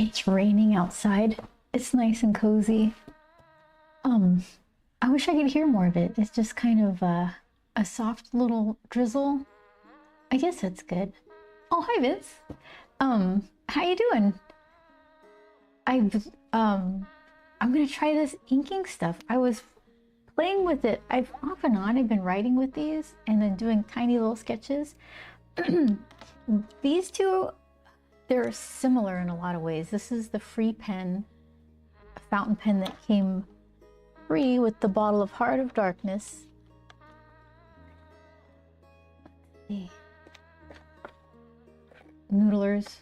It's raining outside. It's nice and cozy. I wish I could hear more of it. It's just kind of a soft little drizzle. I guess that's good. Oh, hi Vince. How you doing? I'm gonna try this inking stuff. I was playing with it. I've off and on, I've been writing with these and then doing tiny little sketches. These two, they're similar in a lot of ways. This is the free pen, a fountain pen that came free with the bottle of Heart of Darkness. Let's see. Noodlers.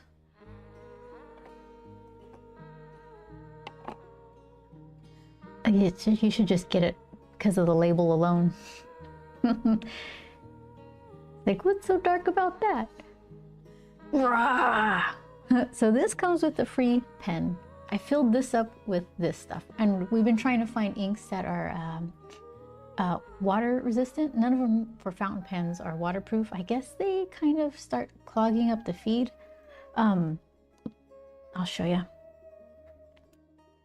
You should just get it because of the label alone. Like, what's so dark about that? So this comes with a free pen. I filled this up with this stuff, and we've been trying to find inks that are water resistant. None of them for fountain pens are waterproof. I guess they kind of start clogging up the feed. I'll show you.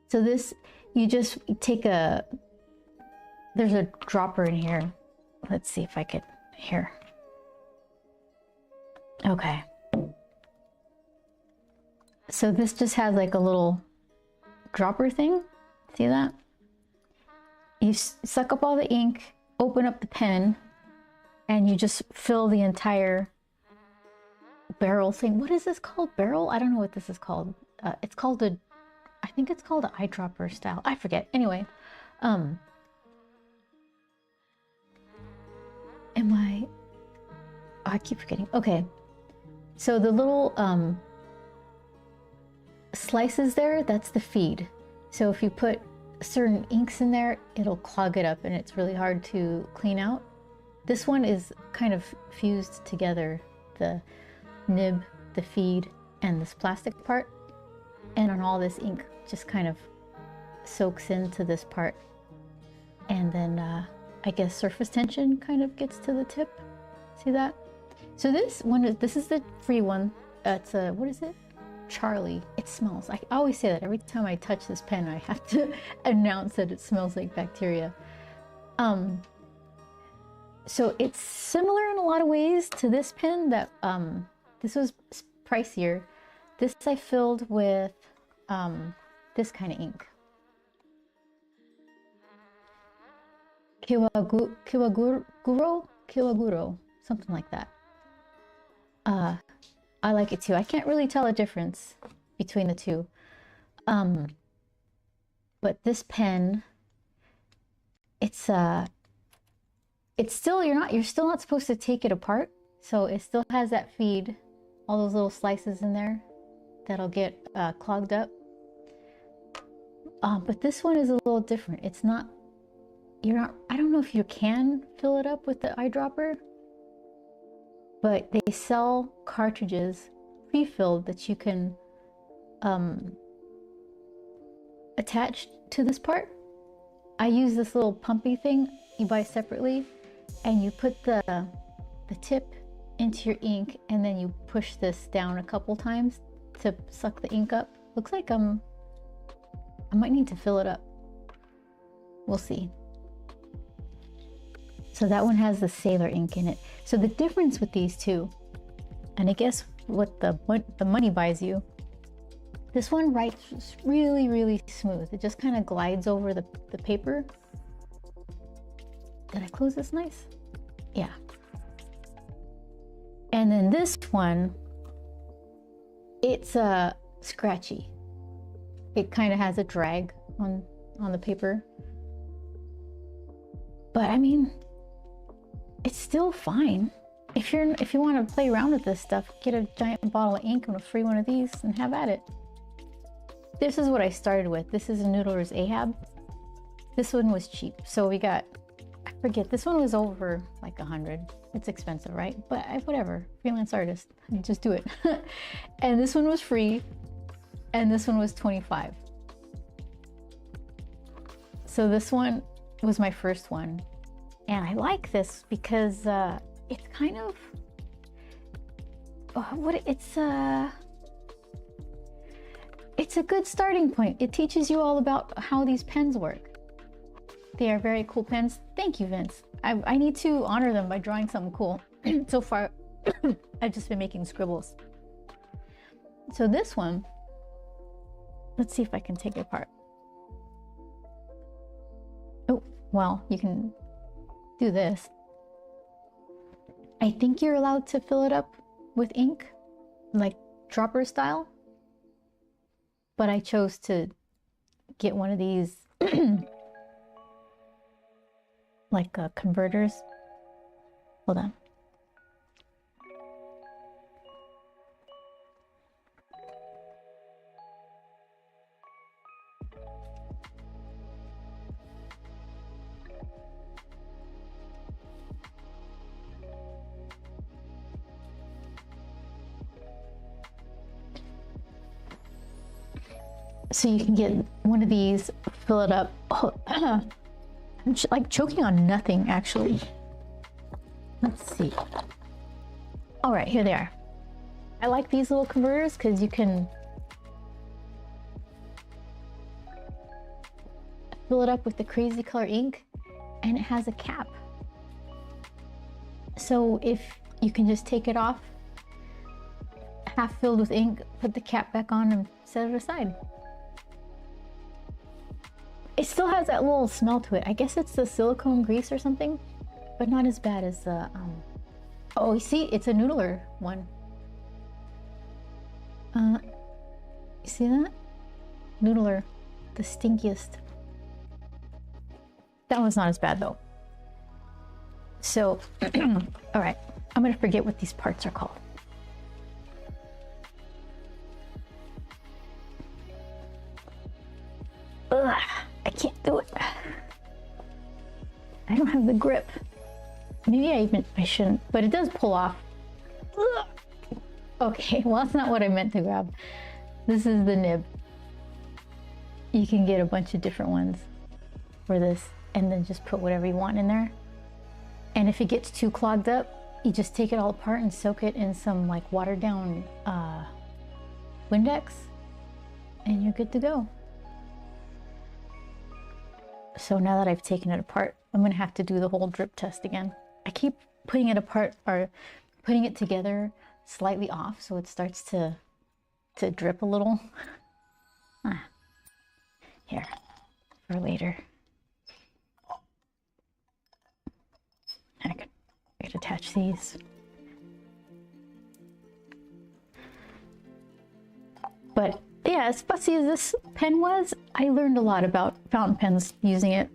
So this, you just take there's a dropper in here. Let's see if I could, here. Okay. So this just has like a little dropper thing. See that? You suck up all the ink, open up the pen, and you just fill the entire barrel thing. What is this called? Barrel? I don't know what this is called. It's called I think it's called an eyedropper style. I forget. Anyway, I keep forgetting. Okay. So the little slices there, that's the feed. So if you put certain inks in there, it'll clog it up and it's really hard to clean out. This one is kind of fused together, the nib, the feed, and this plastic part. And on all this ink just kind of soaks into this part. And then I guess surface tension kind of gets to the tip. See that? So this is the free one. It's a, what is it? Charlie. It smells. I always say that every time I touch this pen, I have to announce that it smells like bacteria. So it's similar in a lot of ways to this pen that this was pricier. This I filled with this kind of ink. Kiwaguro, something like that. I like it too. I can't really tell a difference between the two. But this pen, it's still, you're still not supposed to take it apart. So it still has that feed, all those little slices in there that'll get clogged up. But this one is a little different. It's not, I don't know if you can fill it up with the eyedropper, but they sell cartridges pre-filled that you can attach to this part. I use this little pumpy thing you buy separately, and you put the tip into your ink, and then you push this down a couple times to suck the ink up. Looks like I might need to fill it up. We'll see. So that one has the Sailor ink in it. So the difference with these two, and I guess what the money buys you, this one writes really, really smooth. It just kind of glides over the paper. Did I close this nice? Yeah. And then this one, it's scratchy. It kind of has a drag on the paper. But I mean, it's still fine. If you want to play around with this stuff, get a giant bottle of ink and a free one of these and have at it. This is what I started with. This is a Noodler's Ahab. This one was cheap. So we got, I forget, this one was over like 100. It's expensive, right? But whatever, freelance artist, just do it. And this one was free, and this one was 25. So this one was my first one. And I like this because it's kind of, it's a good starting point. It teaches you all about how these pens work. They are very cool pens. Thank you, Vince. I need to honor them by drawing something cool. So far, I've just been making scribbles. So this one, let's see if I can take it apart. Oh, well, you can do this. I think you're allowed to fill it up with ink, like dropper style. But I chose to get one of these like converters. Hold on. So you can get one of these, fill it up. Oh, I'm like choking on nothing, actually. Let's see. All right, here they are. I like these little converters because you can fill it up with the crazy color ink, and it has a cap. So if you can just take it off, half filled with ink, put the cap back on and set it aside. It still has that little smell to it. I guess it's the silicone grease or something, but not as bad as the, oh, you see, it's a noodler one. You see that? Noodler, the stinkiest. That one's not as bad though. So, all right, I'm gonna forget what these parts are called. Ugh, I can't do it. I don't have the grip. Maybe I shouldn't, but it does pull off. Ugh. Okay, well, that's not what I meant to grab. This is the nib. You can get a bunch of different ones for this and then just put whatever you want in there. And if it gets too clogged up, you just take it all apart and soak it in some like watered down Windex and you're good to go. So now that I've taken it apart, I'm gonna have to do the whole drip test again. I keep putting it apart or putting it together slightly off so it starts to drip a little. Here, for later. I could attach these. But yeah, as fussy as this pen was, I learned a lot about fountain pens using it.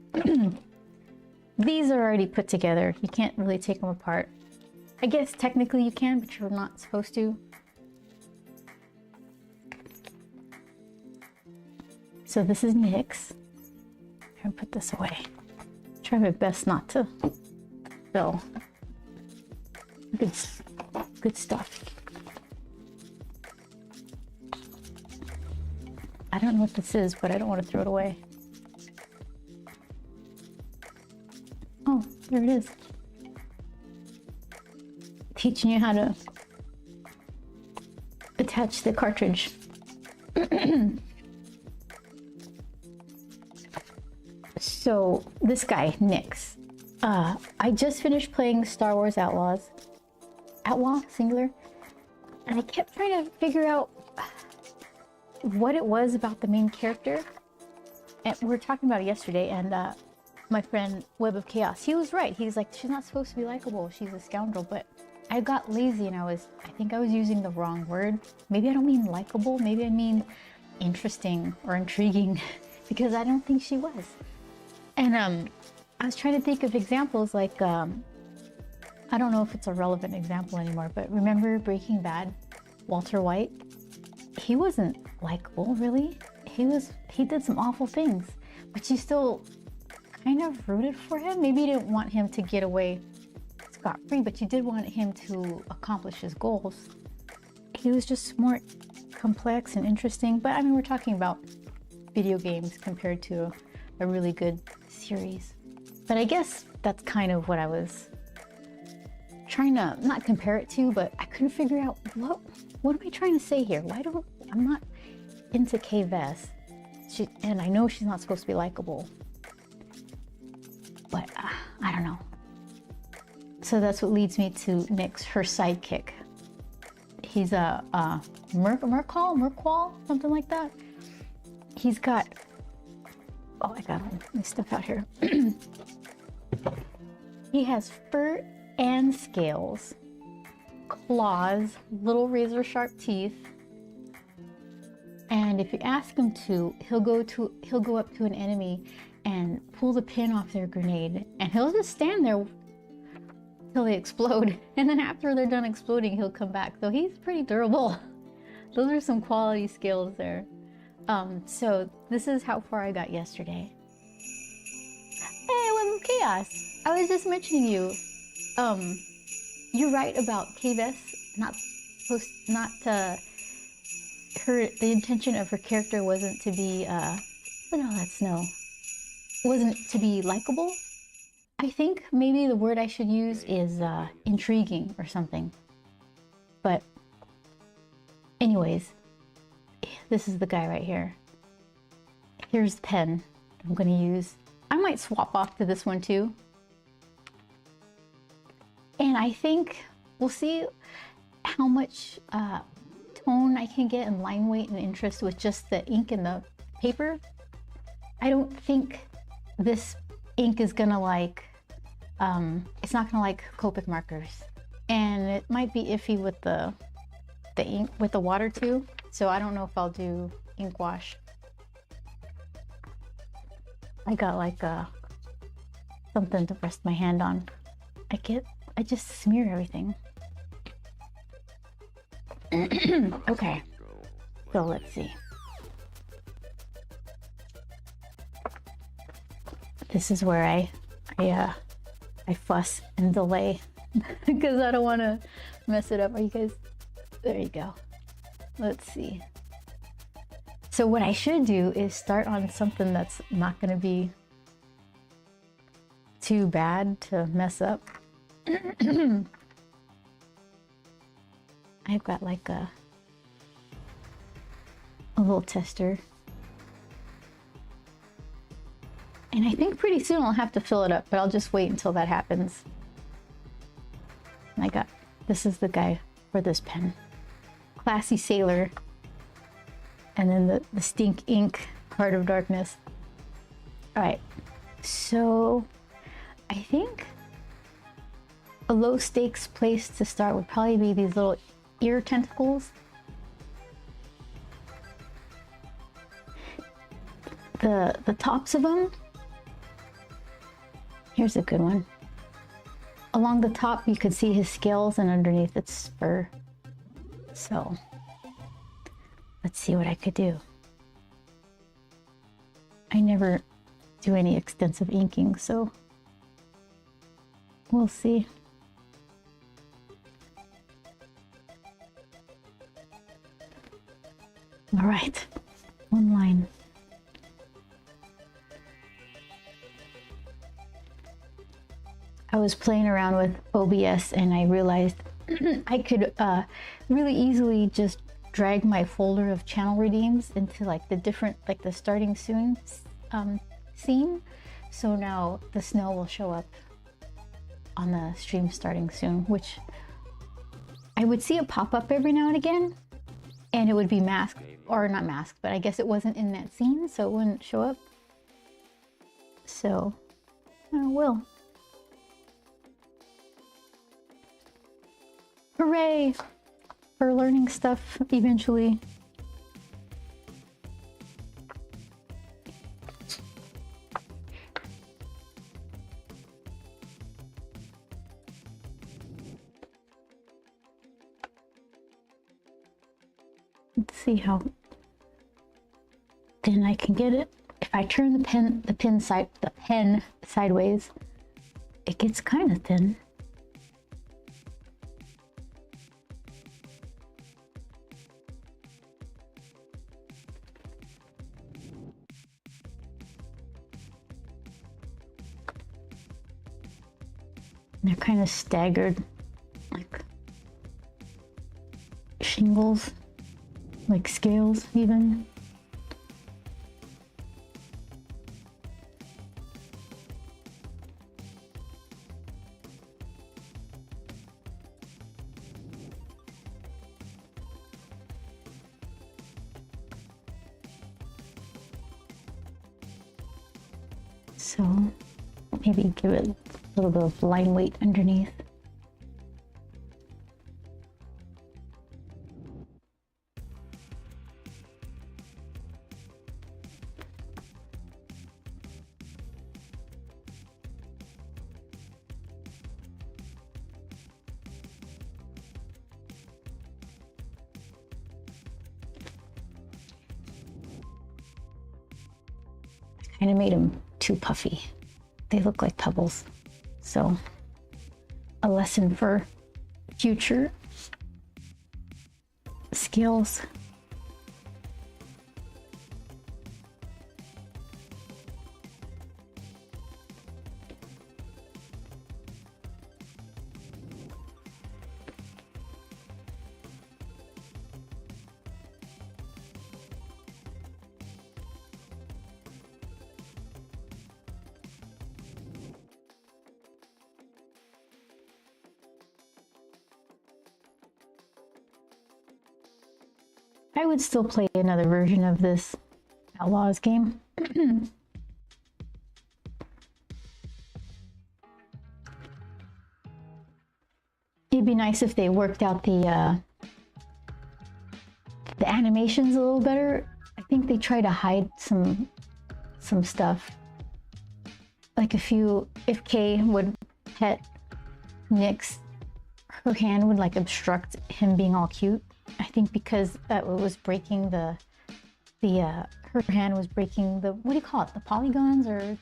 These are already put together. You can't really take them apart. I guess technically you can, but you're not supposed to. So this is NYX. I'm gonna put this away. Try my best not to spill. Good stuff. I don't know what this is, but I don't want to throw it away. Oh, there it is. Teaching you how to attach the cartridge. So this guy, NYX. I just finished playing Star Wars Outlaws. Outlaw, singular. And I kept trying to figure out what it was about the main character. And we were talking about it yesterday, and my friend Web of Chaos, he was right. He's like, she's not supposed to be likable. She's a scoundrel. But I got lazy and I think I was using the wrong word. Maybe I don't mean likable. Maybe I mean interesting or intriguing because I don't think she was. And I was trying to think of examples like, I don't know if it's a relevant example anymore, but remember Breaking Bad, Walter White? He wasn't likable, really. He did some awful things, but you still kind of rooted for him. Maybe you didn't want him to get away scot-free, but you did want him to accomplish his goals. He was just more complex and interesting, but I mean, we're talking about video games compared to a really good series. But I guess that's kind of what I was trying to not compare it to, but I couldn't figure out what am I trying to say here? I'm not into Kay Vess. And I know she's not supposed to be likable, but I don't know. So that's what leads me to Nyx, her sidekick. He's a Merqual, something like that. He's got, oh, I got my stuff out here. He has fur and scales, claws, little razor sharp teeth. And if you ask him to, he'll go up to an enemy and pull the pin off their grenade, and he'll just stand there till they explode. And then after they're done exploding, he'll come back. So he's pretty durable. Those are some quality skills there. So this is how far I got yesterday. Hey, Web of Chaos. I was just mentioning you. You're right about Kay Vess the intention of her character wasn't to be, look at all that snow. Wasn't to be likable. I think maybe the word I should use is intriguing or something. But anyways, this is the guy right here. Here's the pen I'm gonna use. I might swap off to this one too. And I think we'll see how much tone I can get and line weight and interest with just the ink and the paper. I don't think this ink is gonna like, it's not gonna like Copic markers. And it might be iffy with the ink, with the water too. So I don't know if I'll do ink wash. I got like something to rest my hand on. I just smear everything. Okay, so let's see. This is where I fuss and delay because I don't want to mess it up. Are you guys? There you go. Let's see. So what I should do is start on something that's not going to be too bad to mess up. I've got like a little tester. And I think pretty soon I'll have to fill it up, but I'll just wait until that happens. This is the guy for this pen. Classy Sailor. And then the Stink Ink, Heart of Darkness. All right, so I think a low stakes place to start would probably be these little ear tentacles. The tops of them. Here's a good one. Along the top you can see his scales and underneath it's fur. So let's see what I could do. I never do any extensive inking, so we'll see. All right, one line. I was playing around with OBS and I realized I could really easily just drag my folder of channel redeems into like the different, like the starting soon scene. So now the snow will show up on the stream starting soon, which I would see it pop up every now and again, and it would be masked, or not masked, but I guess it wasn't in that scene, so it wouldn't show up. So I will. Hooray for learning stuff eventually. Let's see how thin I can get it. If I turn the pen sideways, it gets kind of thin. They're kind of staggered, like shingles, like scales even. So maybe give it a little bit of line weight underneath. Kind of made them too puffy. They look like pebbles. So a lesson for future scales. I would still play another version of this Outlaws game. It'd be nice if they worked out the animations a little better. I think they try to hide some stuff. Like if Kay would pet Nyx, her hand would like obstruct him being all cute. I think because it was breaking her hand was breaking the, what do you call it? The polygons, or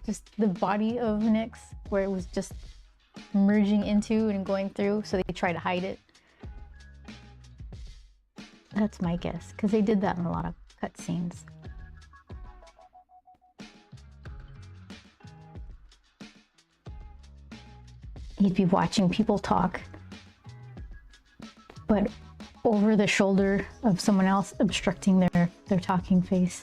just the body of Nyx, where it was just merging into and going through. So they try to hide it. That's my guess, because they did that in a lot of cutscenes. You'd be watching people talk, but over the shoulder of someone else, obstructing their talking face.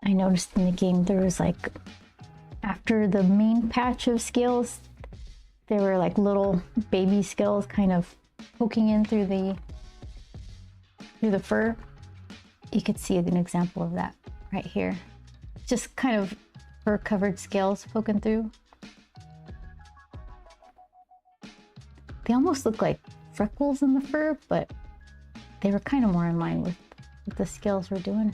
I noticed in the game there was like, after the main patch of scales, there were like little baby scales kind of poking in through the fur. You could see an example of that right here. Just kind of fur covered scales poking through. They almost look like freckles in the fur, but they were kind of more in line with what the scales were doing.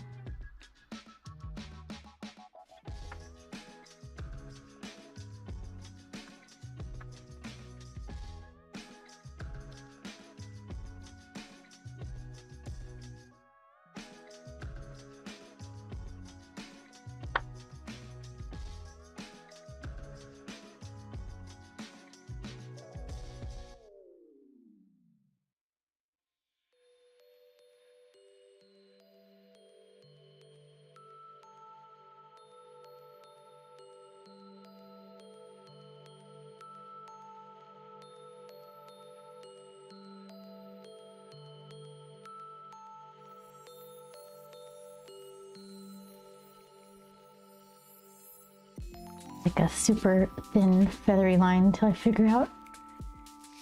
Like a super thin feathery line until I figure out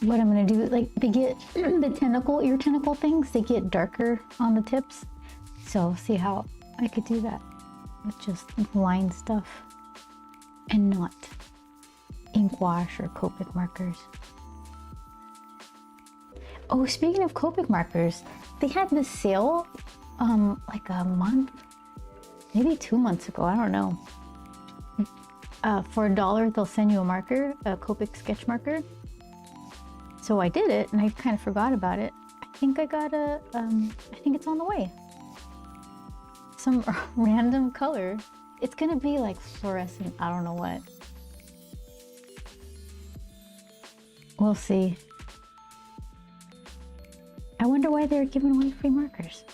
what I'm gonna do. Like they get the ear tentacle things, they get darker on the tips. So see how I could do that with just line stuff and not ink wash or Copic markers. Oh, speaking of Copic markers, they had this sale like a month, maybe 2 months ago, I don't know. For $1, they'll send you a marker, a Copic sketch marker. So I did it, and I kind of forgot about it. I think I got I think it's on the way. Some random color. It's gonna be like fluorescent, I don't know what. We'll see. I wonder why they're giving away free markers.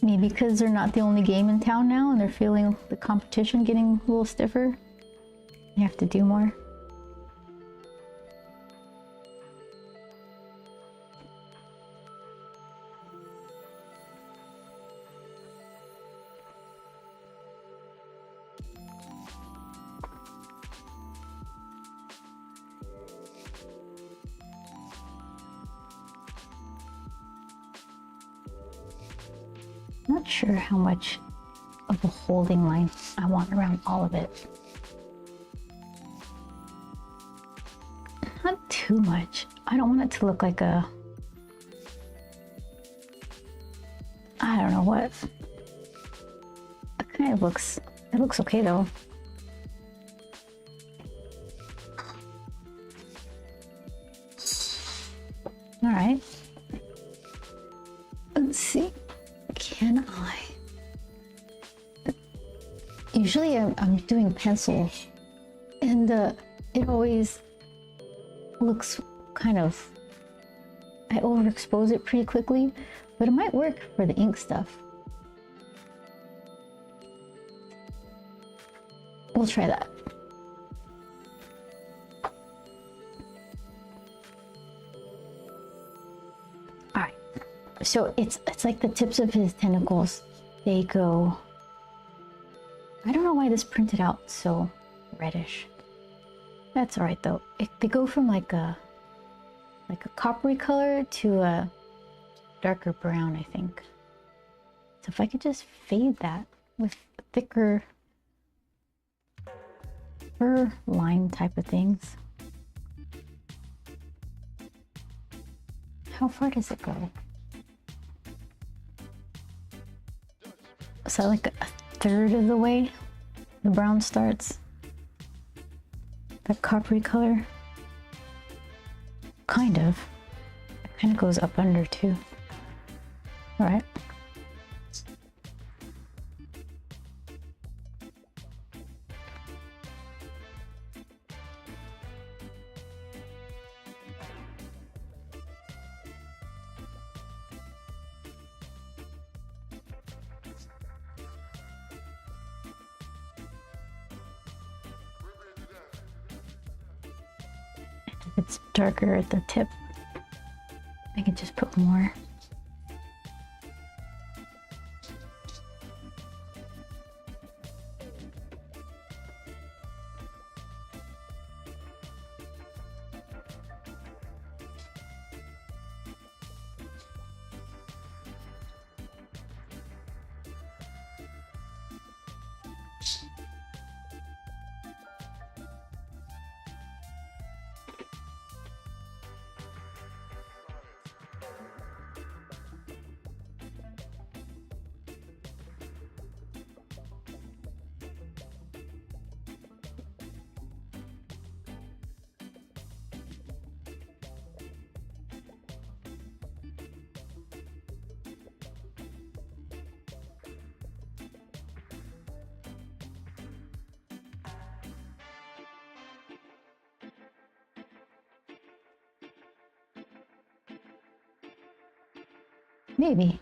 Maybe because they're not the only game in town now and they're feeling the competition getting a little stiffer. You have to do more. Not sure how much of a holding line I want around all of it. Not too much. I don't want it to look like a, I don't know what. It kind of looks, it looks okay though. All right. Let's see. Can I? Usually I'm doing pencil and it always looks kind of, I overexpose it pretty quickly, but it might work for the ink stuff. We'll try that. All right. So it's like the tips of his tentacles, they go, I don't know why this printed out so reddish. That's all right though. They go from like a coppery color to a darker brown, I think. So if I could just fade that with thicker fur line type of things. How far does it go? Is that like a third of the way the brown starts? That coppery color? Kind of. It kind of goes up under too. All right. If it's darker at the tip, I can just put more. Maybe.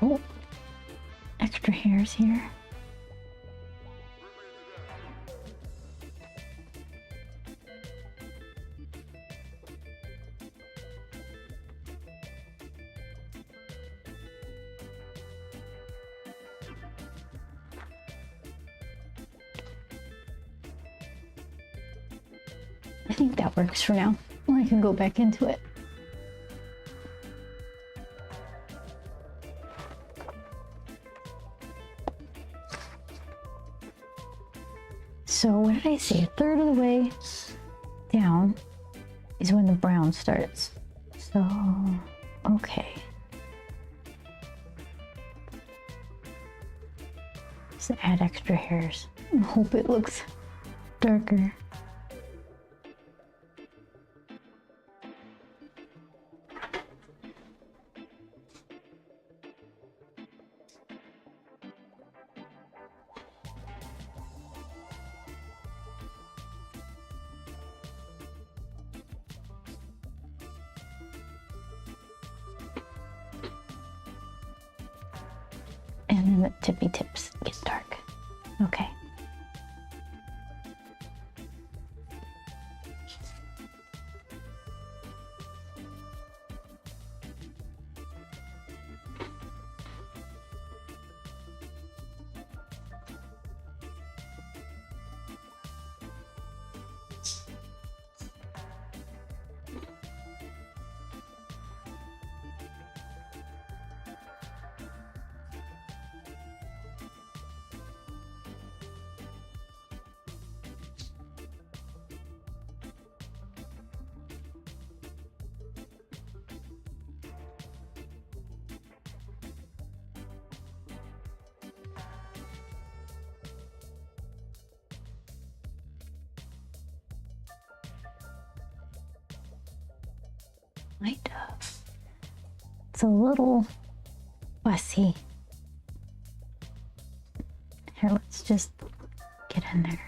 Oh, extra hairs here. I think that works for now. I can go back into it. So what did I say? A third of the way down is when the brown starts. So, okay. Just add extra hairs and hope it looks darker. the tippy tips get dark. Okay. Kind of. It's a little fussy. Here, let's just get in there.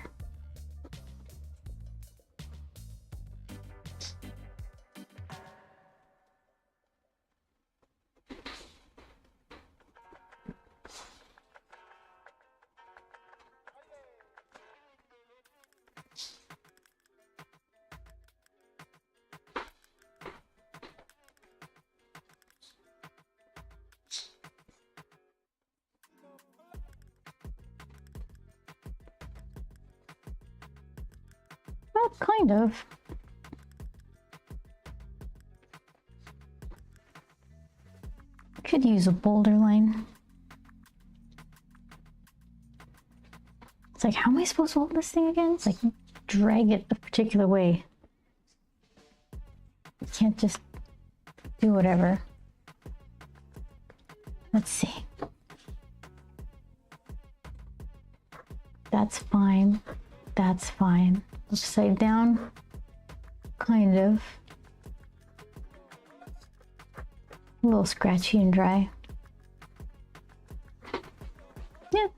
Well, kind of. Could use a boulder line. It's like, how am I supposed to hold this thing again? It's like, drag it a particular way. You can't just do whatever. Let's see. That's fine. That's fine. Upside down, kind of. A little scratchy and dry. Yeah.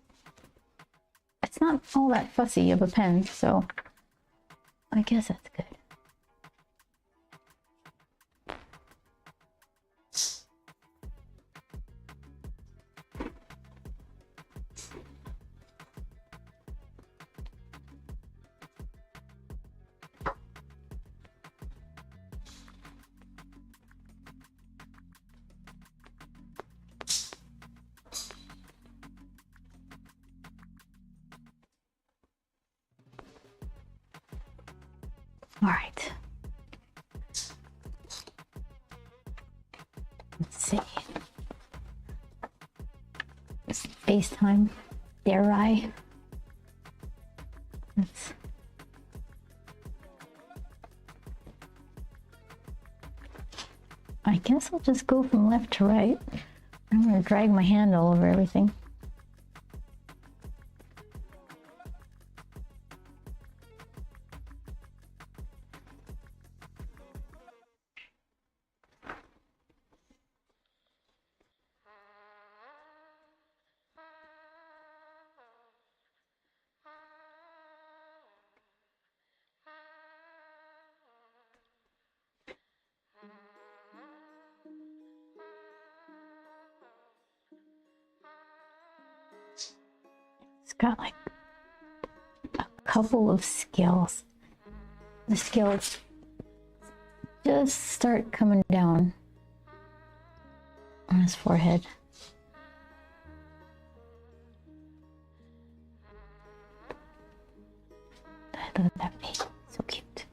It's not all that fussy of a pen, so I guess that's good. All right. Let's see. It's FaceTime. Dare I? I guess I'll just go from left to right. I'm gonna drag my hand all over everything. It's got like a couple of scales. The scales just start coming down on his forehead. Look at that face, so cute.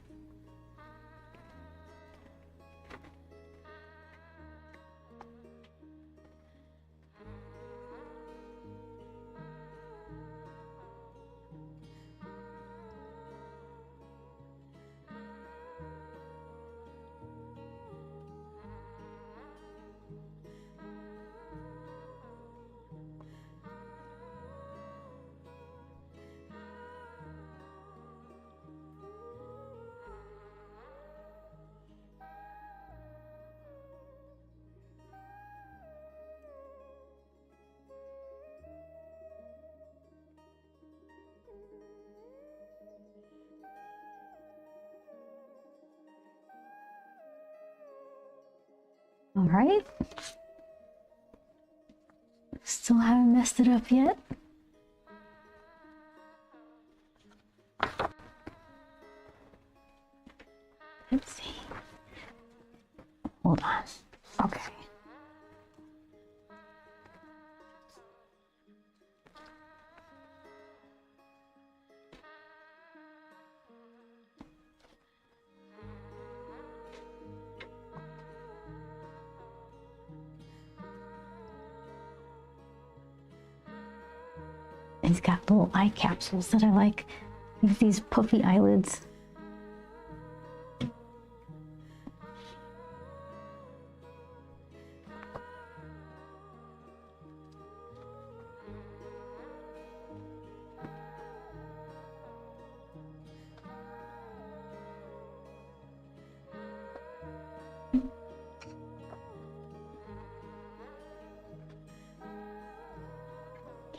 All right. Still haven't messed it up yet. Let's see. Hold on. Okay. He's got little eye capsules that I like. These puffy eyelids.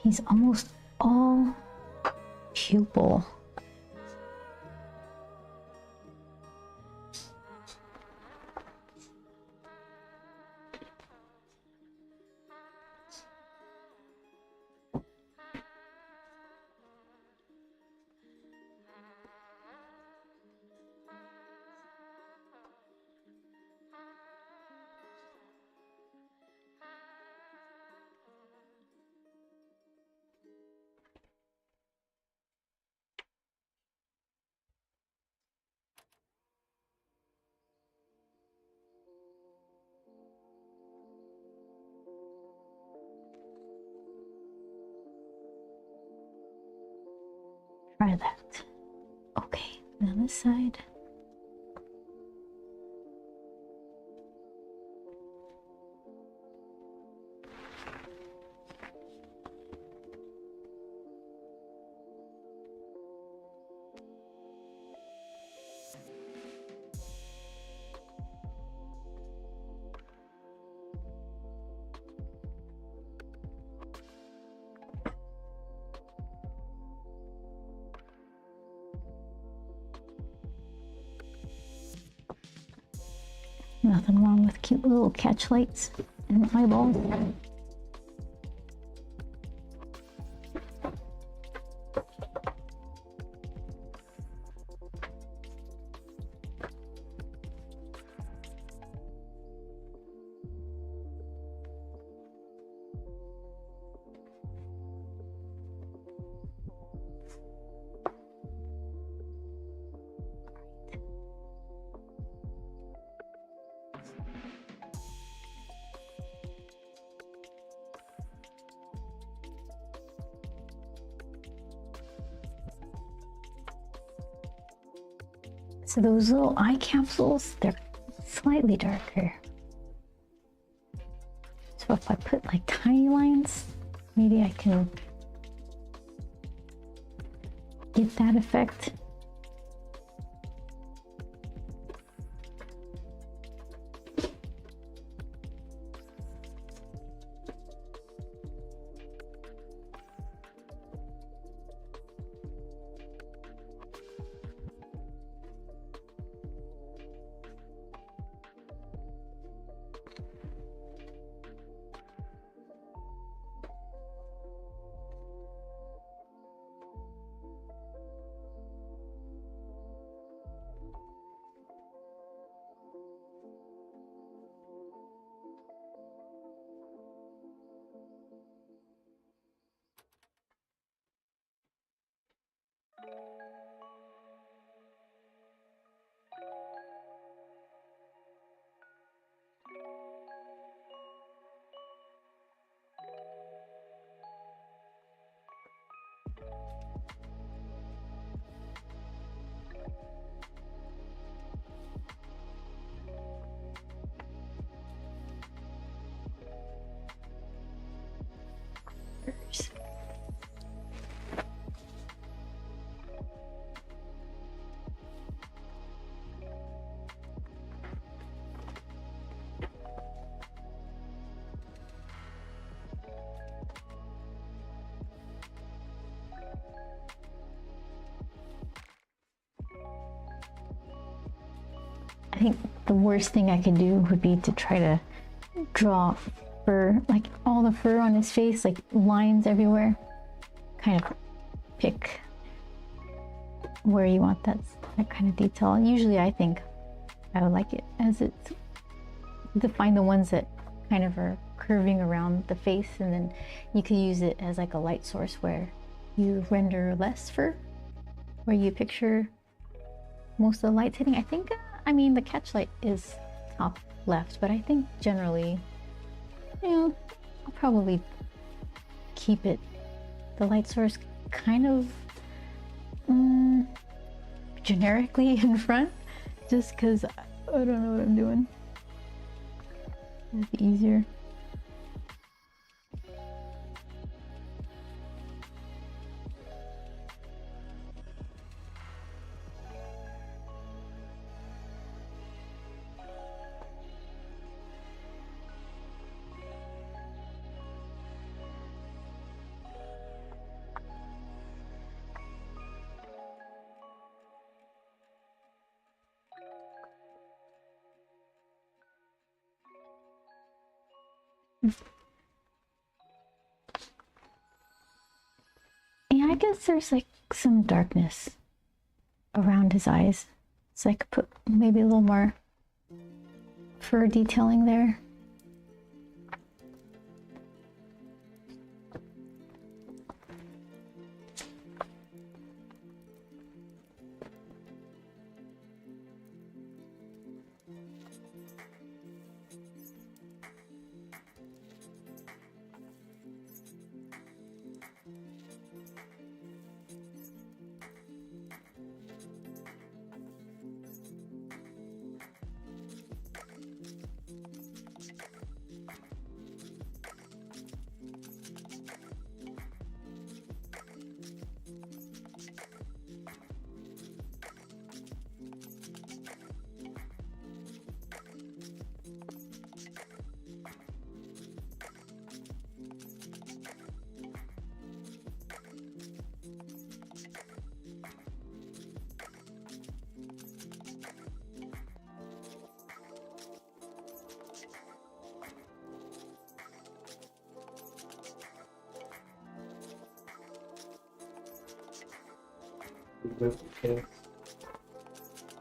He's almost all pupil. Try that. Okay, on this side. Nothing wrong with cute little catch lights in the eyeballs. So those little eye capsules, they're slightly darker. So if I put like tiny lines, maybe I can get that effect. I think the worst thing I could do would be to try to draw fur, like all the fur on his face, like lines everywhere. Kind of pick where you want that kind of detail. Usually I think I would like it as it's to find the ones that kind of are curving around the face, and then you could use it as like a light source where you render less fur, where you picture most of the lights hitting. I think, I mean, the catch light is top left, but I think generally, you know, I'll probably keep it, the light source kind of generically in front, just because I don't know what I'm doing. It'd be easier. Yeah, I guess there's like some darkness around his eyes, so I could put maybe a little more fur detailing there.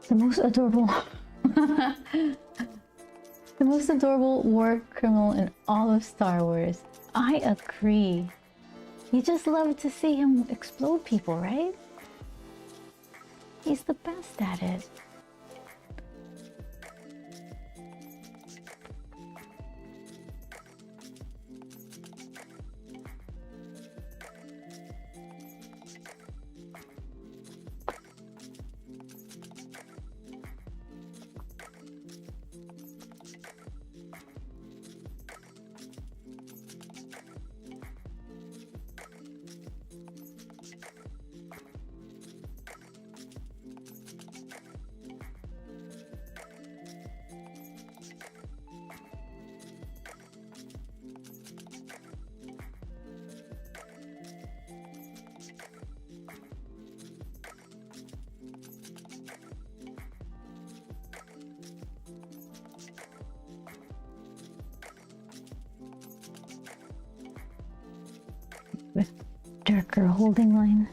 The most adorable the most adorable war criminal in all of Star Wars. I agree. You just love to see him explode people, right? He's the best at it. With darker holding line.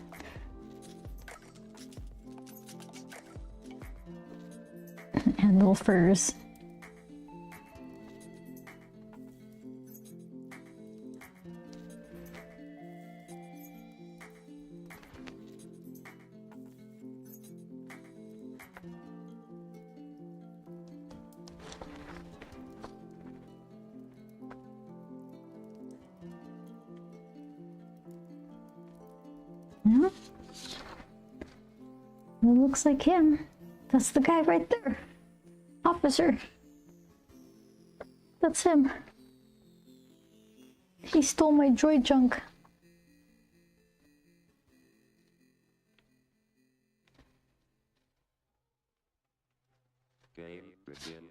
And little furs. Yeah. It looks like him. That's the guy right there. Officer. That's him. He stole my droid junk. Game begin.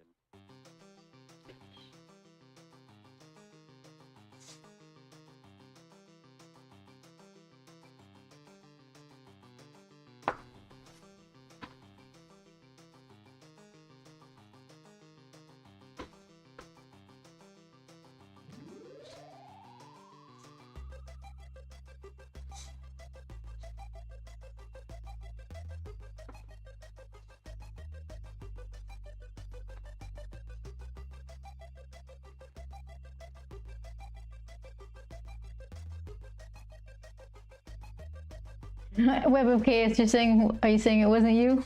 Web of Chaos, you're saying, are you saying it wasn't you?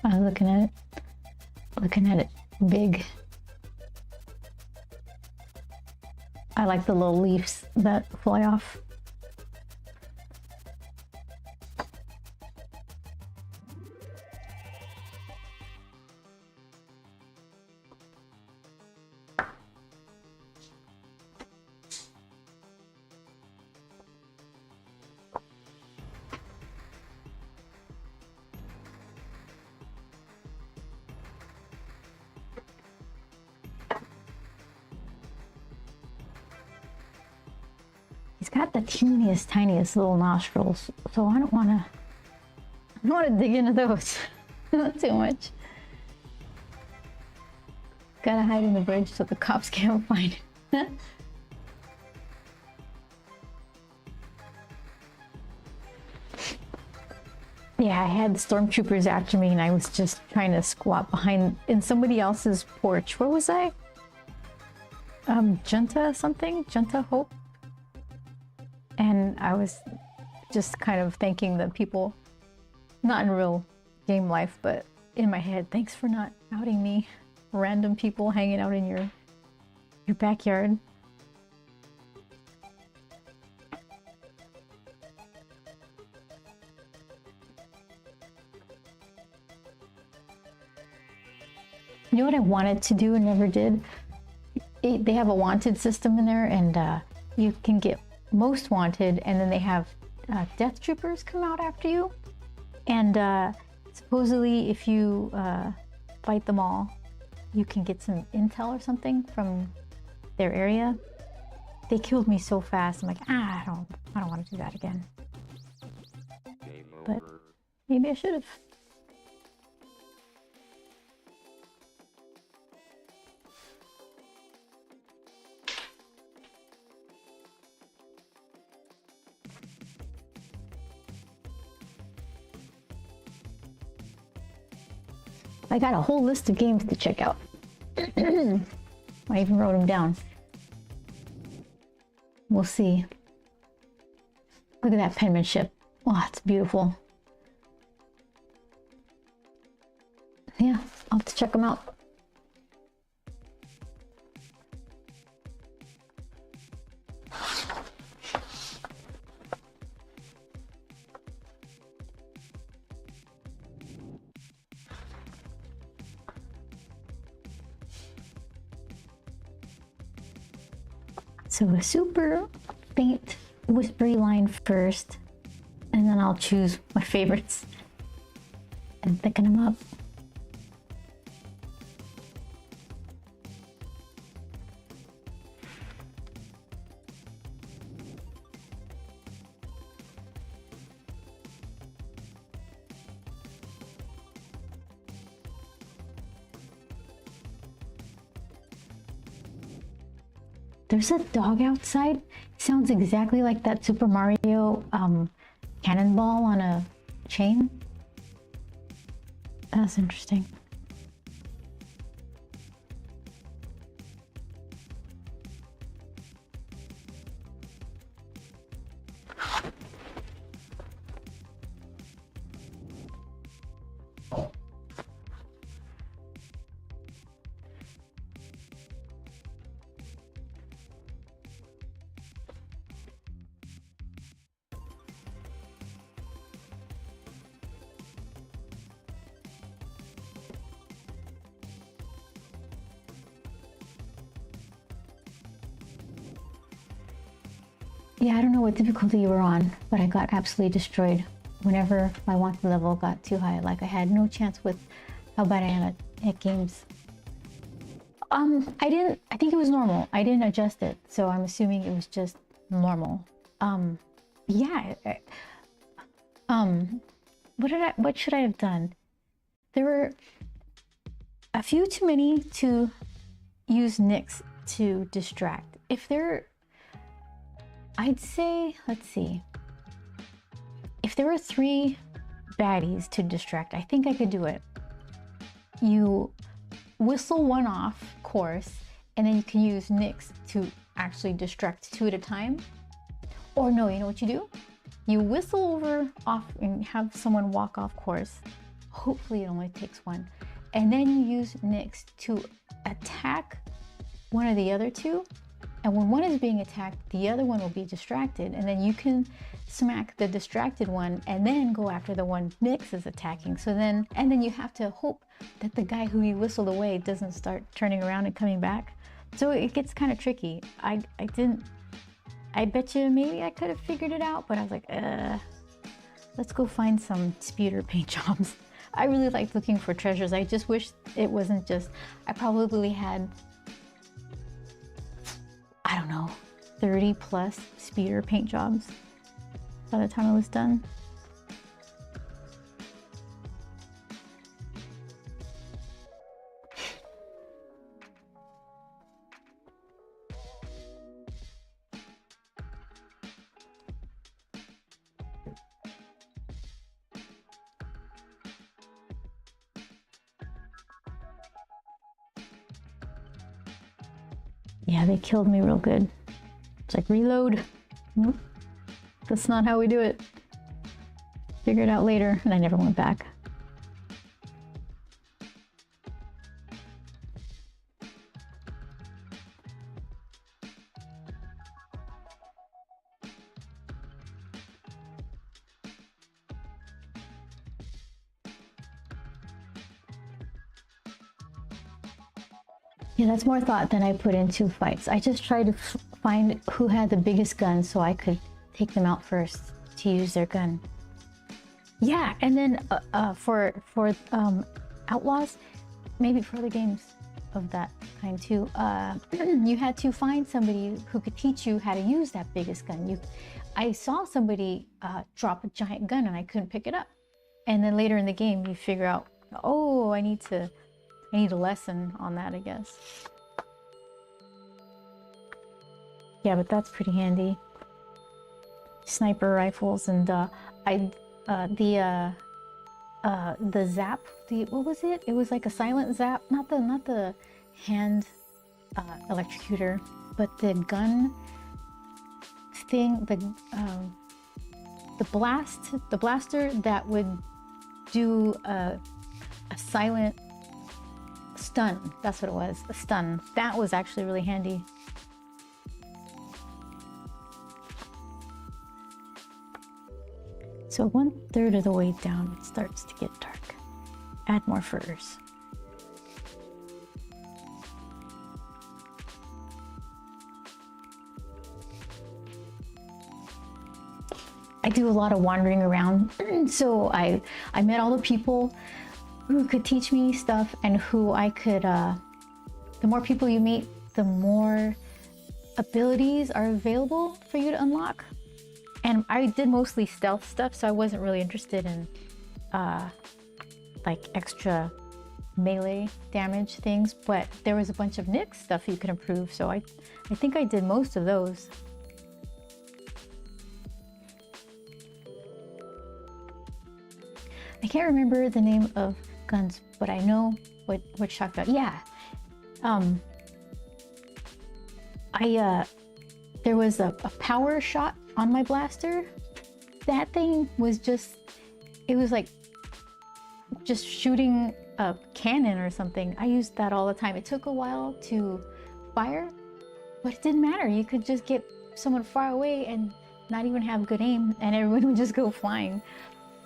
I'm looking at it. Looking at it big. I like the little leaves that fly off. He's got the teeniest, tiniest little nostrils, so I don't want to dig into those. Not too much. Gotta hide in the bridge so the cops can't find it. Yeah, I had stormtroopers after me and I was just trying to squat behind in somebody else's porch. Where was I? Junta something? Junta Hope? And I was just kind of thanking the people, not in real game life, but in my head, thanks for not outing me. Random people hanging out in your backyard. You know what I wanted to do and never did? They have a wanted system in there, and you can get most wanted, and then they have death troopers come out after you. And supposedly, if you fight them all, you can get some intel or something from their area. They killed me so fast. I'm like, I don't want to do that again. But maybe I should have. I got a whole list of games to check out. I even wrote them down. We'll see. Look at that penmanship. Oh, it's beautiful. Yeah, I'll have to check them out. So a super faint whispery line first, and then I'll choose my favorites and thicken them up. There's a dog outside. Sounds exactly like that Super Mario cannonball on a chain. That's interesting. Yeah, I don't know what difficulty you were on, but I got absolutely destroyed. Whenever my wanted level got too high, like I had no chance with how bad I am at games. I think it was normal. I didn't adjust it, so I'm assuming it was just normal. Yeah. What should I have done? There were a few too many to use Nyx to distract. If there, I'd say, let's see. If there were 3 baddies to distract, I think I could do it. you whistle one off course, and then you can use Nix to actually distract two at a time. Or no, you know what you do? You whistle over off and have someone walk off course. Hopefully it only takes one. And then you use Nix to attack one of the other two. And when one is being attacked, the other one will be distracted. And then you can smack the distracted one and then go after the one Nix is attacking. And then you have to hope that the guy who you whistled away doesn't start turning around and coming back. So it gets kind of tricky. I bet you maybe I could have figured it out, but I was like, let's go find some speeder paint jobs. I really liked looking for treasures. I just wish it wasn't just, I probably had, I don't know, 30 plus speeder paint jobs by the time I was done. Yeah, they killed me real good. It's like, reload. Nope. That's not how we do it. Figure it out later, and I never went back. Yeah, that's more thought than I put into fights. I just tried to find who had the biggest gun so I could take them out first to use their gun. Yeah, and then for Outlaws, maybe for other games of that kind too, you had to find somebody who could teach you how to use that biggest gun. I saw somebody drop a giant gun and I couldn't pick it up. And then later in the game, you figure out, oh, I need a lesson on that, I guess. Yeah, but that's pretty handy. Sniper rifles and the zap. What was it? It was like a silent zap, not the hand electrocutor, but the gun thing. The blaster that would do a silent stun. That's what it was, a stun. That was actually really handy. So 1/3 of the way down, it starts to get dark. Add more furs. I do a lot of wandering around. So I met all the people who could teach me stuff and who I could, the more people you meet, the more abilities are available for you to unlock. And I did mostly stealth stuff, so I wasn't really interested in like extra melee damage things, but there was a bunch of Nix stuff you could improve, so I think I did most of those. I can't remember the name of guns, but I know what shotgun. Yeah, there was a power shot on my blaster. That thing was it was like just shooting a cannon or something. I used that all the time. It took a while to fire, but it didn't matter. You could just get someone far away and not even have good aim, and everyone would just go flying.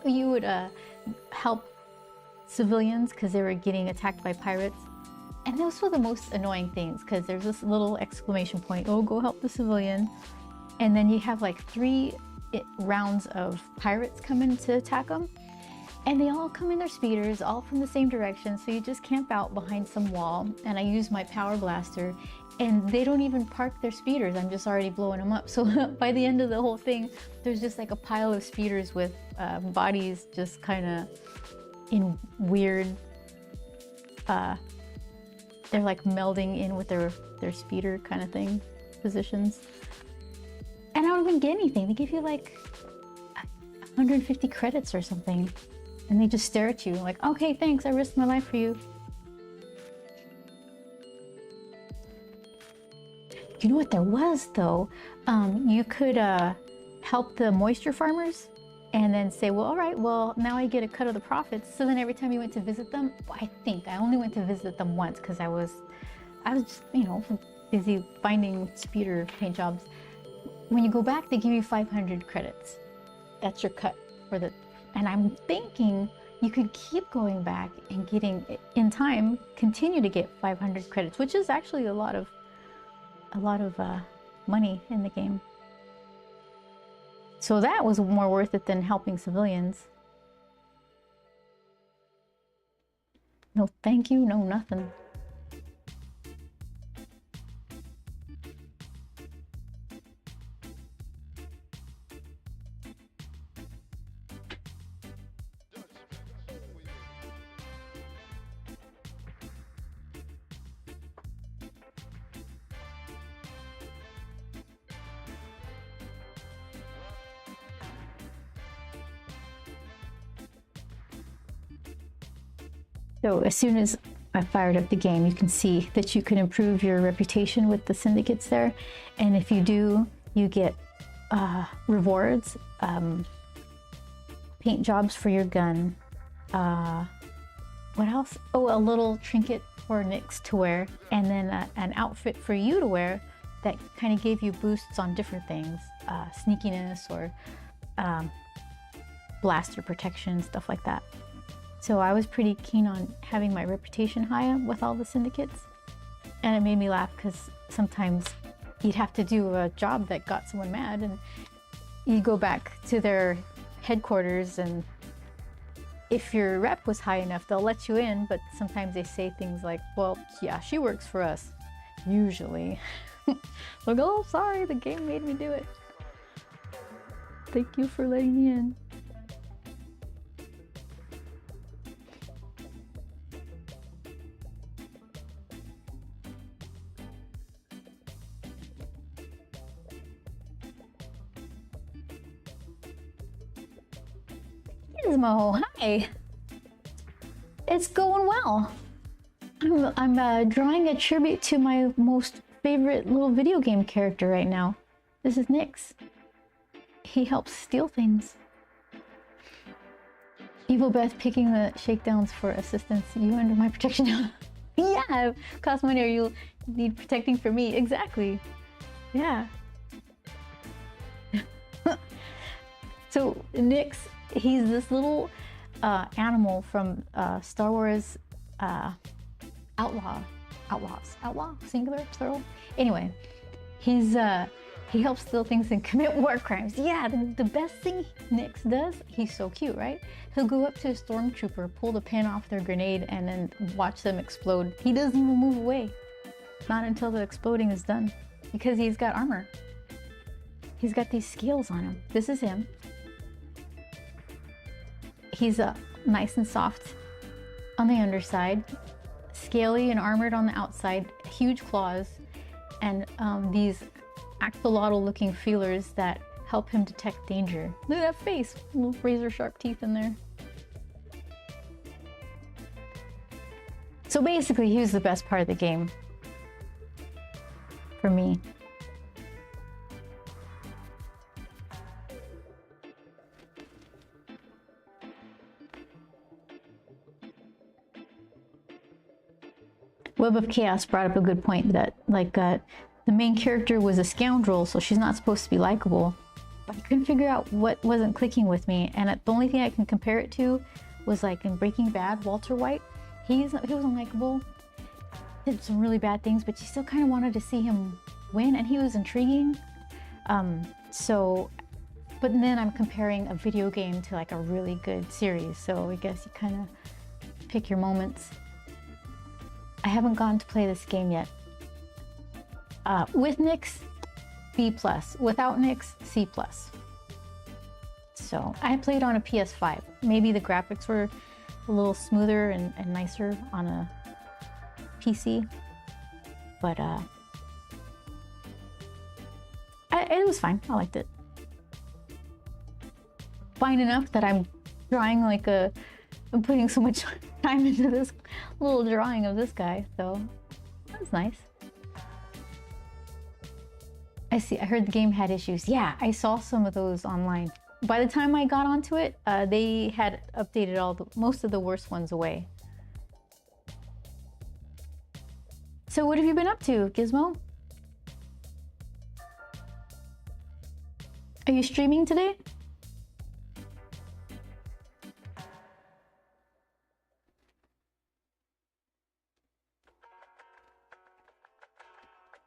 You would help civilians because they were getting attacked by pirates. And those were the most annoying things, because there's this little exclamation point, oh, go help the civilian. And then you have like 3 rounds of pirates coming to attack them. And they all come in their speeders, all from the same direction. So you just camp out behind some wall, and I use my power blaster, and they don't even park their speeders. I'm just already blowing them up. So by the end of the whole thing, there's just like a pile of speeders with bodies just kind of in weird, they're like melding in with their speeder kind of thing, positions. And I don't even get anything. They give you like 150 credits or something. And they just stare at you like, okay, thanks, I risked my life for you. You know what there was though? You could help the moisture farmers and then say, well, all right, well, now I get a cut of the profits. So then every time you went to visit them, I think I only went to visit them once because I was just, you know, busy finding speeder paint jobs. When you go back, they give you 500 credits. That's your cut for the, and I'm thinking you could keep going back and getting, in time, continue to get 500 credits, which is actually a lot of money in the game. So that was more worth it than helping civilians. No thank you, no nothing. So as soon as I fired up the game, you can see that you can improve your reputation with the syndicates there. And if you do, you get rewards, paint jobs for your gun. What else? Oh, a little trinket for Nyx to wear, and then an outfit for you to wear that kind of gave you boosts on different things, sneakiness or blaster protection, stuff like that. So I was pretty keen on having my reputation high with all the syndicates. And it made me laugh because sometimes you'd have to do a job that got someone mad and you go back to their headquarters, and if your rep was high enough, they'll let you in, but sometimes they say things like, well, yeah, she works for us, usually. Like, oh, sorry, the game made me do it. Thank you for letting me in. Gizmo, hi. It's going well. I'm drawing a tribute to my most favorite little video game character right now. This is Nyx. He helps steal things. Evil Beth picking the shakedowns for assistance. You under my protection. Yeah, cost money or you need protecting for me. Exactly. Yeah. So Nyx, he's this little animal from Star Wars Outlaw, singular, plural. Anyway, he helps steal things and commit war crimes. Yeah, the best thing Nyx does, he's so cute, right? He'll go up to a stormtrooper, pull the pin off their grenade, and then watch them explode. He doesn't even move away. Not until the exploding is done, because he's got armor. He's got these scales on him. This is him. He's nice and soft on the underside, scaly and armored on the outside, huge claws, and these axolotl looking feelers that help him detect danger. Look at that face, little razor sharp teeth in there. So basically, he was the best part of the game for me. Web of Chaos brought up a good point that, like, the main character was a scoundrel, so she's not supposed to be likable. But I couldn't figure out what wasn't clicking with me, and the only thing I can compare it to was like in Breaking Bad, Walter White. He was unlikable, did some really bad things, but you still kind of wanted to see him win, and he was intriguing. But then I'm comparing a video game to like a really good series, so I guess you kind of pick your moments. I haven't gone to play this game yet. With Nyx, B+. Without Nyx, C+. So I played on a PS5. Maybe the graphics were a little smoother and nicer on a PC, but it was fine. I liked it. Fine enough that I'm drawing like I'm putting so much time into this little drawing of this guy, so that's nice. I see. I heard the game had issues. Yeah, I saw some of those online. By the time I got onto it, they had updated most of the worst ones away. So what have you been up to, Gizmo? Are you streaming today?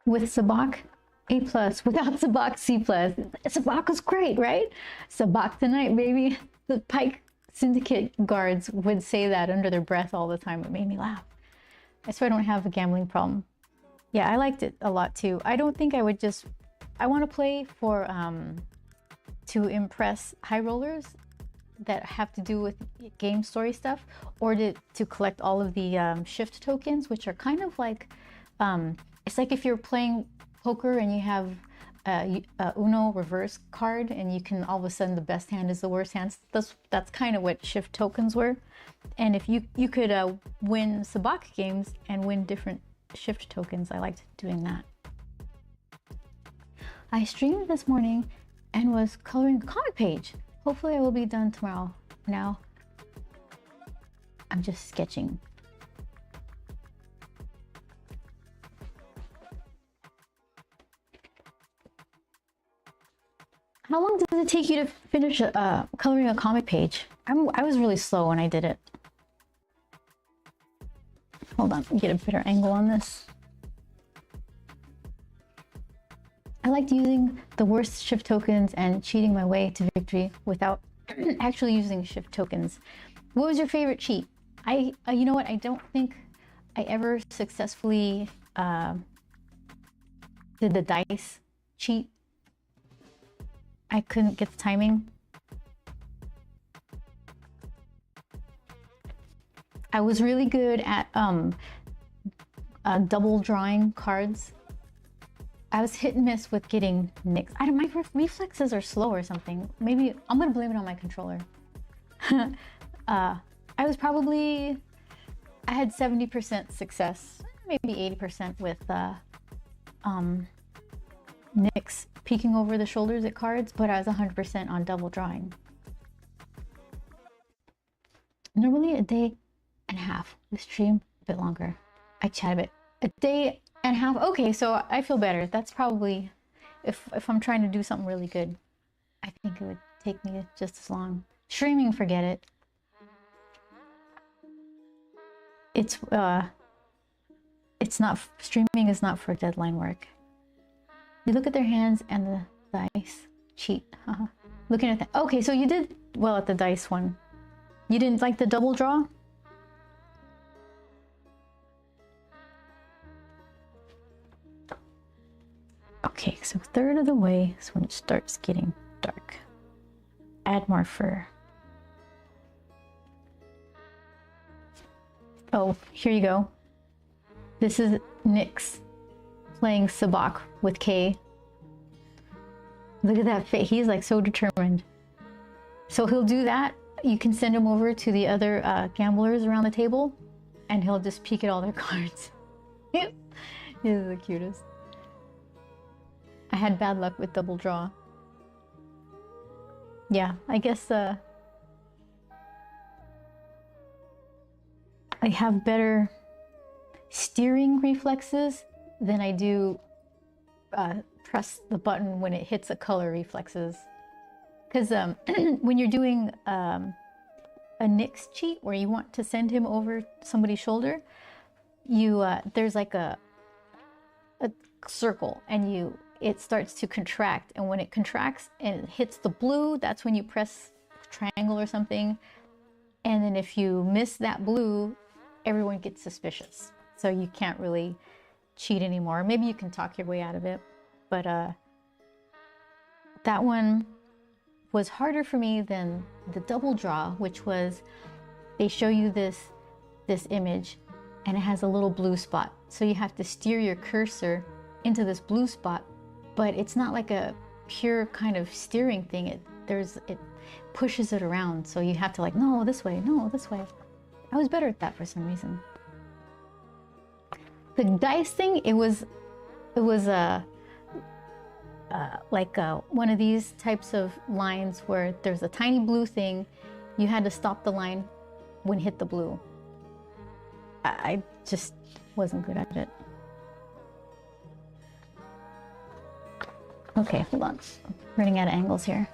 With Sabacc, A+. Without Sabacc, C+. Sabacc was great, right? Sabacc tonight, baby. The Pike Syndicate guards would say that under their breath all the time. It made me laugh. I swear I don't have a gambling problem. Yeah, I liked it a lot too. I don't think I would just... I want to play for... to impress high rollers that have to do with game story stuff, or to collect all of the shift tokens, which are kind of like... it's like if you're playing poker and you have a Uno reverse card and you can all of a sudden the best hand is the worst hand. That's kind of what shift tokens were. And if you could win Sabacc games and win different shift tokens, I liked doing that. I streamed this morning and was coloring a comic page. Hopefully I will be done tomorrow. Now I'm just sketching. How long does it take you to finish coloring a comic page? I was really slow when I did it. Hold on, get a better angle on this. I liked using the worst shift tokens and cheating my way to victory without actually using shift tokens. What was your favorite cheat? You know what? I don't think I ever successfully did the dice cheat. I couldn't get the timing. I was really good at double drawing cards. I was hit and miss with getting nicks. My reflexes are slow or something. Maybe I'm gonna blame it on my controller. I had 70% success, maybe 80% with nicks peeking over the shoulders at cards, but I was 100% on double drawing. Normally a day and a half. We stream a bit longer. I chat a bit. A day and a half. Okay, so I feel better. That's probably, if I'm trying to do something really good, I think it would take me just as long. Streaming, forget it. Streaming is not for deadline work. You look at their hands and the dice. Cheat. Looking at that. Okay, so you did well at the dice one. You didn't like the double draw? Okay, so a third of the way is when it starts getting dark. Add more fur. Oh, here you go. This is Nyx playing Sabacc with Kay. Look at that face. He's like so determined. So he'll do that. You can send him over to the other gamblers around the table and he'll just peek at all their cards. He's the cutest. I had bad luck with double draw. Yeah, I guess I have better steering reflexes than I do press the button when it hits a color reflexes. Because when you're doing a Nyx cheat where you want to send him over somebody's shoulder, you there's like a circle and it starts to contract, and when it contracts and it hits the blue, that's when you press triangle or something. And then if you miss that blue, everyone gets suspicious. So you can't really cheat anymore. Maybe you can talk your way out of it. But that one was harder for me than the double draw, which was they show you this image and it has a little blue spot. So you have to steer your cursor into this blue spot, but it's not like a pure kind of steering thing. It pushes it around. So you have to like, no, this way, no, this way. I was better at that for some reason. The dice thing, it was one of these types of lines where there's a tiny blue thing. You had to stop the line when hit the blue. I just wasn't good at it. Okay, hold on. I'm running out of angles here.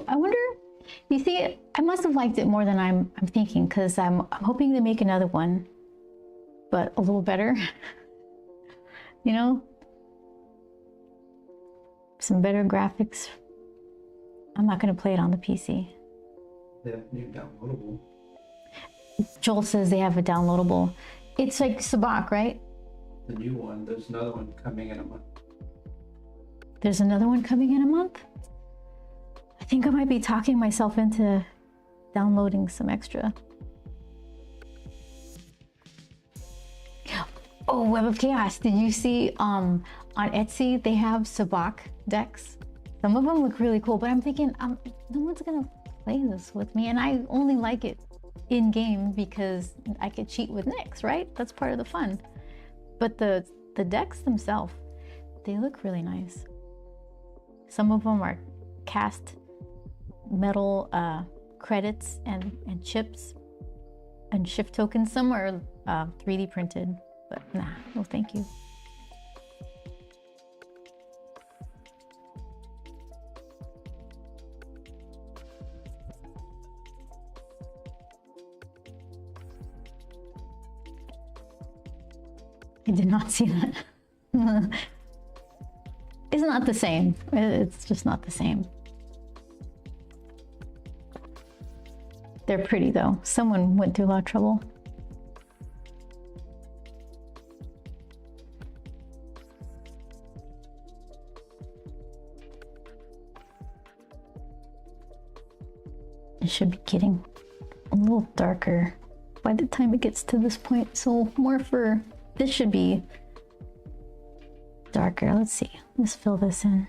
I wonder, you see, I must have liked it more than I'm thinking, because I'm hoping to make another one, but a little better. You know? Some better graphics. I'm not going to play it on the PC. They have new downloadable. Joel says they have a downloadable. It's like Sabacc, right? The new one, there's another one coming in a month. There's another one coming in a month? I think I might be talking myself into downloading some extra. Oh, Web of Chaos. Did you see on Etsy they have Sabacc decks? Some of them look really cool, but I'm thinking no one's gonna play this with me, and I only like it in game because I could cheat with Nyx, right? That's part of the fun. But the decks themselves, they look really nice. Some of them are cast metal credits and chips and shift tokens. Some are 3D printed, but nah, no thank you. I did not see that. It's not the same. It's just not the same. They're pretty though. Someone went through a lot of trouble. It should be getting a little darker by the time it gets to this point. So more for, this should be darker. Let's see. Let's fill this in.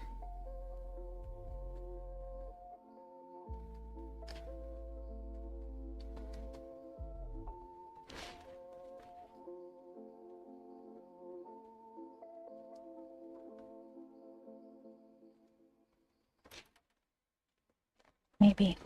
Maybe.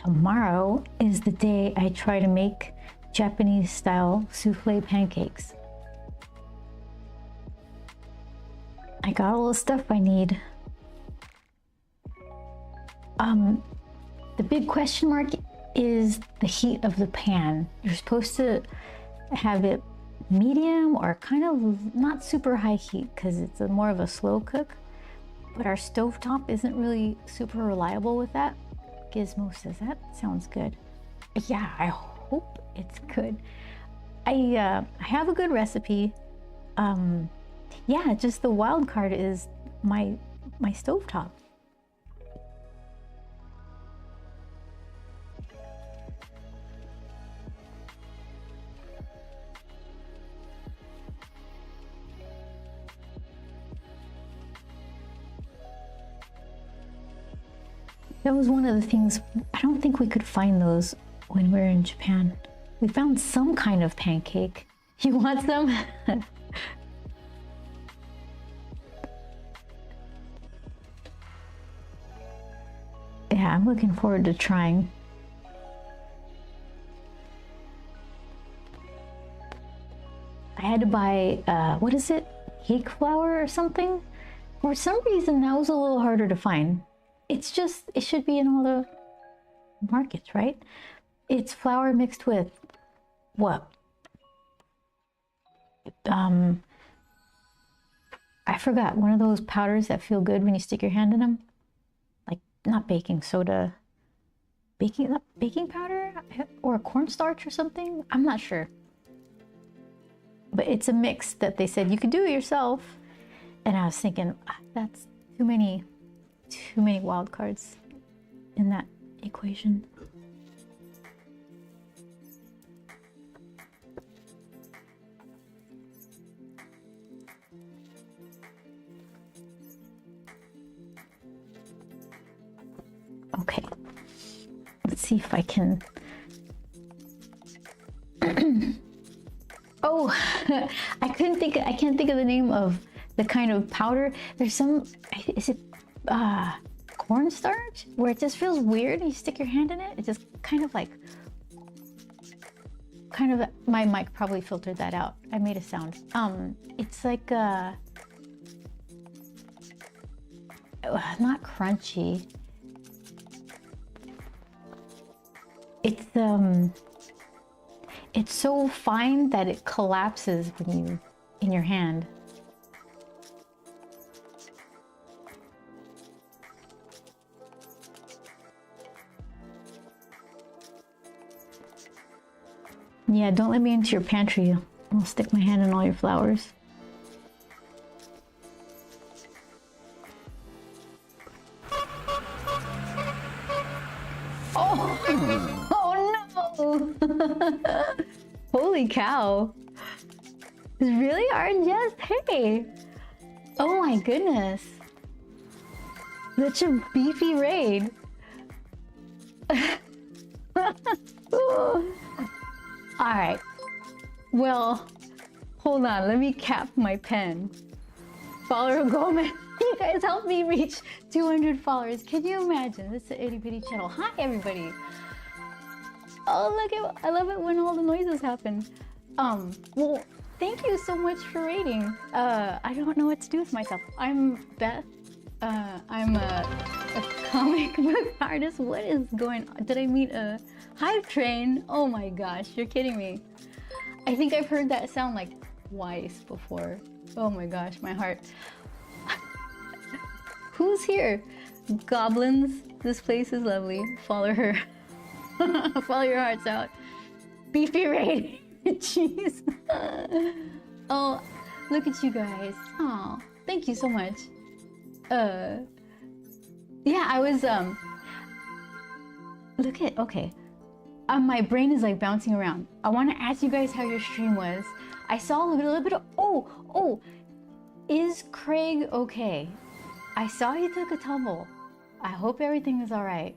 Tomorrow is the day I try to make Japanese style souffle pancakes. I got all the stuff I need. The big question mark is the heat of the pan. You're supposed to have it medium or kind of not super high heat because it's more of a slow cook, but our stovetop isn't really super reliable with that. Gizmo says that sounds good. Yeah, I hope it's good. I have a good recipe. Yeah, just the wild card is my stovetop. That was one of the things, I don't think we could find those when we were in Japan. We found some kind of pancake. You want some? Yeah, I'm looking forward to trying. I had to buy, what is it? Cake flour or something? For some reason, that was a little harder to find. It's just, it should be in all the markets, right? It's flour mixed with what? I forgot, one of those powders that feel good when you stick your hand in them. Like, not baking soda. Baking powder? Or a cornstarch or something? I'm not sure. But it's a mix that they said you could do it yourself. And I was thinking, that's too many wild cards in that equation. Okay, let's see if I can. Oh, I can't think of the name of the kind of powder. There's some, is it cornstarch? Where it just feels weird and you stick your hand in it. It just kind of, my mic probably filtered that out. I made a sound. It's like, not crunchy. It's so fine that it collapses when in your hand. Yeah, don't let me into your pantry. I'll stick my hand in all your flowers. Oh no! Holy cow. Really, Art? Yes, hey. Oh my goodness. Such a beefy raid. Alright. Well, hold on. Let me cap my pen. Follower Gomez. You guys helped me reach 200 followers. Can you imagine? This is an itty bitty channel. Hi, everybody. Oh, look at, I love it when all the noises happen. Well, thank you so much for rating. I don't know what to do with myself. I'm Beth. I'm a comic book artist. What is going on? Did I meet a hype train? Oh my gosh, you're kidding me. I think I've heard that sound like twice before. Oh my gosh, my heart. Who's here? Goblins. This place is lovely. Follow her. Follow your hearts out. Beefy raid. Jeez. Oh, look at you guys. Oh, thank you so much. Yeah, I was, look at, okay. My brain is like bouncing around. I want to ask you guys how your stream was. I saw a little bit of, oh, is Craig okay? I saw he took a tumble. I hope everything is all right.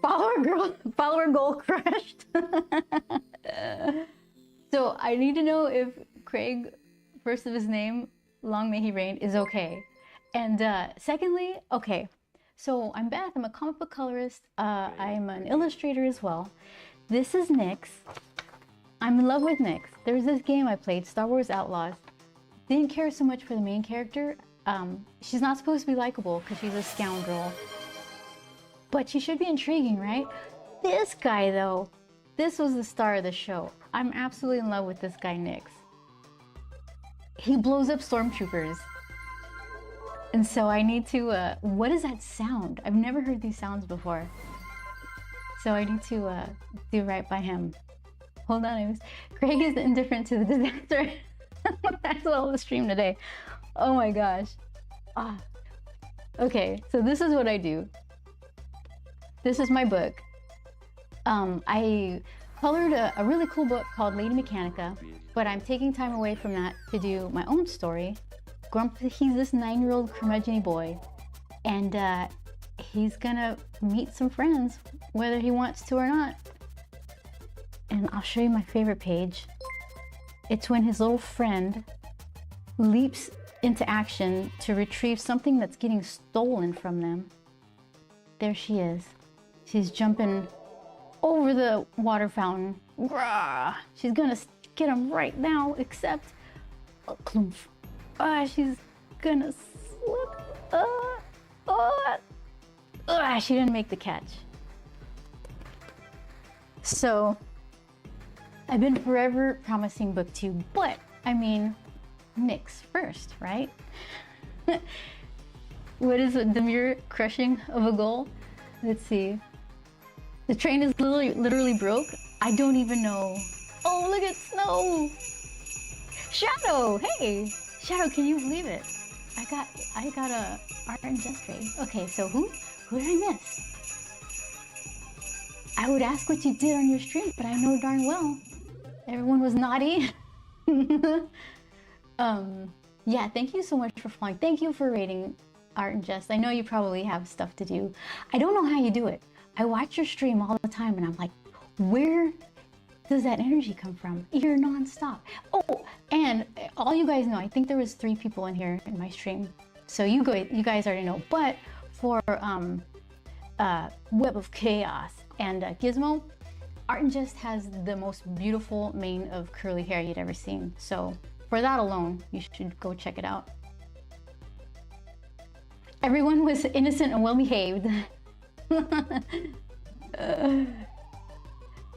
Follower goal crushed. So I need to know if Craig, first of his name, long may he reign, is okay. And secondly, okay, so I'm Beth, I'm a comic book colorist. I'm an illustrator as well. This is Nyx. I'm in love with Nyx. There's this game I played, Star Wars Outlaws. Didn't care so much for the main character. She's not supposed to be likable because she's a scoundrel. But she should be intriguing, right? This guy, though, this was the star of the show. I'm absolutely in love with this guy, Nyx. He blows up stormtroopers. And so I need to, what is that sound? I've never heard these sounds before. So I need to do right by him. Hold on, Craig is indifferent to the disaster. That's all the stream today. Oh my gosh. Ah. Okay, so this is what I do. This is my book. I colored a really cool book called Lady Mechanica, but I'm taking time away from that to do my own story. Grump, he's this 9-year-old curmudgeon boy, and he's gonna meet some friends, whether he wants to or not. And I'll show you my favorite page. It's when his little friend leaps into action to retrieve something that's getting stolen from them. there she is. She's jumping over the water fountain. Grah! She's gonna get him right now, except clump. She's gonna slip. She didn't make the catch. So I've been forever promising booktube, but I mean, mix first, right? What is it? The mere crushing of a goal? Let's see. The train is literally broke. I don't even know. Oh, look at Snow! Shadow! Hey! Shadow, can you believe it? I got a Art and Jest trade. Okay, so who did I miss? I would ask what you did on your stream, but I know darn well everyone was naughty. Yeah, thank you so much for following. Thank you for rating Art and Jest. I know you probably have stuff to do. I don't know how you do it. I watch your stream all the time and I'm like, where does that energy come from? You're nonstop. Oh, and all you guys know, I think there was 3 people in here in my stream. So you guys already know. But for Web of Chaos and Gizmo, Art and Jest has the most beautiful mane of curly hair you'd ever seen. So for that alone, you should go check it out. Everyone was innocent and well behaved.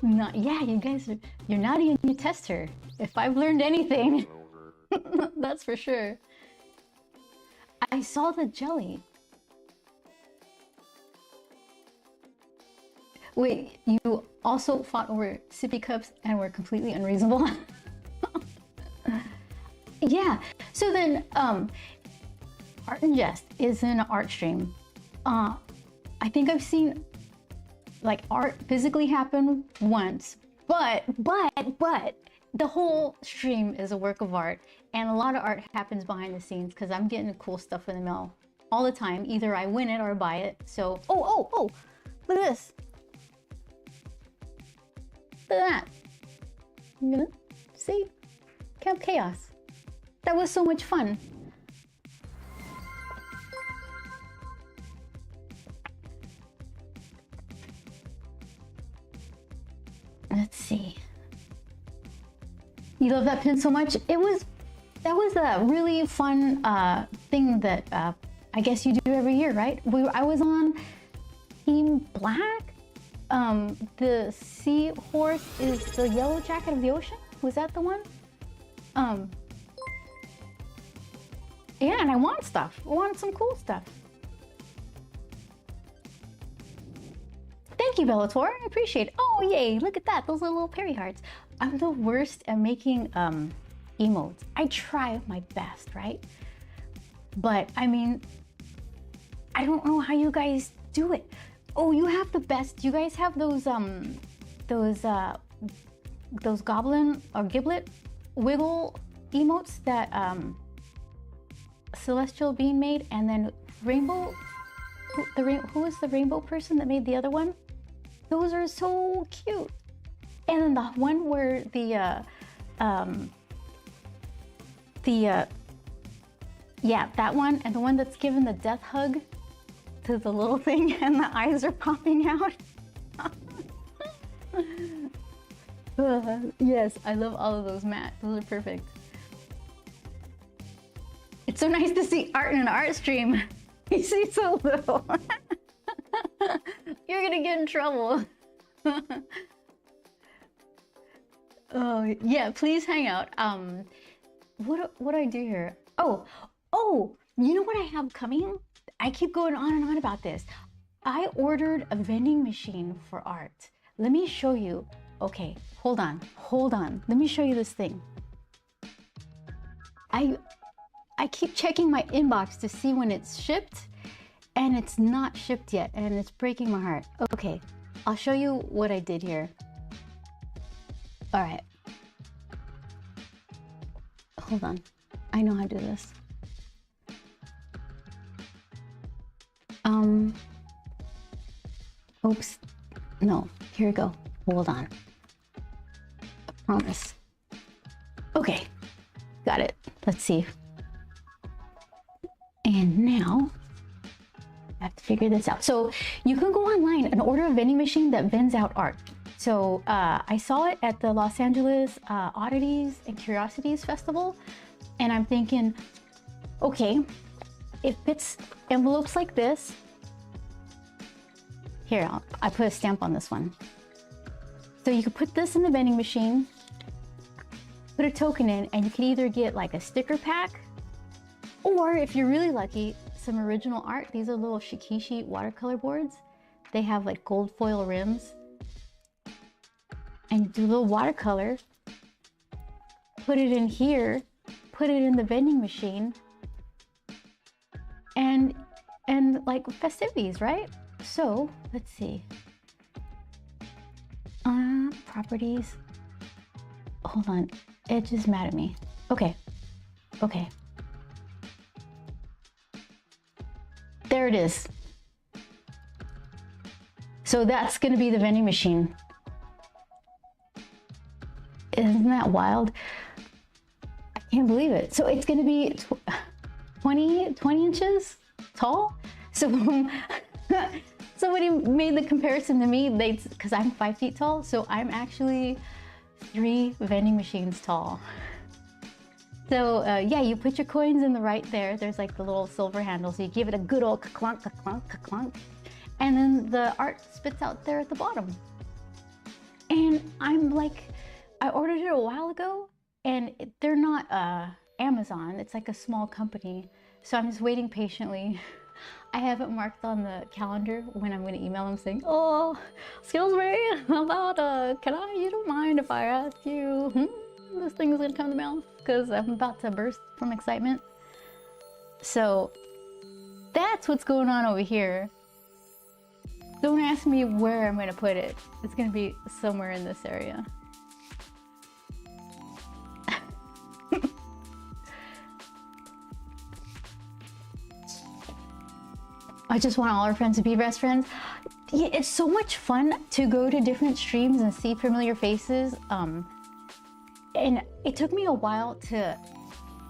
Yeah, you guys you're naughty and you test her. If I've learned anything, that's for sure. I saw the jelly. Wait, you also fought over sippy cups and were completely unreasonable? Yeah, so then Art and Jest is an art stream. I think I've seen like art physically happen once, but the whole stream is a work of art, and a lot of art happens behind the scenes because I'm getting cool stuff in the mail all the time. Either I win it or buy it. So oh, look at this. Look at that. You gonna see? Camp Chaos. That was so much fun. Let's see. You love that pin so much. That was a really fun thing that I guess you do every year, right? I was on Team Black. The seahorse is the yellow jacket of the ocean. Was that the one? Yeah, and I want stuff. I want some cool stuff. Thank you, Bellator. I appreciate it. Oh, yay. Look at that. Those are little Perry hearts. I'm the worst at making emotes. I try my best, right? But, I mean, I don't know how you guys do it. Oh, you have the best. You guys have those goblin or giblet wiggle emotes that Celestial Bean made, and then Rainbow. Who was the rainbow person that made the other one? Those are so cute. And then the one where yeah, that one, and the one that's given the death hug to the little thing and the eyes are popping out. Yes, I love all of those, Matt. Those are perfect. It's so nice to see art in an art stream. You see so little. You're gonna get in trouble. Oh yeah, please hang out. What do I do here? Oh, you know what I have coming? I keep going on and on about this. I ordered a vending machine for art. Let me show you. Okay, hold on. Let me show you this thing. I keep checking my inbox to see when it's shipped, and it's not shipped yet, and it's breaking my heart. Okay, I'll show you what I did here. All right. Hold on. I know how to do this. Oops. No, here we go. Hold on. I promise. Okay, got it. Let's see. And now I have figure this out. So you can go online and order a vending machine that vends out art. So I saw it at the Los Angeles Oddities and Curiosities Festival, and I'm thinking, okay, it fits envelopes like this. Here, I put a stamp on this one. So you could put this in the vending machine, put a token in, and you can either get like a sticker pack, or if you're really lucky, some original art. These are little Shikishi watercolor boards. They have like gold foil rims. And you do a little watercolor, put it in here, put it in the vending machine, and like festivities, right? So let's see. Properties. Hold on, Edge is mad at me. Okay. There it is. So that's gonna be the vending machine. Isn't that wild? I can't believe it. So it's gonna be 20 inches tall. So somebody made the comparison to me, because I'm 5 feet tall, so I'm actually 3 vending machines tall. So yeah, you put your coins in the right there. There's like the little silver handle, so you give it a good old clunk, clunk, clunk, and then the art spits out there at the bottom. And I'm like, I ordered it a while ago, and they're not Amazon. It's like a small company. So I'm just waiting patiently. I haven't marked on the calendar when I'm going to email them saying, oh, excuse me, about, you don't mind if I ask you, this thing is going to come in the mail? Because I'm about to burst from excitement. So that's what's going on over here. Don't ask me where I'm going to put it. It's going to be somewhere in this area. I just want all our friends to be best friends. Yeah, it's so much fun to go to different streams and see familiar faces. And it took me a while to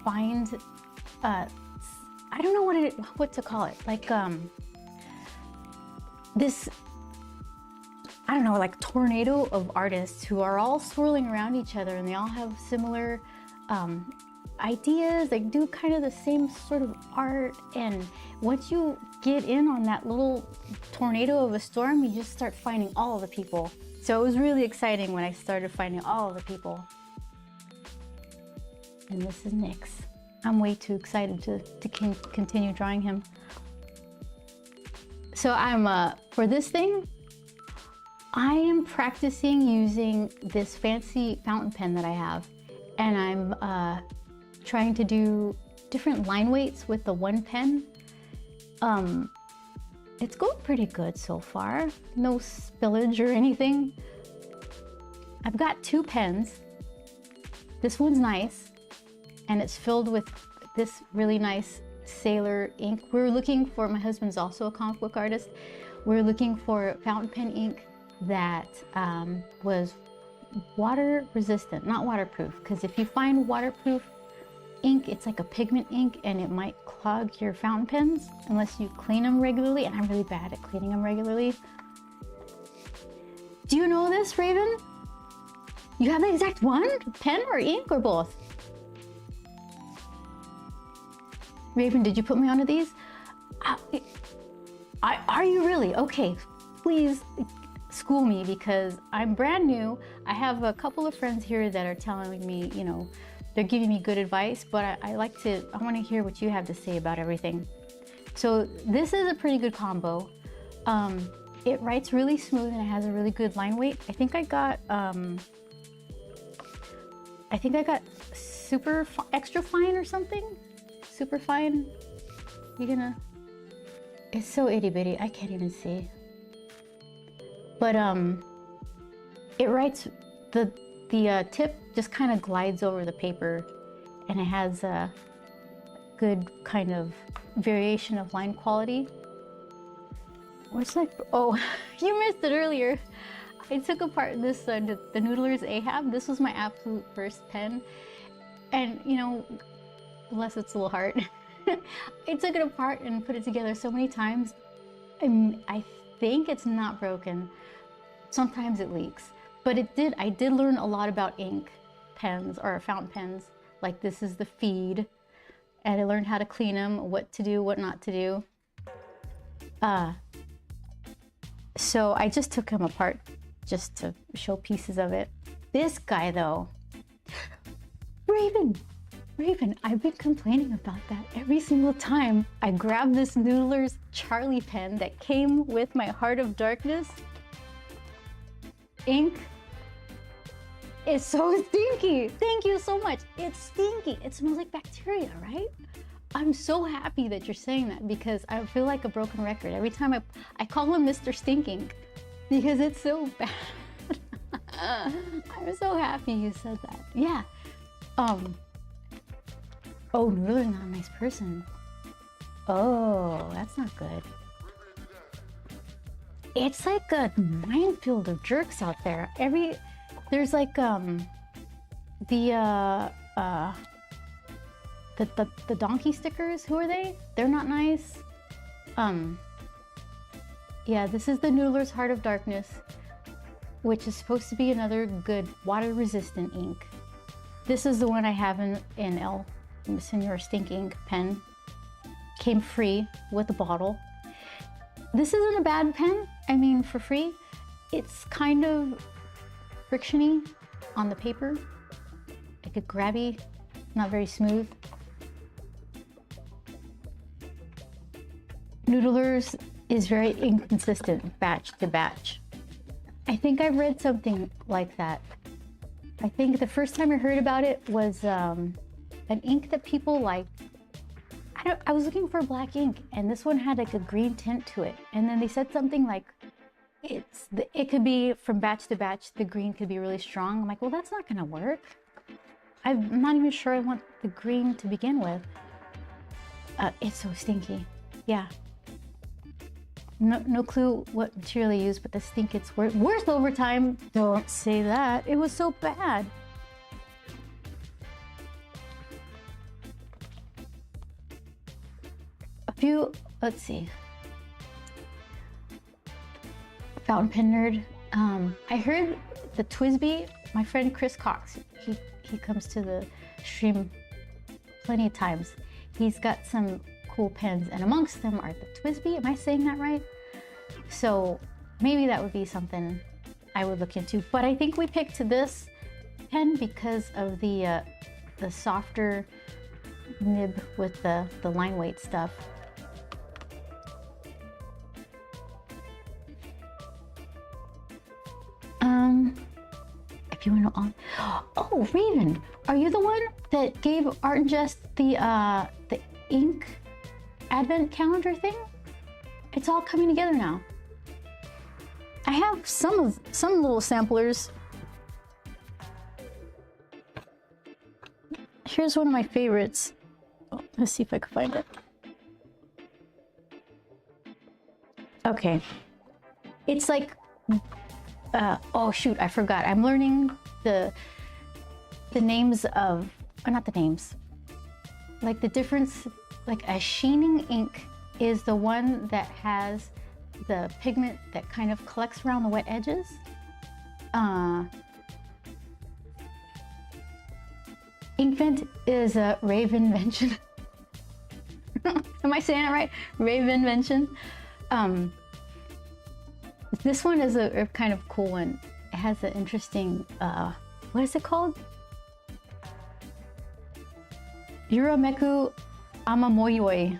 find, I don't know what to call it. Like this, I don't know, like tornado of artists who are all swirling around each other, and they all have similar ideas. They do kind of the same sort of art, and once you get in on that little tornado of a storm, you just start finding all of the people. So it was really exciting when I started finding all of the people. And this is Nyx. I'm way too excited to continue drawing him. So I'm for this thing, I am practicing using this fancy fountain pen that I have, and I'm trying to do different line weights with the one pen. It's going pretty good so far. No spillage or anything. I've got 2 pens. This one's nice, and it's filled with this really nice Sailor ink. We're looking for, my husband's also a comic book artist. We're looking for fountain pen ink that was water resistant, not waterproof, because if you find waterproof ink, it's like a pigment ink, and it might clog your fountain pens unless you clean them regularly, and I'm really bad at cleaning them regularly. Do you know this, Raven? You have the exact one? Pen or ink or both? Raven, did you put me onto these? Are you really? Okay, please school me, because I'm brand new. I have a couple of friends here that are telling me, you know, they're giving me good advice, but I want to hear what you have to say about everything. So this is a pretty good combo. It writes really smooth, and it has a really good line weight. I think I got super extra fine or something. Super fine. It's so itty bitty, I can't even see. But it writes, the tip just kind of glides over the paper, and it has a good kind of variation of line quality. Where's like, oh, you missed it earlier. I took apart this, the Noodler's Ahab. This was my absolute first pen. And you know, bless its little heart, I took it apart and put it together so many times. I think it's not broken. Sometimes it leaks, but I did learn a lot about ink pens or fountain pens. Like this is the feed, and I learned how to clean them, what to do, what not to do. So I just took him apart just to show pieces of it. This guy though, Raven, I've been complaining about that every single time I grab this Noodler's Charlie pen that came with my Heart of Darkness ink. It's so stinky. Thank you so much. It's stinky. It smells like bacteria, right? I'm so happy that you're saying that because I feel like a broken record. Every time I call him Mr. Stinking because it's so bad. I'm so happy you said that. Yeah. Oh, Noodler's not a nice person. Oh, that's not good. It's like a minefield of jerks out there. There's like the donkey stickers. Who are they? They're not nice. Yeah, this is the Noodler's Heart of Darkness, which is supposed to be another good water-resistant ink. This is the one I have in El Senor Stinking pen. Came free with the bottle. This isn't a bad pen. I mean, for free. It's kind of frictiony on the paper, like a grabby, not very smooth. Noodler's is very inconsistent batch to batch. I think I've read something like that. I think the first time I heard about it was an ink that people liked. I was looking for black ink, and this one had like a green tint to it. And then they said something like, it could be from batch to batch, the green could be really strong. I'm like, well, that's not gonna work. I'm not even sure I want the green to begin with. It's so stinky. Yeah. No clue what material they used, but the stink, it's worth overtime. Don't say that. It was so bad. Let's see. Fountain pen nerd. I heard the TWSBI, my friend Chris Cox, he comes to the stream plenty of times. He's got some cool pens, and amongst them are the TWSBI. Am I saying that right? So maybe that would be something I would look into. But I think we picked this pen because of the softer nib with the line weight stuff. If you want to oh, Raven, are you the one that gave Art and Jest the ink advent calendar thing? It's all coming together now. I have some little samplers. Here's one of my favorites. Oh, let's see if I can find it. Okay. It's like oh shoot, I forgot. I'm learning the names of, not the names, like the difference. Like a sheening ink is the one that has the pigment that kind of collects around the wet edges. Inkvent is a Ravenvention. Am I saying it right? Ravenvention. This one is a kind of cool one. It has an interesting, what is it called? Urameku Amamoyoi.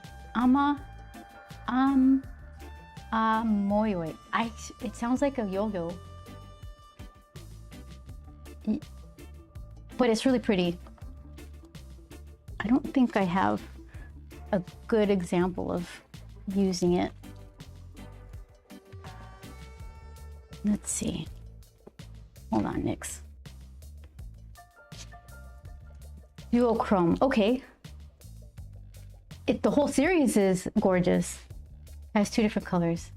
Amoyoi. It sounds like a yo-yo. But it's really pretty. I don't think I have a good example of using it. Let's see. Hold on, Nix. Duochrome. Okay. The whole series is gorgeous. Has 2 different colors.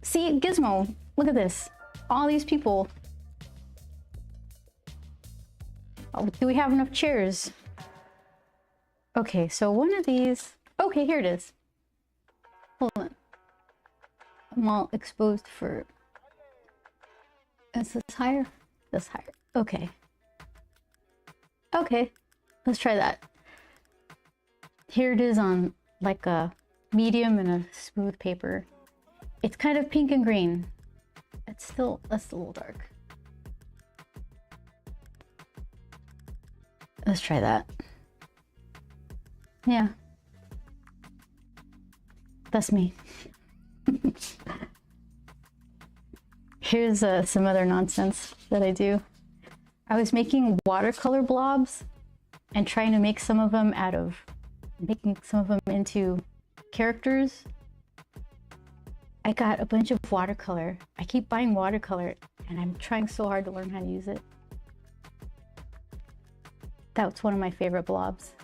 See, Gizmo, look at this. All these people. Oh, do we have enough chairs? Okay, so one of these. Okay, here it is. Hold on. I'm all exposed for... Is this higher? This higher. Okay. Okay, let's try that. Here it is on like a medium and a smooth paper. It's kind of pink and green. That's a little dark. Let's try that. Yeah. That's me. Here's some other nonsense that I do. I was making watercolor blobs and trying to make some of them into characters. I got a bunch of watercolor. I keep buying watercolor and I'm trying so hard to learn how to use it. That's one of my favorite blobs.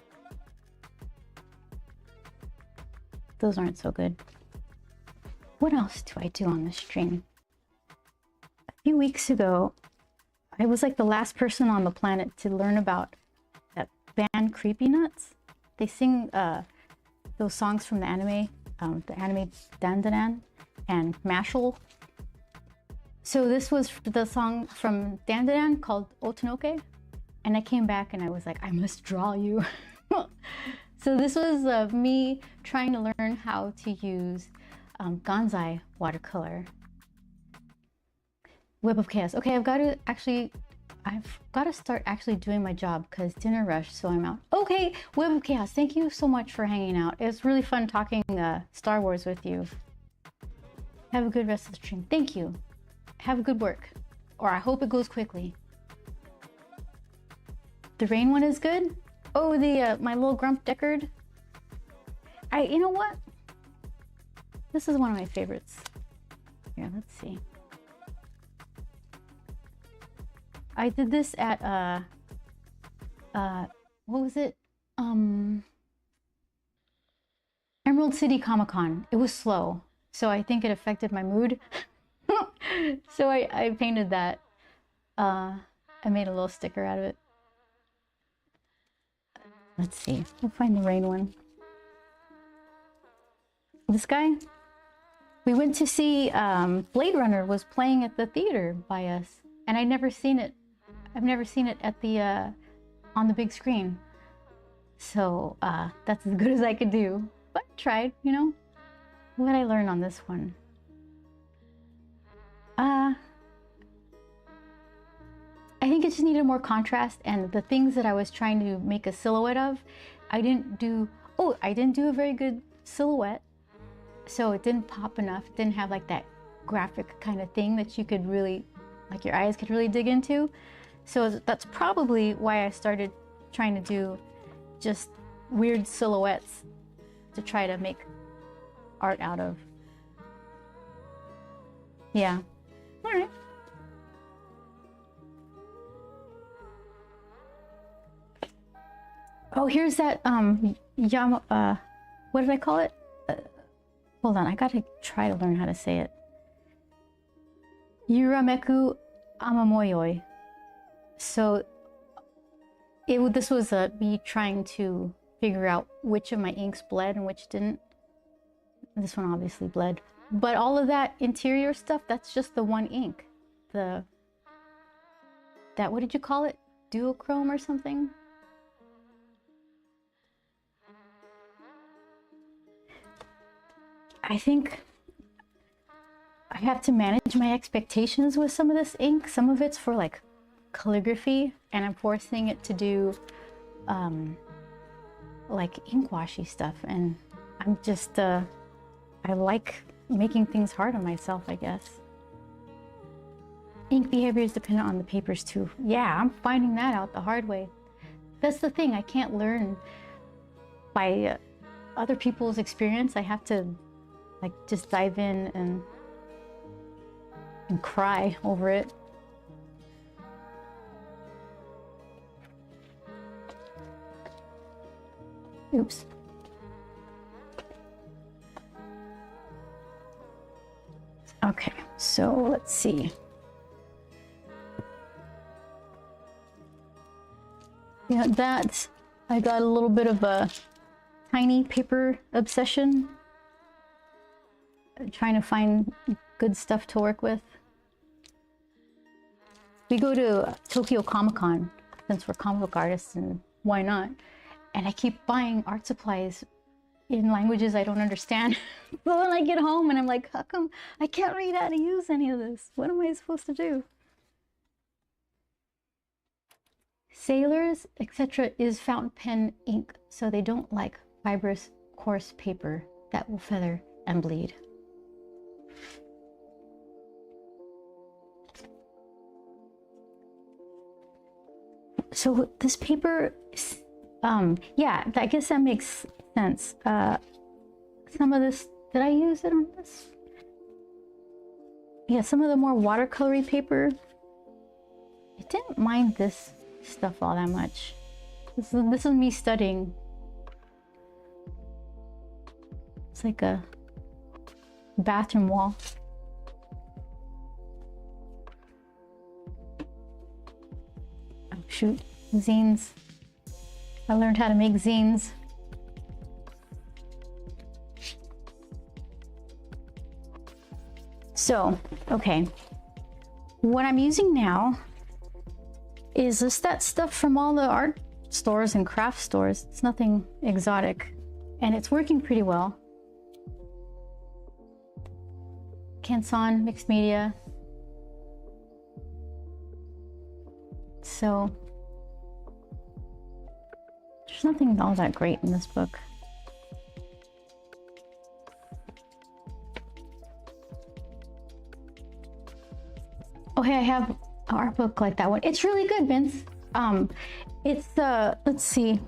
Those aren't so good. What else do I do on the stream? A few weeks ago, I was like the last person on the planet to learn about that band Creepy Nuts. They sing those songs from the anime Dandadan and Mashal. So this was the song from Dandadan called Otonoke. And I came back and I was like, I must draw you. So this was me trying to learn how to use Ganzai watercolor. Web of Chaos. Okay, I've got to start actually doing my job because dinner rush, so I'm out. Okay, Web of Chaos, thank you so much for hanging out. It was really fun talking Star Wars with you. Have a good rest of the stream. Thank you. Have a good work. Or I hope it goes quickly. The rain one is good. Oh, the my little Grump Deckard. You know what? This is one of my favorites. Here, let's see. I did this at what was it? Emerald City Comic Con. It was slow, so I think it affected my mood. So I painted that. I made a little sticker out of it. Let's see. We'll find the rain one. This guy. We went to see Blade Runner was playing at the theater by us, and I'd never seen it. I've never seen it at the on the big screen. So that's as good as I could do. But I tried, you know. What did I learn on this one? I think it just needed more contrast, and the things that I was trying to make a silhouette of, I didn't do a very good silhouette. So it didn't pop enough. It didn't have like that graphic kind of thing that you could really, like your eyes could really dig into. So that's probably why I started trying to do just weird silhouettes to try to make art out of. Yeah. All right. Oh, here's that what did I call it? Hold on, I gotta try to learn how to say it. Yurameku Amamoyoi. So this was me trying to figure out which of my inks bled and which didn't. This one obviously bled. But all of that interior stuff, that's just the one ink. What did you call it? Duochrome or something? I think I have to manage my expectations with some of this ink. Some of it's for like calligraphy, and I'm forcing it to do like ink washy stuff, and I'm just I like making things hard on myself, I guess. Ink behavior is dependent on the papers too. Yeah, I'm finding that out the hard way. That's the thing, I can't learn by other people's experience. I have to like just dive in and cry over it. Oops. Okay, so let's see. Yeah, I got a little bit of a tiny paper obsession. trying to find good stuff to work with. We go to Tokyo Comic Con since we're comic book artists, and why not? And I keep buying art supplies in languages I don't understand. But when I get home and I'm like, how come I can't read how to use any of this? What am I supposed to do? Sailors, etc. is fountain pen ink, so they don't like fibrous, coarse paper that will feather and bleed. So this paper, yeah, I guess that makes sense. Some of this, did I use it on this? Yeah, some of the more watercolory paper, I didn't mind this stuff all that much. This is me studying. It's like a bathroom wall. Oh shoot, zines. I learned how to make zines. So, okay. What I'm using now is just that stuff from all the art stores and craft stores. It's nothing exotic, and it's working pretty well. Canson mixed media. So there's nothing all that great in this book. Okay, I have an art book like that one. It's really good, Vince. It's let's see.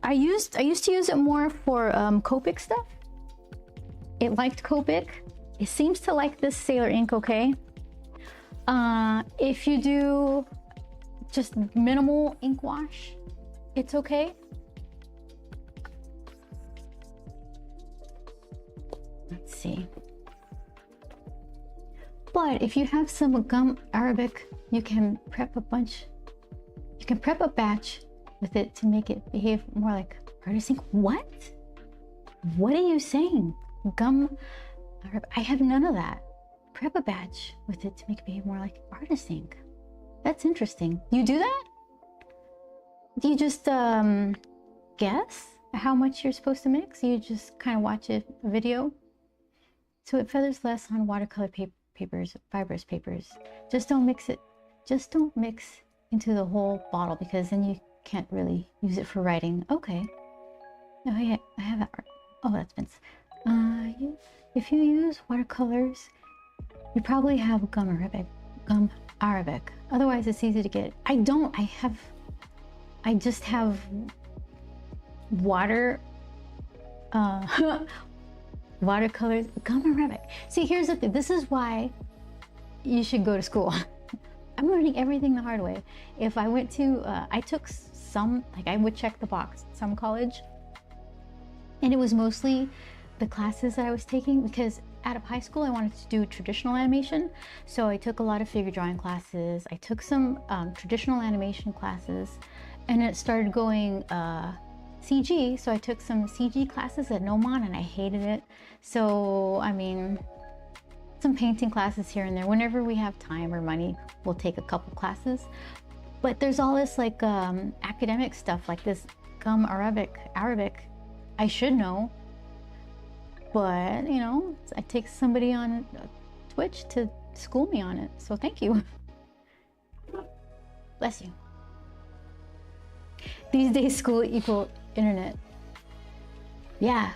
I used to use it more for Copic stuff. It liked Copic. It seems to like this Sailor ink okay. If you do just minimal ink wash, it's okay. Let's see. But if you have some gum Arabic, you can prep a batch with it to make it behave more like artist ink. What? What are you saying? Gum Arabic? I have none of that. Prep a batch with it to make it behave more like artist ink. That's interesting. You do that? Do you just guess how much you're supposed to mix? You just kind of watch a video? So it feathers less on watercolor papers, fibrous papers. Just don't mix it. Just don't mix into the whole bottle, because then you can't really use it for writing. Okay. No, I have that. Oh, that's Vince. If you use watercolors, you probably have gum Arabic. Otherwise, it's easy to get. I just have watercolors, gum Arabic. See, here's the thing. This is why you should go to school. I'm learning everything the hard way. If I went to, I took some, like I would check the box, some college, and it was mostly the classes that I was taking, because out of high school I wanted to do traditional animation, so I took a lot of figure drawing classes. I took some traditional animation classes, and it started going CG, so I took some CG classes at Nomon, and I hated it. So I mean, some painting classes here and there. Whenever we have time or money, we'll take a couple classes. But there's all this like academic stuff, like this gum Arabic. I should know, but you know, I take somebody on Twitch to school me on it. So thank you. Bless you. These days, school equal internet. Yeah.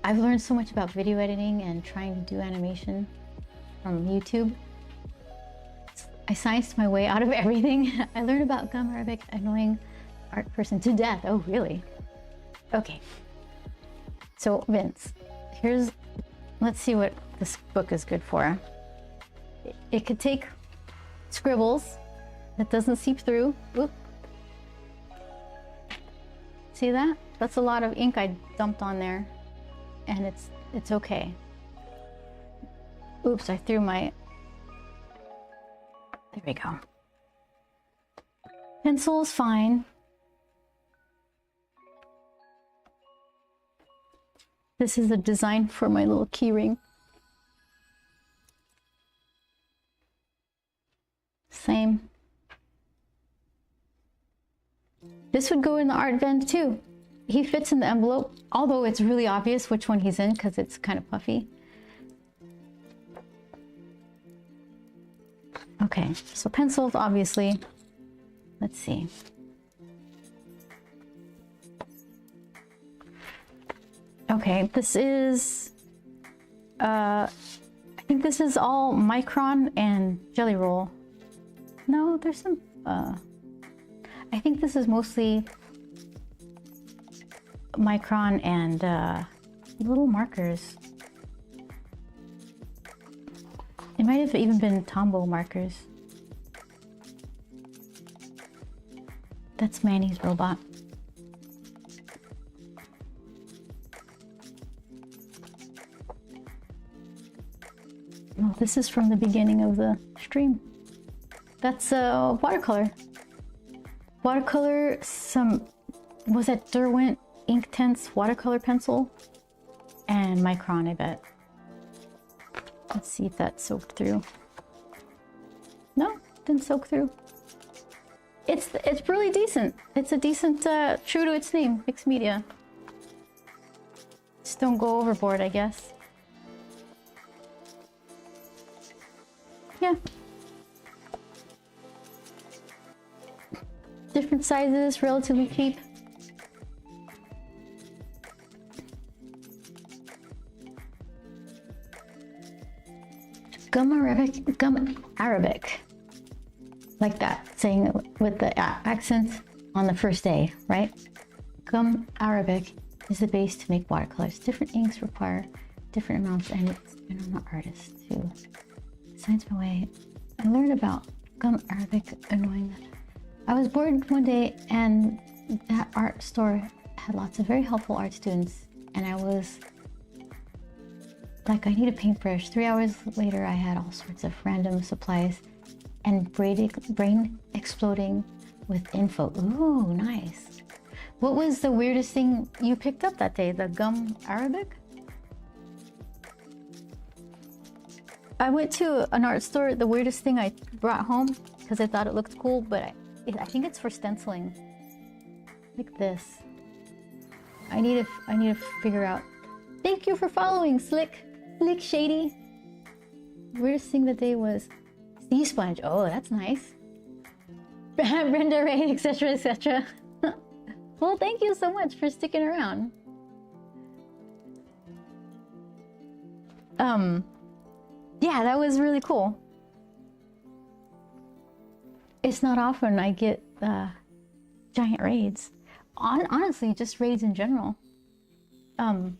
I've learned so much about video editing and trying to do animation from YouTube. I scienced my way out of everything. I learned about gum Arabic, annoying art person to death. Oh, really? Okay. So, Vince, let's see what this book is good for. It could take scribbles that doesn't seep through. Oop. See that? That's a lot of ink I dumped on there. And it's okay. Oops, I threw my, there we go. Pencil is fine. This is a design for my little key ring. Same. This would go in the art vent too. He fits in the envelope, although it's really obvious which one he's in because it's kind of puffy. Okay, so pencils, obviously. Let's see. Okay, this is, I think this is all Micron and Jelly Roll. No, there's some, I think this is mostly Micron and little markers. It might have even been Tombow markers. That's Manny's robot. Oh, this is from the beginning of the stream. That's watercolor. Watercolor, was that Derwent Inktense watercolor pencil? And Micron, I bet. Let's see if that soaked through. No, didn't soak through. It's really decent. It's a decent, true to its name, mixed media. Just don't go overboard, I guess. Yeah. Different sizes, relatively cheap. Gum Arabic. Like that, saying it with the accent on the first day, right? Gum Arabic is the base to make watercolors. Different inks require different amounts, and I'm not an artist too. Science my way. I learned about Gum Arabic annoying. I was bored one day and that art store had lots of very helpful art students, and I was like, I need a paintbrush. 3 hours later, I had all sorts of random supplies and brain exploding with info. Ooh, nice. What was the weirdest thing you picked up that day? The Gum Arabic? I went to an art store. The weirdest thing I brought home because I thought it looked cool, but I think it's for stenciling. Like this. I need to figure out. Thank you for following, Slick Shady. Weirdest thing that day was sea sponge. Oh, that's nice. Brenda Ray, etc., etc. Well, thank you so much for sticking around. Yeah, that was really cool. It's not often I get giant raids. Honestly, just raids in general. So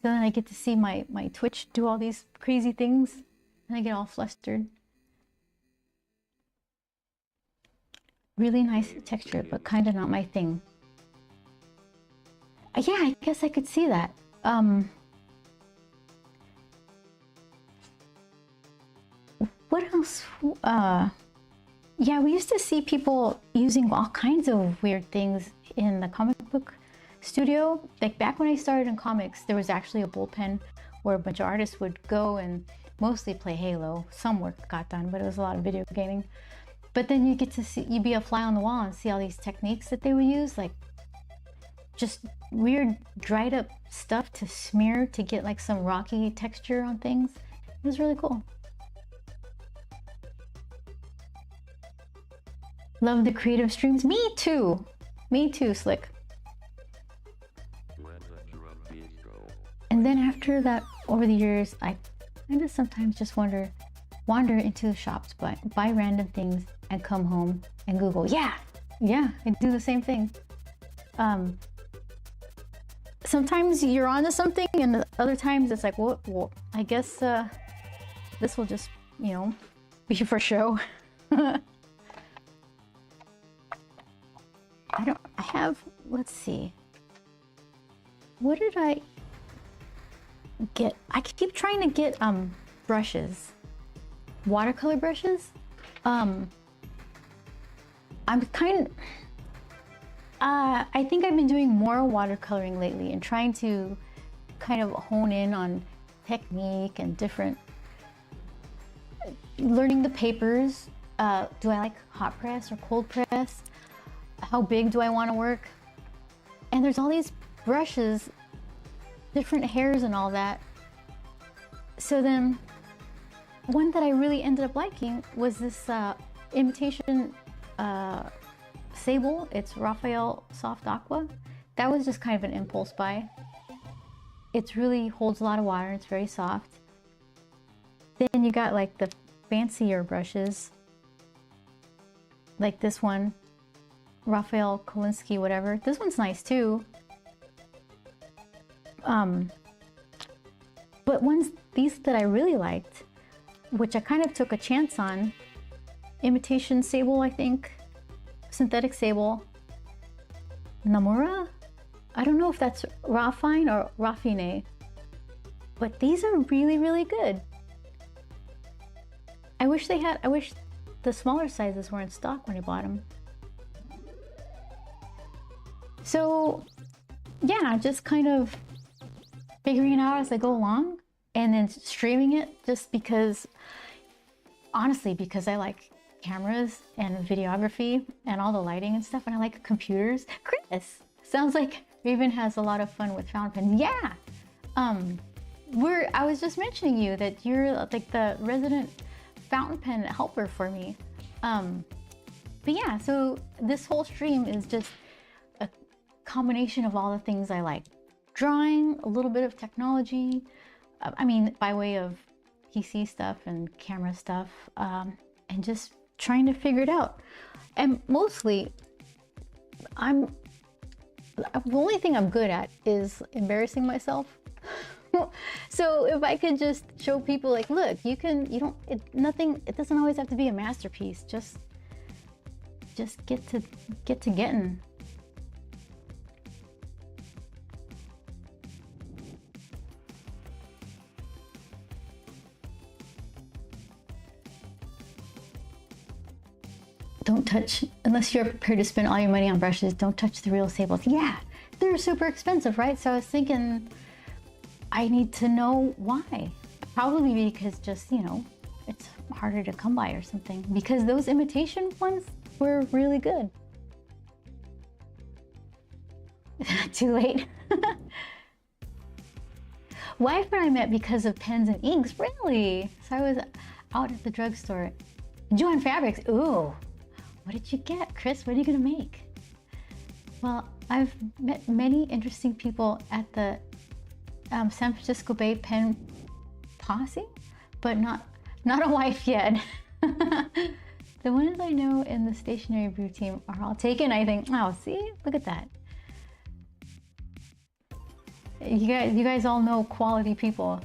then I get to see my Twitch do all these crazy things, and I get all flustered. Really nice texture, but kind of not my thing. Yeah, I guess I could see that. What else? Yeah, we used to see people using all kinds of weird things in the comic book studio. Like back when I started in comics, there was actually a bullpen where a bunch of artists would go and mostly play Halo. Some work got done, but it was a lot of video gaming. But then you get to see, you'd be a fly on the wall and see all these techniques that they would use, like just weird dried up stuff to smear to get like some rocky texture on things. It was really cool. Love the creative streams. Me too. Me too, Slick. And then after that, over the years, I kind of sometimes just wander into the shops, buy random things, and come home and Google. Yeah, I do the same thing. Sometimes you're onto something, and other times it's like, well, I guess this will just, be for show. Let's see. What did I get? I keep trying to get brushes, watercolor brushes. I'm kind of, I think I've been doing more watercoloring lately and trying to kind of hone in on technique and different, learning the papers. Do I like hot press or cold press? How big do I want to work? And there's all these brushes, different hairs and all that. So then one that I really ended up liking was this imitation sable. It's Raphael Soft Aqua. That was just kind of an impulse buy. It really holds a lot of water. It's very soft. Then you got like the fancier brushes, like this one, Raphael Kolinsky, whatever. This one's nice too. But these that I really liked, which I kind of took a chance on, imitation sable, I think, synthetic sable, Namura. I don't know if that's Raffine or Raffine, but these are really, really good. I wish the smaller sizes were in stock when I bought them. So yeah, just kind of figuring it out as I go along, and then streaming it just because, honestly, because I like cameras and videography and all the lighting and stuff, and I like computers. Chris, sounds like Raven has a lot of fun with fountain pens. Yeah, I was just mentioning you that you're like the resident fountain pen helper for me. But yeah, so this whole stream is just a combination of all the things I like. Drawing, a little bit of technology, I mean, by way of PC stuff and camera stuff, and just trying to figure it out. And mostly, the only thing I'm good at is embarrassing myself. So if I could just show people, like, look, it doesn't always have to be a masterpiece. Just get to getting. Don't touch, unless you're prepared to spend all your money on brushes, don't touch the real sables. Yeah, they're super expensive, right? So I was thinking, I need to know why. Probably because just, it's harder to come by or something. Because those imitation ones were really good. Too late. Wife and I met because of pens and inks, really? So I was out at the drugstore. Joann Fabrics, ooh. What did you get, Chris? What are you gonna make? Well, I've met many interesting people at the San Francisco Bay Pen Posse, but not a wife yet. The ones I know in the stationery brew team are all taken. I think, oh, see, look at that. You guys all know quality people.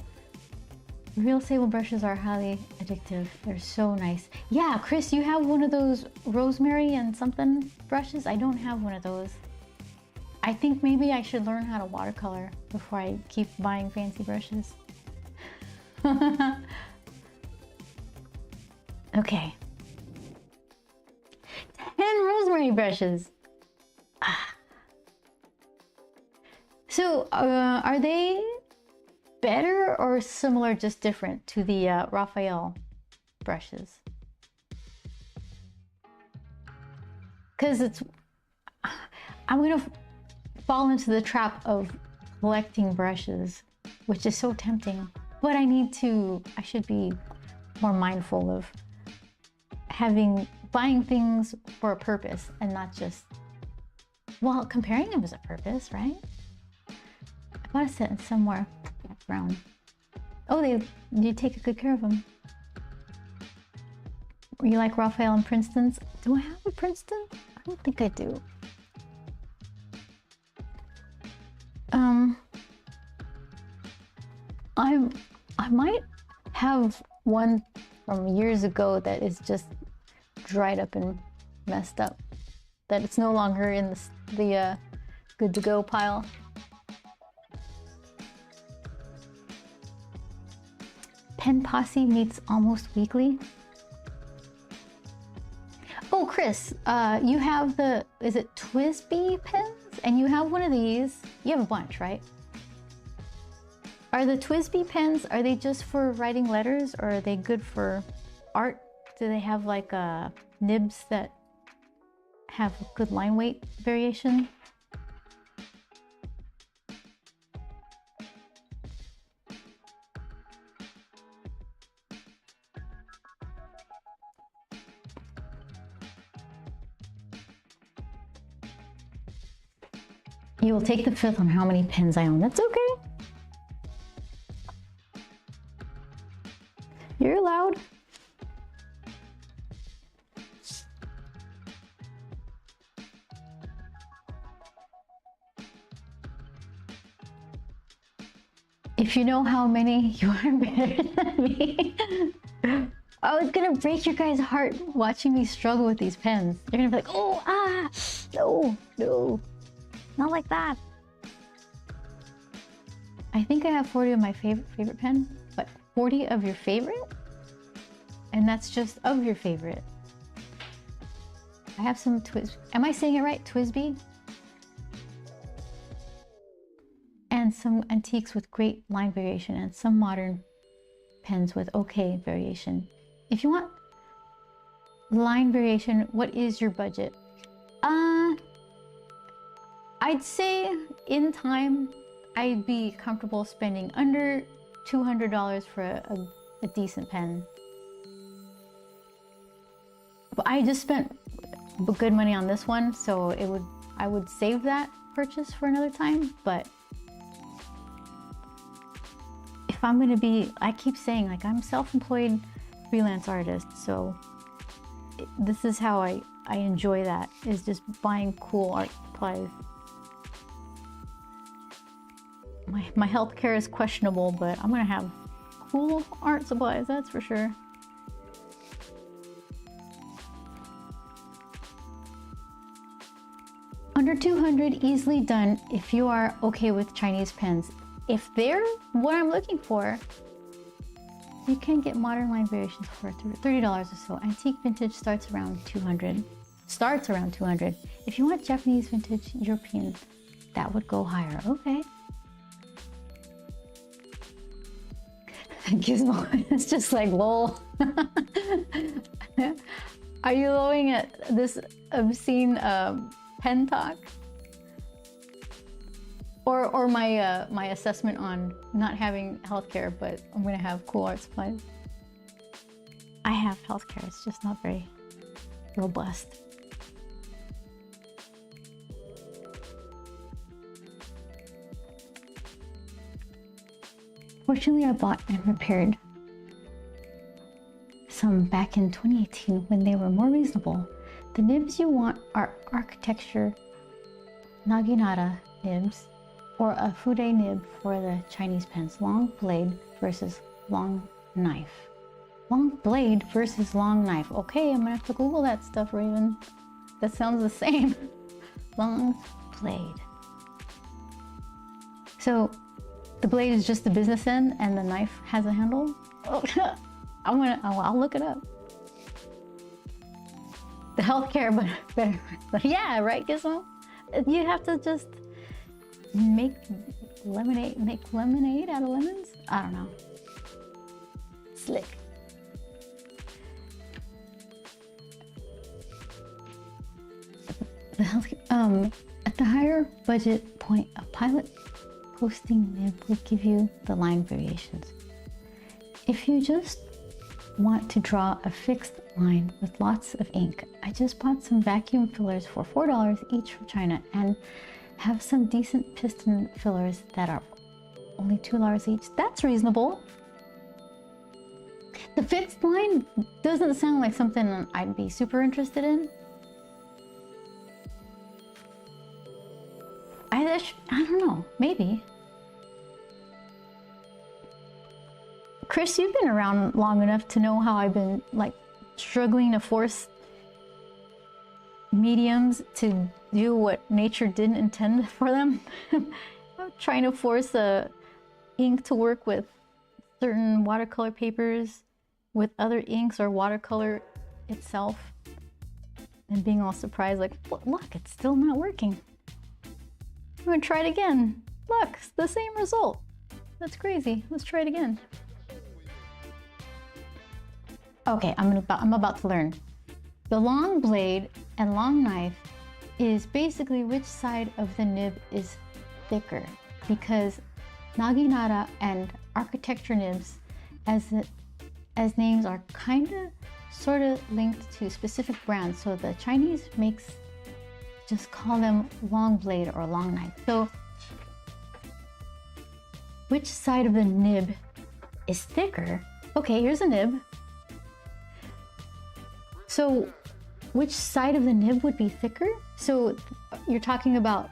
Real sable brushes are highly addictive. They're so nice. Yeah, Chris, you have one of those rosemary and something brushes? I don't have one of those. I think maybe I should learn how to watercolor before I keep buying fancy brushes. Okay. 10 rosemary brushes. So, are they better or similar, just different to the Raphael brushes? Because I'm gonna fall into the trap of collecting brushes, which is so tempting, but I should be more mindful of buying things for a purpose and not just, well, comparing them is a purpose, right? I bought a set in somewhere background. Oh, you take good care of them. You like Raphael and Princeton's? Do I have a Princeton? I don't think I do. I might have one from years ago that is just dried up and messed up. That it's no longer in the good to go pile. Pen Posse meets almost weekly. Oh, Chris, you have is it TWSBI pens? And you have one of these. You have a bunch, right? Are the TWSBI pens, are they just for writing letters or are they good for art? Do they have like nibs that have good line weight variation? You will take the fifth on how many pens I own. That's okay. You're allowed. If you know how many, you are better than me. I was gonna break your guys' heart watching me struggle with these pens. You're gonna be like, oh, ah, no, no, not like that. I think I have 40 of my favorite pen, but 40 of your favorite? And that's just of your favorite. I have some am I saying it right? TWSBI? And some antiques with great line variation and some modern pens with okay variation. If you want line variation, what is your budget? I'd say in time, I'd be comfortable spending under $200 for a decent pen. But I just spent good money on this one, so I would save that purchase for another time. But if I'm gonna be, I keep saying, like, I'm self-employed freelance artist, so this is how I enjoy that, is just buying cool art supplies. My healthcare is questionable, but I'm gonna have cool art supplies, that's for sure. Under 200, easily done if you are okay with Chinese pens. If they're what I'm looking for, you can get modern line variations for $30 or so. Antique vintage starts around 200. If you want Japanese vintage, European, that would go higher. Okay. Gizmo, it's just like, lol. Are you lolling at this obscene pen talk? Or my assessment on not having healthcare, but I'm gonna have cool art supplies. I have healthcare, it's just not very robust. Fortunately, I bought and repaired some back in 2018 when they were more reasonable. The nibs you want are architecture Naginata nibs or a Fude nib for the Chinese pens. Long blade versus long knife. Long blade versus long knife. Okay, I'm gonna have to Google that stuff, Raven. That sounds the same. Long blade. So the blade is just the business end and the knife has a handle? Oh, I'll look it up. The healthcare, but better. Yeah, right, Gizmo? You have to just make lemonade out of lemons? I don't know. Slick. The healthcare, at the higher budget point, a pilot posting nib will give you the line variations. If you just want to draw a fixed line with lots of ink, I just bought some vacuum fillers for $4 each from China and have some decent piston fillers that are only $2 each. That's reasonable. The fixed line doesn't sound like something I'd be super interested in. I don't know, maybe. Chris, you've been around long enough to know how I've been like struggling to force mediums to do what nature didn't intend for them. Trying to force ink to work with certain watercolor papers with other inks or watercolor itself, and being all surprised like, look, it's still not working. I'm gonna try it again. Look, it's the same result. That's crazy. Let's try it again. Okay, I'm about to learn. The long blade and long knife is basically which side of the nib is thicker, because naginata and architecture nibs as names are kind of sort of linked to specific brands. So the Chinese makes just call them long blade or long knife. So which side of the nib is thicker? Okay, here's a nib. So which side of the nib would be thicker? So you're talking about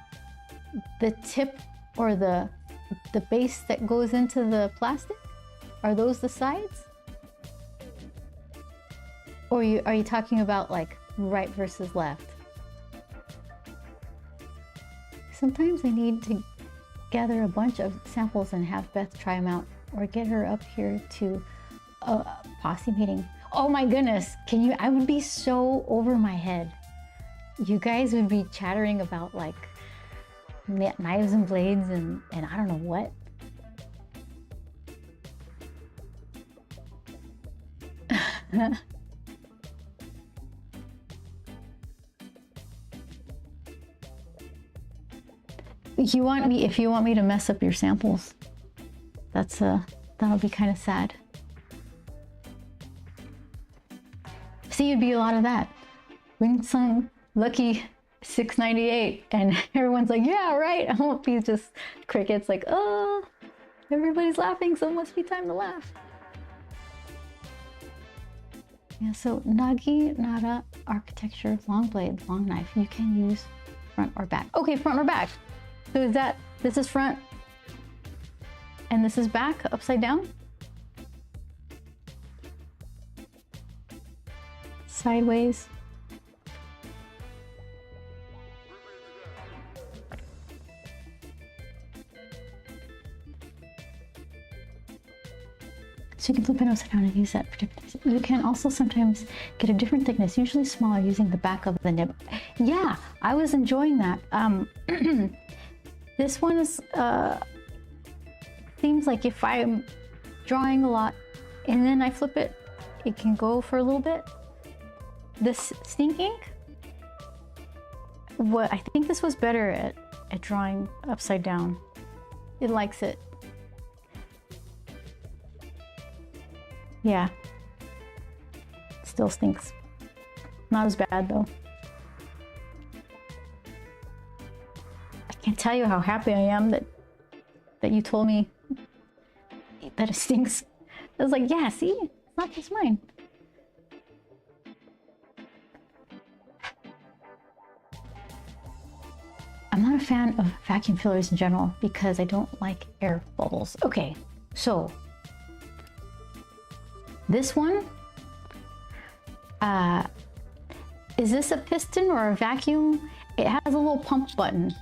the tip or the base that goes into the plastic? Are those the sides? Or are you talking about like right versus left? Sometimes I need to gather a bunch of samples and have Beth try them out, or get her up here to a posse meeting. Oh my goodness, I would be so over my head. You guys would be chattering about like knives and blades and I don't know what. If you want me to mess up your samples, that'll be kind of sad. See, it'd be a lot of that. Wing Sung Lucky 698, and everyone's like, yeah, right. I won't be just crickets like, oh, everybody's laughing, so it must be time to laugh. Yeah, so naginata architecture, long blade, long knife. You can use front or back. Okay, front or back. So this is front and this is back, upside down? Sideways. So you can flip it upside down and use that for different things. You can also sometimes get a different thickness, usually smaller, using the back of the nib. Yeah, I was enjoying that. This one is, seems like if I'm drawing a lot and then I flip it, it can go for a little bit. This Stink Ink, I think this was better at drawing upside down. It likes it. Yeah. Still stinks. Not as bad though. I can't tell you how happy I am that you told me that it stinks. I was like, yeah, see? It's not just mine. I'm not a fan of vacuum fillers in general because I don't like air bubbles. Okay, so this one, is this a piston or a vacuum? It has a little pump button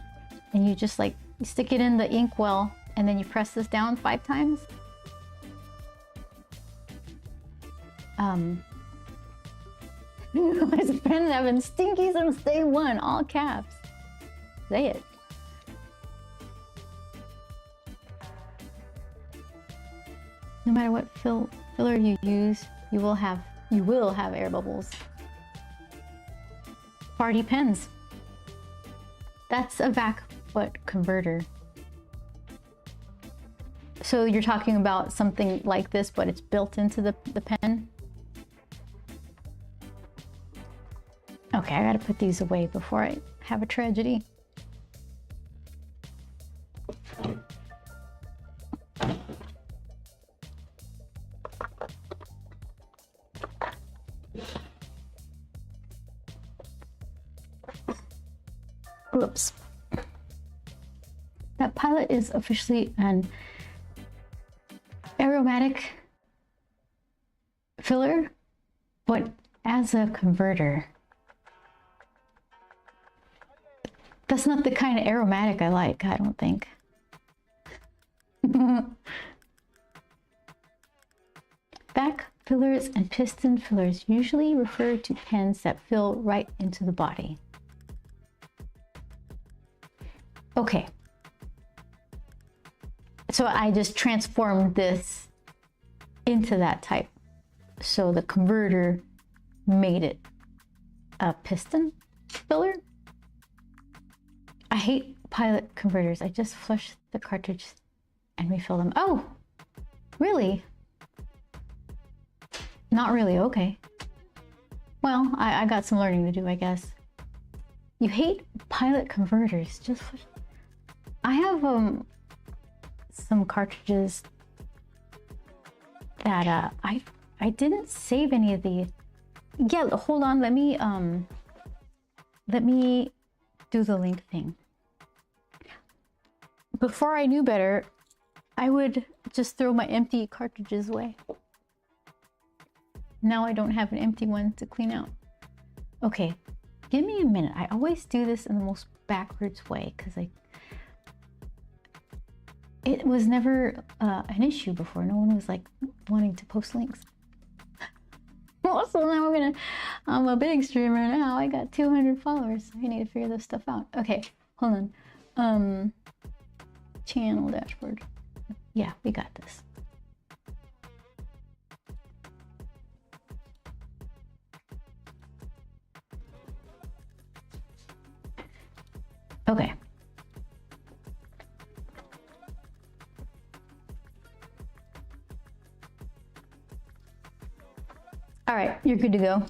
and you just like, you stick it in the ink well and then you press this down 5 times. There's a pen that have been stinky since day one, all caps. Say it. No matter what filler you use, you will have air bubbles. Party pens. That's a vac butt converter. So you're talking about something like this, but it's built into the pen? Okay, I gotta put these away before I have a tragedy. Whoops. That Pilot is officially an aromatic filler, but as a converter. That's not the kind of aromatic I like, I don't think. Back fillers and piston fillers usually refer to pens that fill right into the body. Okay. So I just transformed this into that type. So the converter made it a piston filler. I hate pilot converters. I just flush the cartridge and refill them. Oh, really? Not really, okay. Well, I got some learning to do, I guess. You hate pilot converters, just flush. I have some cartridges that I didn't save any of the. Yeah, hold on, let me do the link thing. Before I knew better, I would just throw my empty cartridges away. Now I don't have an empty one to clean out. Okay, give me a minute. I always do this in the most backwards way because it was never an issue before. No one was like wanting to post links. Well, so now I'm a big streamer now. I got 200 followers. I need to figure this stuff out. Okay, hold on. Channel dashboard. Yeah, we got this. Okay. All right, you're good to go.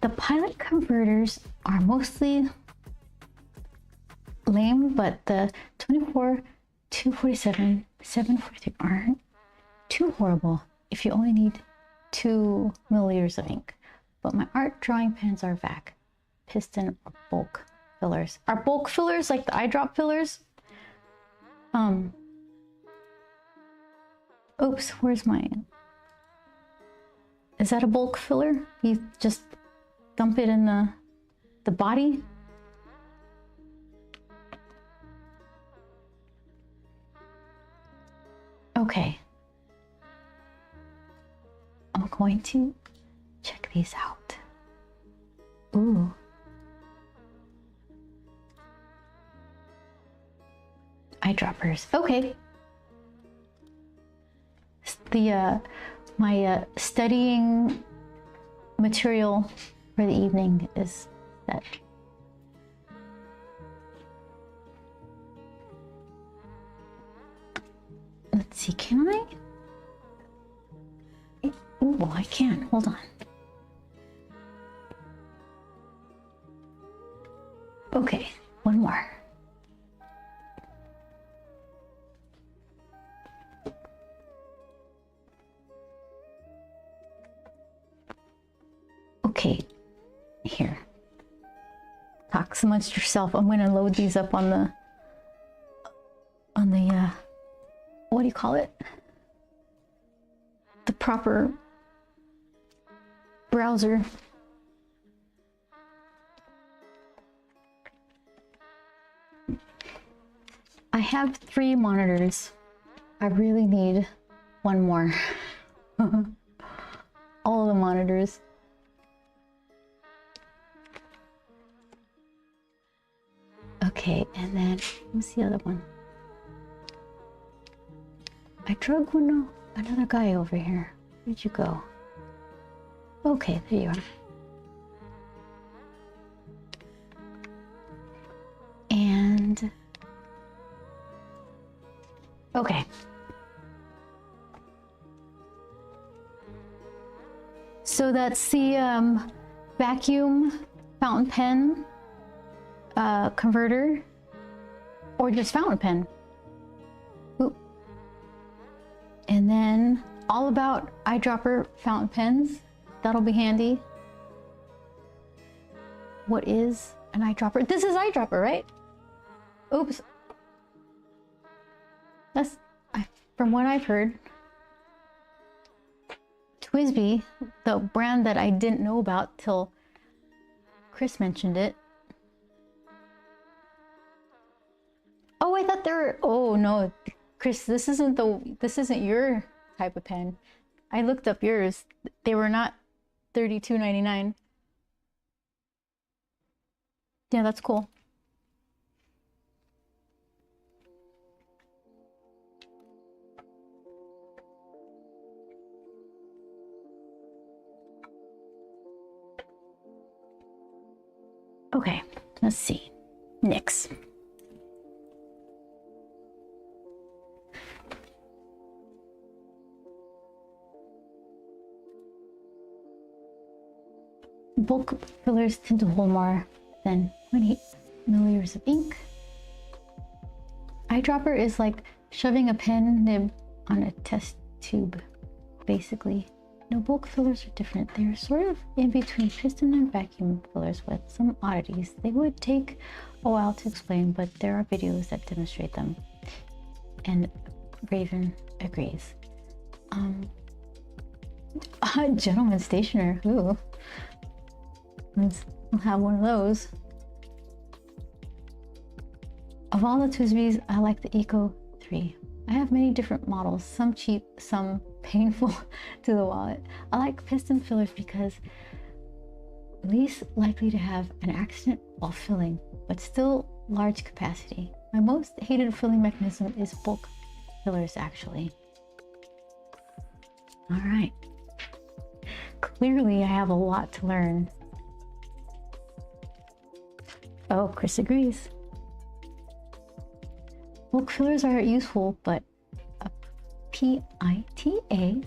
The pilot converters are mostly lame, but the 24, 247, 743 aren't too horrible if you only need 2 milliliters of ink. But my art drawing pens are VAC, piston, or bulk fillers. Are bulk fillers like the eyedrop fillers? Oops, where's mine? Is that a bulk filler? You just dump it in the body? Okay. I'm going to check these out. Ooh. Eyedroppers. Okay. My studying material for the evening is set. Let's see, can I? Oh, I can. Hold on. Okay, one more. Okay, here. Talk amongst yourself. I'm going to load these up on the what do you call it? The proper browser. I have 3 monitors. I really need one more. All of the monitors. Okay, and then what's the other one? I drug another guy over here. Where'd you go? Okay, there you are. And okay. So that's the vacuum fountain pen converter, or just fountain pen. Oop. And then all about eyedropper fountain pens. That'll be handy. What is an eyedropper? This is eyedropper, right? Oops. That's, from what I've heard, TWSBI, the brand that I didn't know about till Chris mentioned it. Oh, I thought they were, oh no, Chris, this isn't your type of pen. I looked up yours. They were not $32.99. Yeah, that's cool. Okay, let's see. NYX. Bulk fillers tend to hold more than 0.8 milliliters of ink. Eyedropper is like shoving a pen nib on a test tube, basically. No, bulk fillers are different. They're sort of in between piston and vacuum fillers with some oddities. They would take a while to explain, but there are videos that demonstrate them. And Raven agrees. A gentleman stationer. Ooh. I'll have one of those. Of all the TWSBIs, I like the Eco 3. I have many different models, some cheap, some painful to the wallet. I like piston fillers because least likely to have an accident while filling, but still large capacity. My most hated filling mechanism is bulk fillers, actually. All right. Clearly, I have a lot to learn. Oh, Chris agrees. Bulk fillers are useful, but a PITA to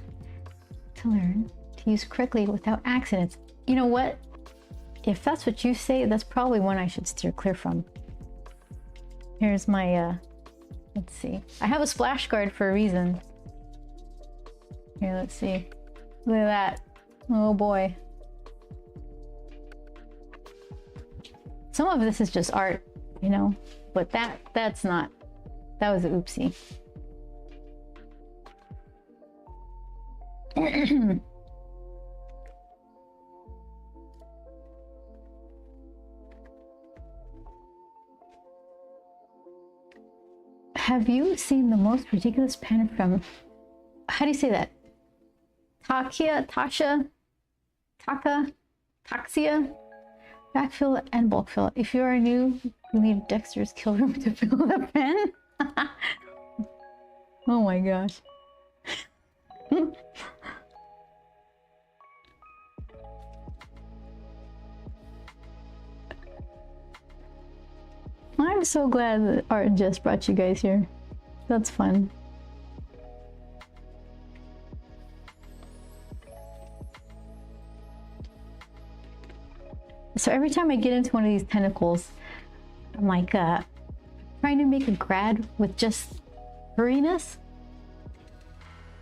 learn to use correctly without accidents. You know what? If that's what you say, that's probably one I should steer clear from. Here's my, let's see. I have a splash guard for a reason. Here, let's see. Look at that. Oh boy. Some of this is just art, you know, but that's not. That was an oopsie. Have you seen the most ridiculous pen from, how do you say that? Taxia? Backfill and bulk fill. If you are new, you leave Dexter's kill room to fill the pen. Oh my gosh. I'm so glad that Art and Jess brought you guys here. That's fun. So every time I get into one of these tentacles, I'm like trying to make a grad with just furriness.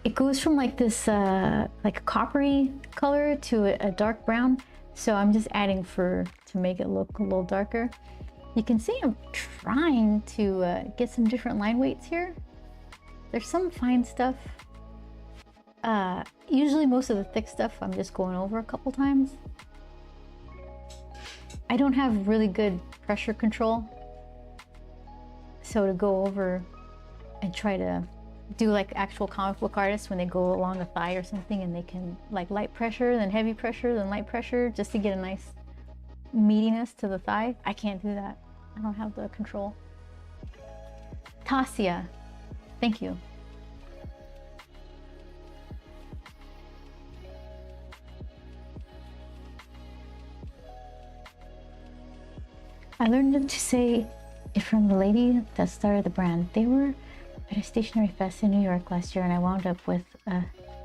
It goes from like this like a coppery color to a dark brown. So I'm just adding fur to make it look a little darker. You can see I'm trying to get some different line weights here. There's some fine stuff. Usually most of the thick stuff I'm just going over a couple times. I don't have really good pressure control. So to go over and try to do like actual comic book artists when they go along a thigh or something and they can like light pressure, then heavy pressure, then light pressure just to get a nice meatiness to the thigh. I can't do that. I don't have the control. Tasia, thank you. I learned to say it from the lady that started the brand. They were at a stationery fest in New York last year and I wound up with a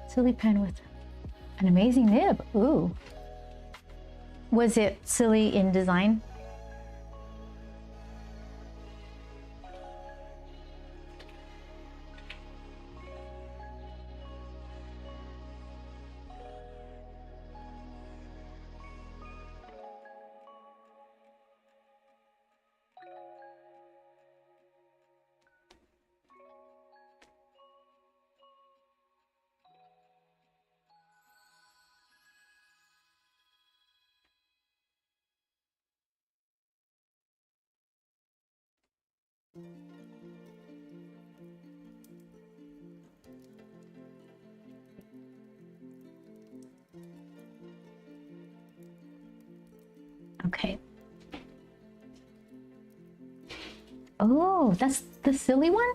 silly pen with an amazing nib. Ooh. Was it silly in design? Okay. Oh, that's the silly one?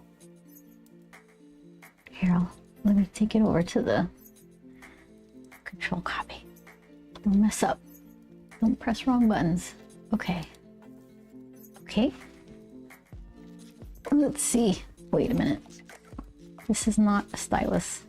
Here, let me take it over to the control copy. Don't mess up. Don't press wrong buttons. Okay, Okay. Let's see. Wait a minute. This is not a stylus.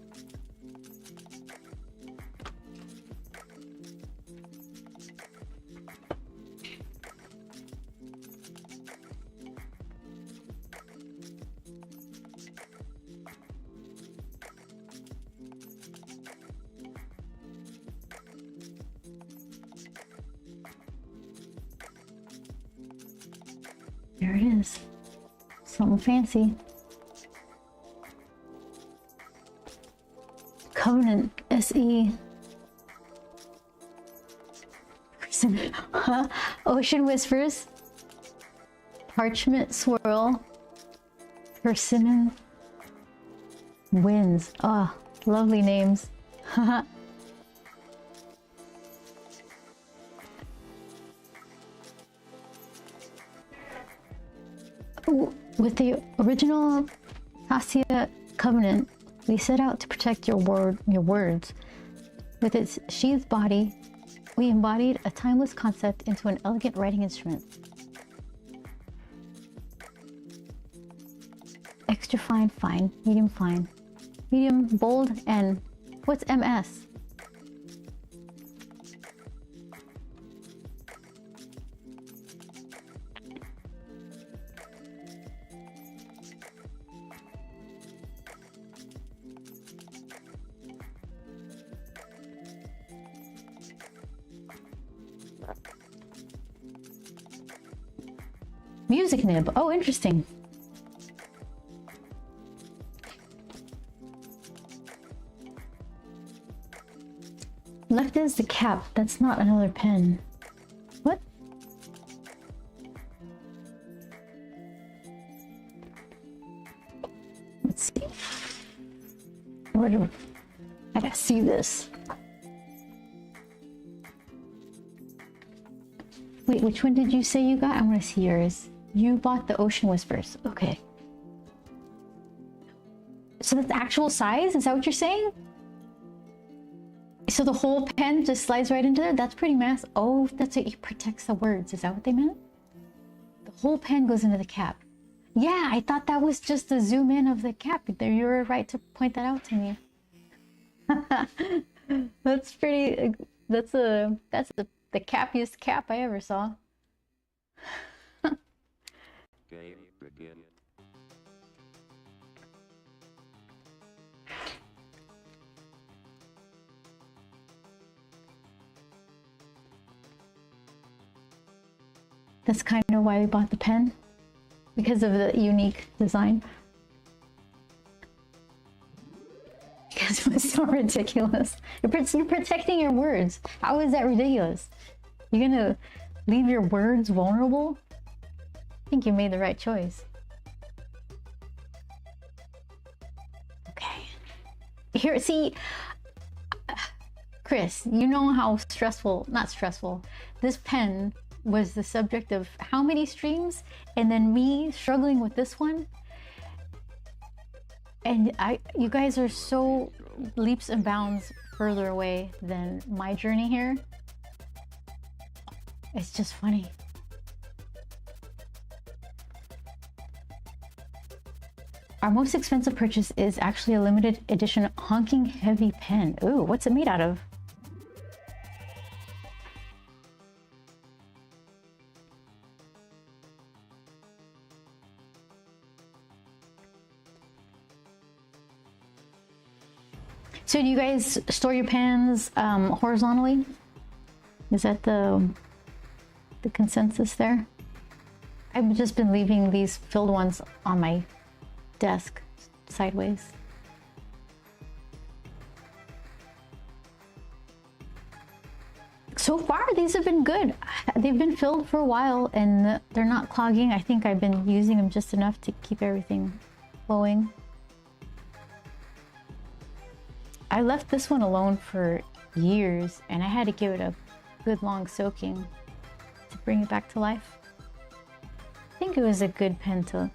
There it is. Something fancy. Covenant SE. Ocean Whispers. Parchment Swirl. Persimmon Winds. Ah, oh, lovely names. With the original Cassia Covenant, we set out to protect your words. With its sheathed body, we embodied a timeless concept into an elegant writing instrument. Extra fine, fine, medium, bold, and what's MS? Music nib. Oh, interesting. Left is the cap. That's not another pen. What? Let's see. Where do I gotta see this? Wait, which one did you say you got? I want to see yours. You bought the Ocean Whispers. Okay. So that's the actual size? Is that what you're saying? So the whole pen just slides right into there? That's pretty massive. Oh, that's what it protects the words. Is that what they meant? The whole pen goes into the cap. Yeah, I thought that was just the zoom in of the cap. You were right to point that out to me. That's pretty... That's the cappiest cap I ever saw. Game begin. That's kind of why we bought the pen, because of the unique design. Because it was so ridiculous. You're protecting your words. How is that ridiculous? You're gonna leave your words vulnerable? I think you made the right choice. Okay. Here, see, Chris, you know how stressful, not stressful, this pen was the subject of how many streams, and then me struggling with this one. And you guys are so leaps and bounds further away than my journey here. It's just funny. Our most expensive purchase is actually a limited edition honking heavy pen. Ooh, what's it made out of? So do you guys store your pens horizontally? Is that the consensus there? I've just been leaving these filled ones on my desk sideways. So far, these have been good. They've been filled for a while and they're not clogging. I think I've been using them just enough to keep everything flowing. I left this one alone for years and I had to give it a good long soaking to bring it back to life. I think it was a good pen to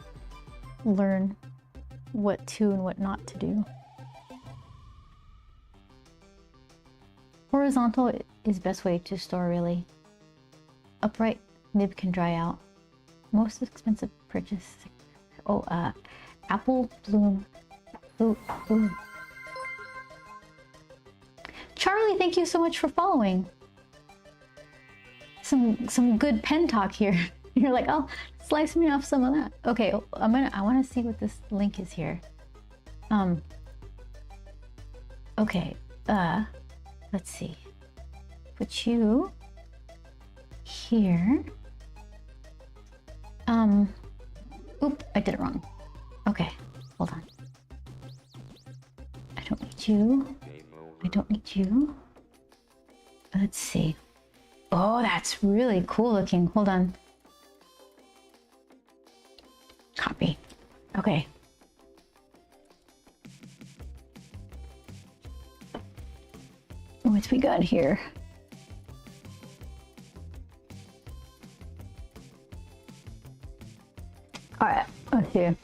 learn what to and what not to do. Horizontal is best way to store, really. Upright nib can dry out. most expensive purchase. Oh, Apple Bloom. Bloom. Charlie, thank you so much for following. Some good pen talk here. You're like, oh, slice me off some of that. Okay, I want to see what this link is here. Okay, let's see. Put you here. Oop, I did it wrong. Okay, hold on. I don't need you. I don't need you. Let's see. Oh, that's really cool looking. Hold on. Copy. Okay. What we got here? All right, let's see.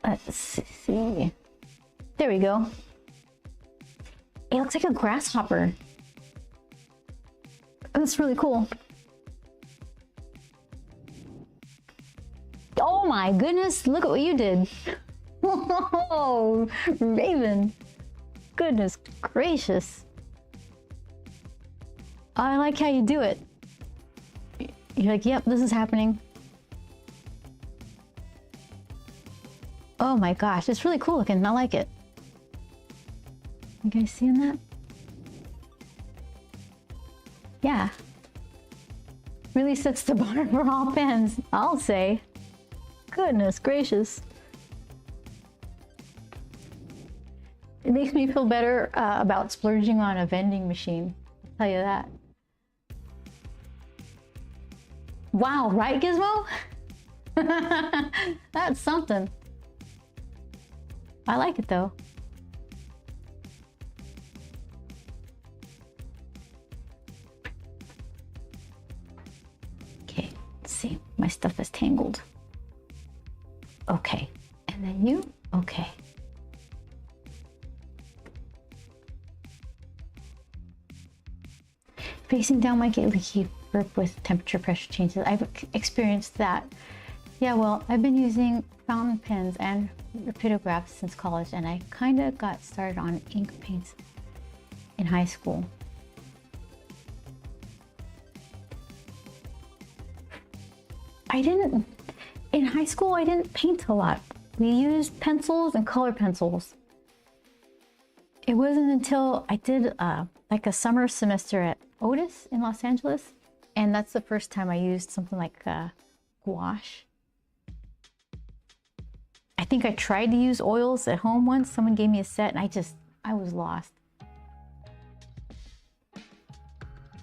Let's see. There we go. It looks like a grasshopper. That's really cool. Oh my goodness, look at what you did. Whoa, Raven. Goodness gracious. I like how you do it. You're like, yep, this is happening. Oh my gosh, it's really cool looking. I like it. You guys seeing that? Yeah. Really sets the bar for all pens, I'll say. Goodness gracious. It makes me feel better about splurging on a vending machine. I'll tell you that. Wow, right, Gizmo? That's something. I like it though. Okay, let's see. My stuff is tangled. Okay, and then you? Okay. Facing down might get leaky grip with temperature pressure changes. I've experienced that. Yeah, well, I've been using fountain pens and rapidographs since college, and I kind of got started on ink paints in high school. In high school, I didn't paint a lot. We used pencils and color pencils. It wasn't until I did like a summer semester at Otis in Los Angeles, and that's the first time I used something like gouache. I think I tried to use oils at home once. Someone gave me a set and I was lost.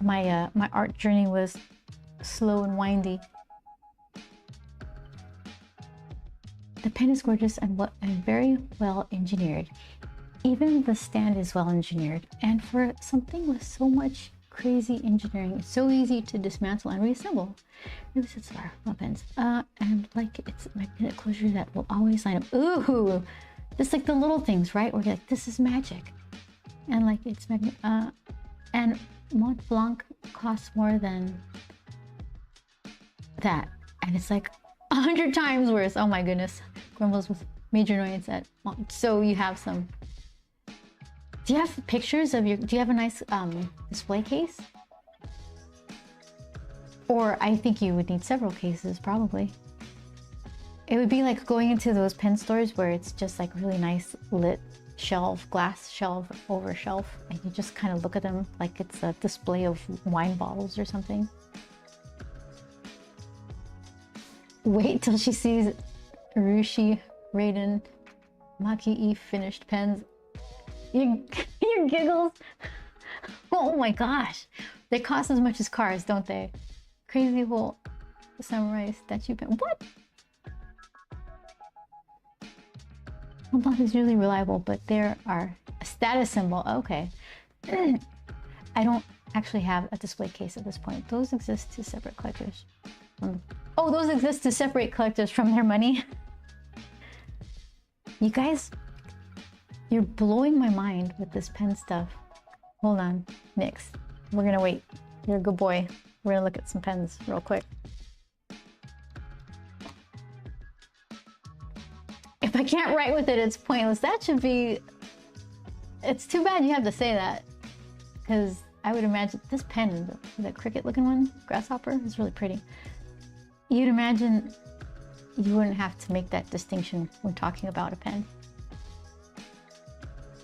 My art journey was slow and windy. The pen is gorgeous and very well engineered. Even the stand is well engineered. And for something with so much crazy engineering, it's so easy to dismantle and reassemble. Really sets our weapons. And like it's magnetic closure that will always line up. Ooh, just like the little things, right? Where you're like, this is magic. And like it's magnet. And Mont Blanc costs more than that. And it's like 100 times worse. Oh my goodness. Grumbles with major annoyance at Mont. So you have some. Do you have pictures of do you have a nice display case? Or I think you would need several cases, probably. It would be like going into those pen stores where it's just like really nice lit shelf, glass shelf over shelf, and you just kind of look at them like it's a display of wine bottles or something. Wait till she sees Urushi, Raiden, Maki-E finished pens. Your giggles. Oh my gosh. They cost as much as cars, don't they? Crazy whole samurai statue pen. What? Mont Blanc is usually reliable, but there are a status symbol. Okay. I don't actually have a display case at this point. Those exist to separate collectors. Oh, those exist to separate collectors from their money. You guys, You're blowing my mind with this pen stuff. Hold on, Nix. We're gonna wait. You're a good boy. We're gonna look at some pens real quick. If I can't write with it, it's pointless. That should be... It's too bad you have to say that. Because I would imagine this pen, the cricket looking one, grasshopper, is really pretty. You'd imagine you wouldn't have to make that distinction when talking about a pen.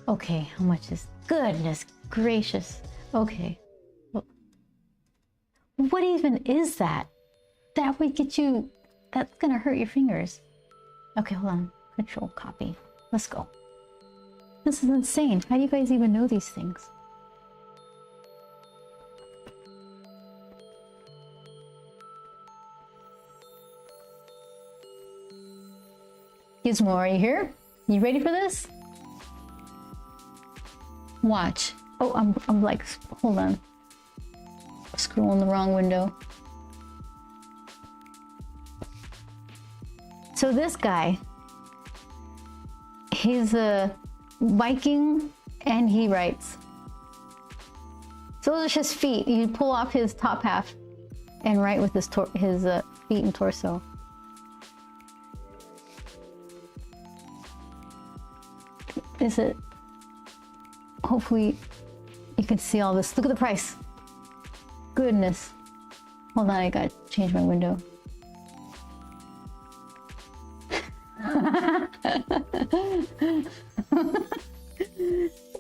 Okay, how much is... Goodness gracious. Okay. What even is that? That would get you... That's gonna hurt your fingers. Okay, hold on. Control copy. Let's go. This is insane. How do you guys even know these things? Gizmo, are you here? You ready for this? Watch. Oh, I'm like, hold on. Scrolling the wrong window. So this guy, he's a Viking and he writes. So those are his feet. You pull off his top half and write with his feet and torso. Is it? Hopefully you can see all this. Look at the price. Goodness. Hold on, I gotta change my window.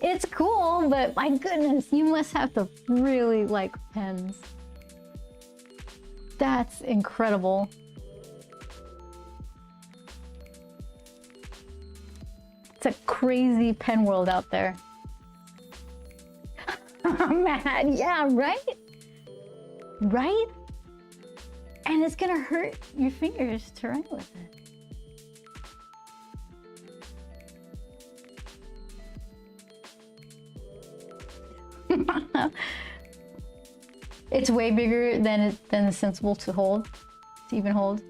It's cool, but my goodness, you must have to really like pens. That's incredible. It's a crazy pen world out there. I'm mad. Yeah, right? Right? And it's gonna hurt your fingers to write with it. It's way bigger than the Sensible to hold, to even hold.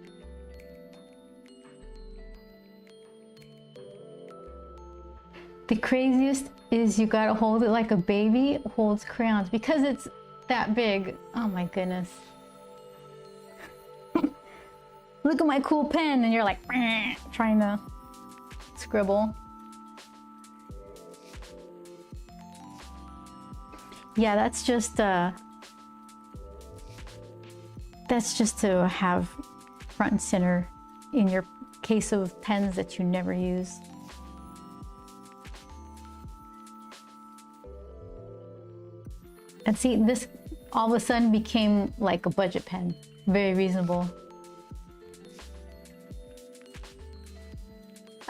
The craziest is you gotta hold it like a baby holds crayons because it's that big. Oh my goodness. Look at my cool pen, and you're like trying to scribble. Yeah, that's just to have front and center in your case of pens that you never use. And see, this all of a sudden became like a budget pen. Very reasonable.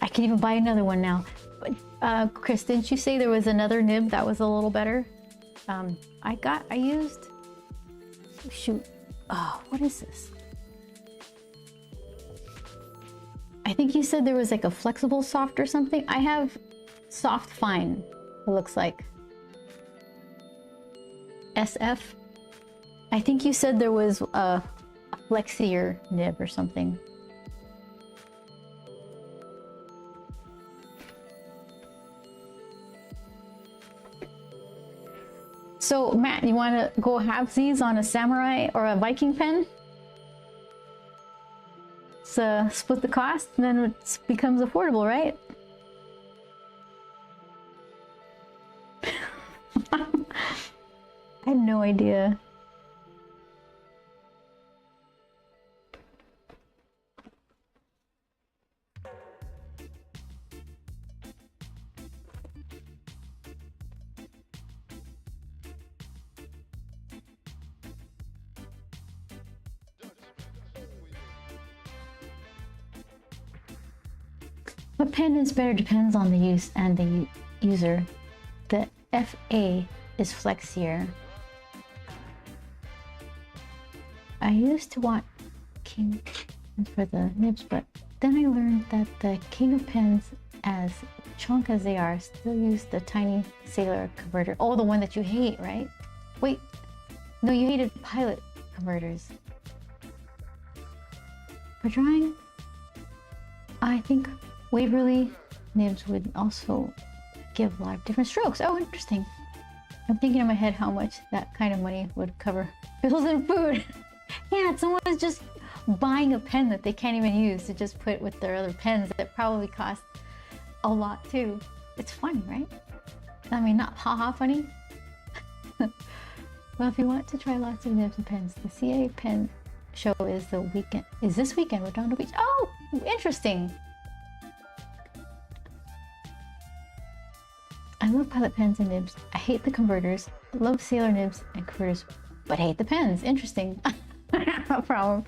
I can even buy another one now. But Chris, didn't you say there was another nib that was a little better? I used, shoot, oh, what is this? I think you said there was like a flexible soft or something. I have soft fine, it looks like. SF. I think you said there was a flexier nib or something. So Matt, you want to go halvesies on a samurai or a Viking pen? So split the cost, and then it becomes affordable, right? I had no idea. What pen is better depends on the use and the user. The FA is flexier. I used to want King for the nibs, but then I learned that the King of pens, as chunk as they are, still use the tiny sailor converter. Oh, the one that you hate, right? Wait, no, you hated pilot converters. For drawing, I think Waverly nibs would also give a lot of different strokes. Oh, interesting. I'm thinking in my head how much that kind of money would cover bills and food. Yeah, someone is just buying a pen that they can't even use to just put with their other pens that probably cost a lot too. It's funny, right? I mean, not haha funny. Well, if you want to try lots of nibs and pens, the CA Pen Show is this weekend, Redondo Beach. Oh, interesting. I love Pilot pens and nibs. I hate the converters. I love Sailor nibs and converters, but I hate the pens. Interesting. No problem.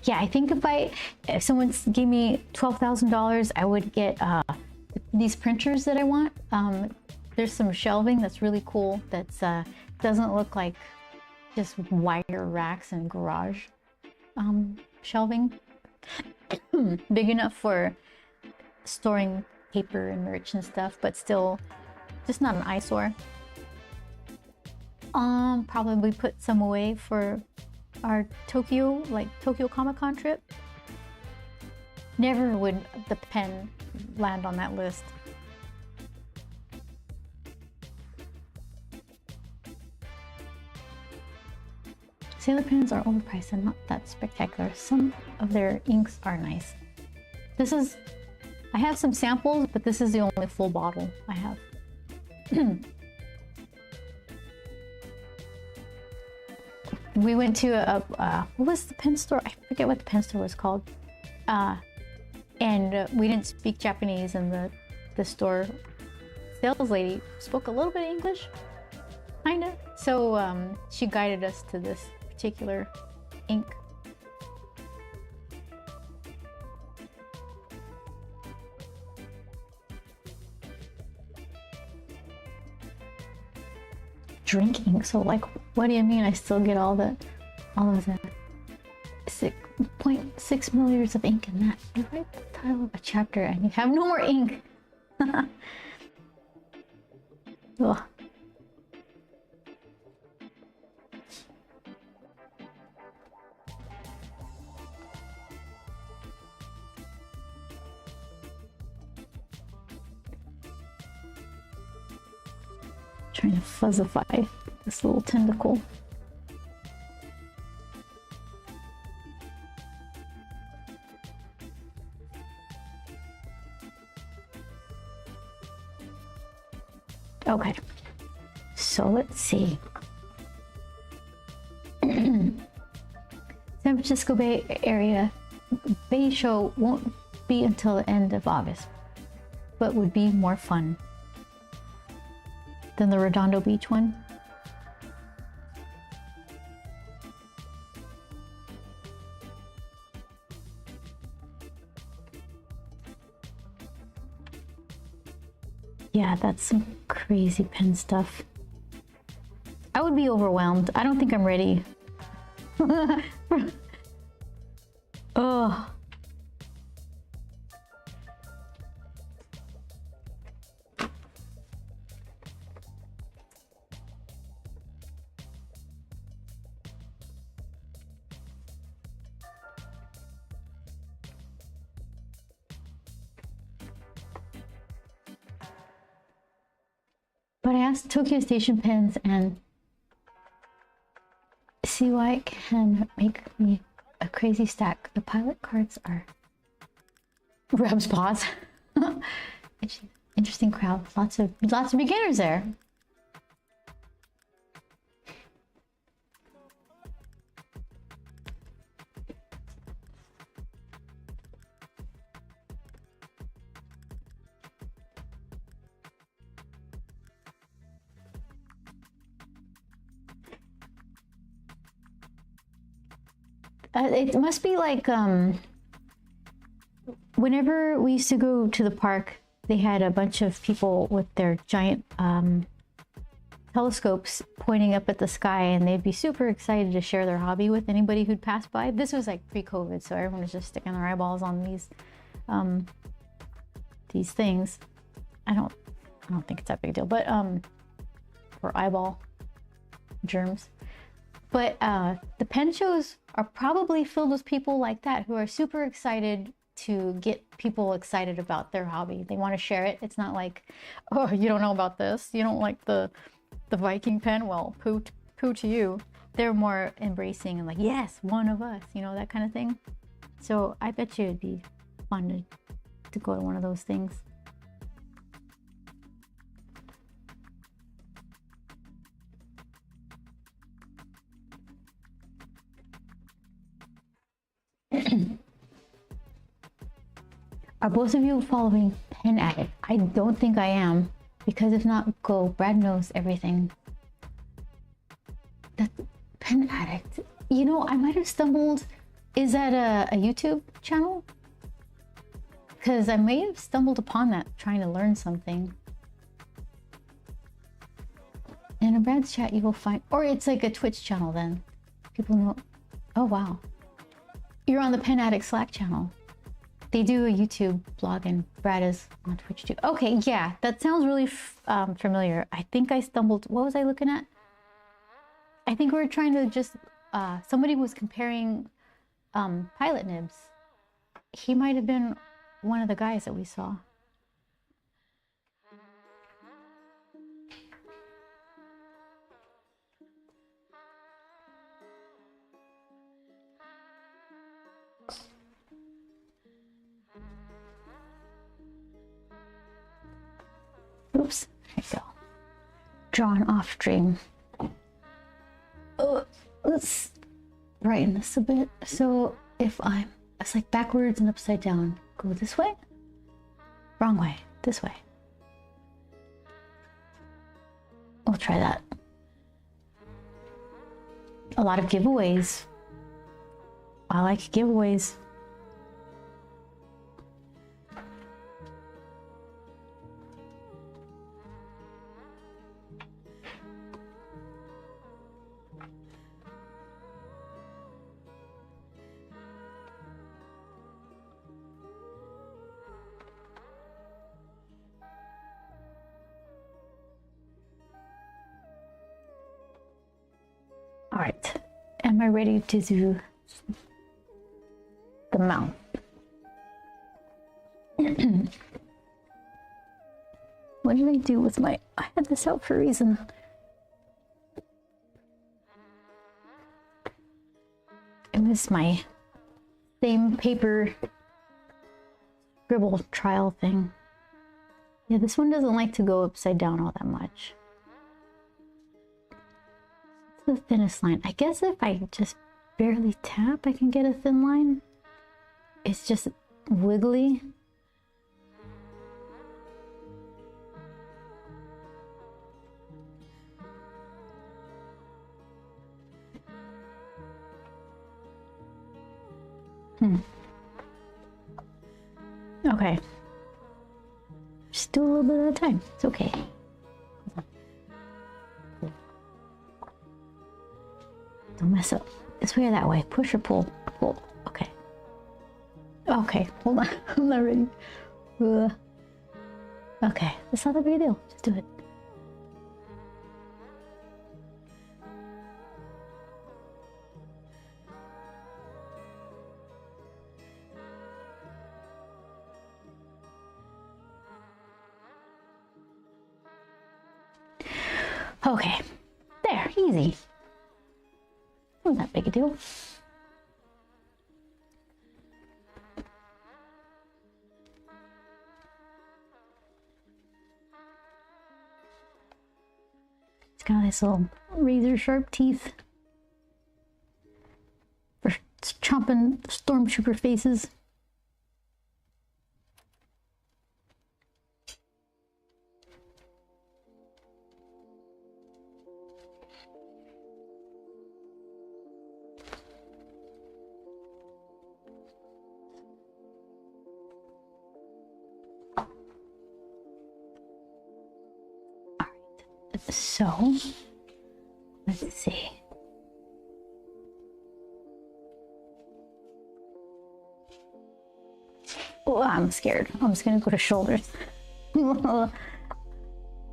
Yeah, I think if someone gave me $12,000, I would get these printers that I want. There's some shelving that's really cool. That's doesn't look like just wire racks and garage shelving. Big enough for storing paper and merch and stuff, but still just not an eyesore. Probably put some away for our Tokyo Comic-Con trip. Never would the pen land on that list. Sailor pens are overpriced and not that spectacular. Some of their inks are nice. I have some samples, but this is the only full bottle I have. We went to what was the pen store? I forget what the pen store was called. And we didn't speak Japanese, and the store sales lady spoke a little bit of English, kinda. So she guided us to this particular ink. Drink ink. So like, what do you mean? I still get all of the 6.6 milliliters of ink in that. You write the title of a chapter and you have no more ink. Ugh. Trying to fuzzify this little tentacle. Okay, so let's see. San Francisco Bay Area Bay Show won't be until the end of August, but would be more fun than the Redondo Beach one. Yeah, that's some crazy pen stuff. I would be overwhelmed. I don't think I'm ready. Ugh. But I asked Tokyo Station Pens and CY can make me a crazy stack. The pilot cards are Reb's paws. Interesting crowd. Lots of beginners there. It must be like whenever we used to go to the park, they had a bunch of people with their giant telescopes pointing up at the sky, and they'd be super excited to share their hobby with anybody who'd pass by. This was like pre-COVID, so everyone was just sticking their eyeballs on these things. I don't think it's that big a deal, but for eyeball germs. But the pen shows are probably filled with people like that who are super excited to get people excited about their hobby. They want to share it. It's not like, oh, you don't know about this. You don't like the Viking pen? Well, poo to you. They're more embracing and like, yes, one of us, you know, that kind of thing. So I bet you it'd be fun to go to one of those things. Are both of you following Pen Addict? I don't think I am, because if not, go. Brad knows everything. That's Pen Addict. You know, I might have stumbled. Is that a YouTube channel? Because I may have stumbled upon that trying to learn something. And in Brad's chat, you will find, or it's like a Twitch channel then. People know. Oh, wow. You're on the Pen Addict Slack channel. They do a YouTube blog and Brad is on Twitch too. Okay, yeah, that sounds really familiar. I think I stumbled, what was I looking at? I think we were trying to just, somebody was comparing pilot nibs. He might have been one of the guys that we saw. Oops, there you go. Drawn off dream. Oh, let's brighten this a bit. So if it's like backwards and upside down. Go this way? Wrong way. This way. We'll try that. A lot of giveaways. I like giveaways. All right, am I ready to do the mouth? What did I do with I had this out for a reason. It was my same paper scribble trial thing. Yeah, this one doesn't like to go upside down all that much. The thinnest line. I guess if I just barely tap, I can get a thin line. It's just wiggly. Okay. Just do a little bit at a time. It's okay. Don't mess up. This way or that way. Push or pull. Pull. Okay. Okay. Hold on. I'm not ready. Okay. That's not a big deal. Just do it. Okay. There. Easy. Not that big a deal. It's got this little razor sharp teeth for chomping stormtrooper faces. So, let's see. Oh, I'm scared. I'm just gonna go to shoulders.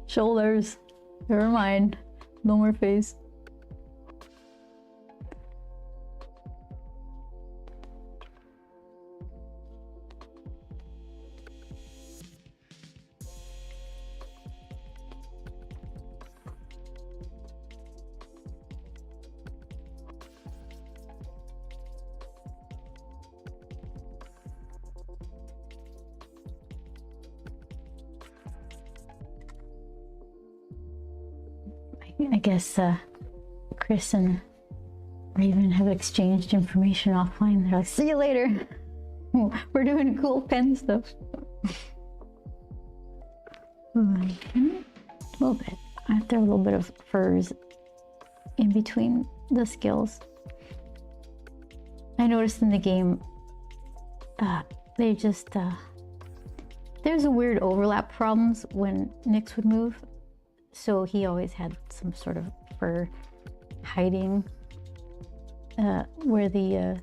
Shoulders. Never mind. No more face. I guess Chris and Raven have exchanged information offline. They're like, see you later. We're doing cool pen stuff. A little bit. I have to have a little bit of furs in between the skills. I noticed in the game, they just, there's a weird overlap problems when Nyx would move. So he always had some sort of fur hiding where the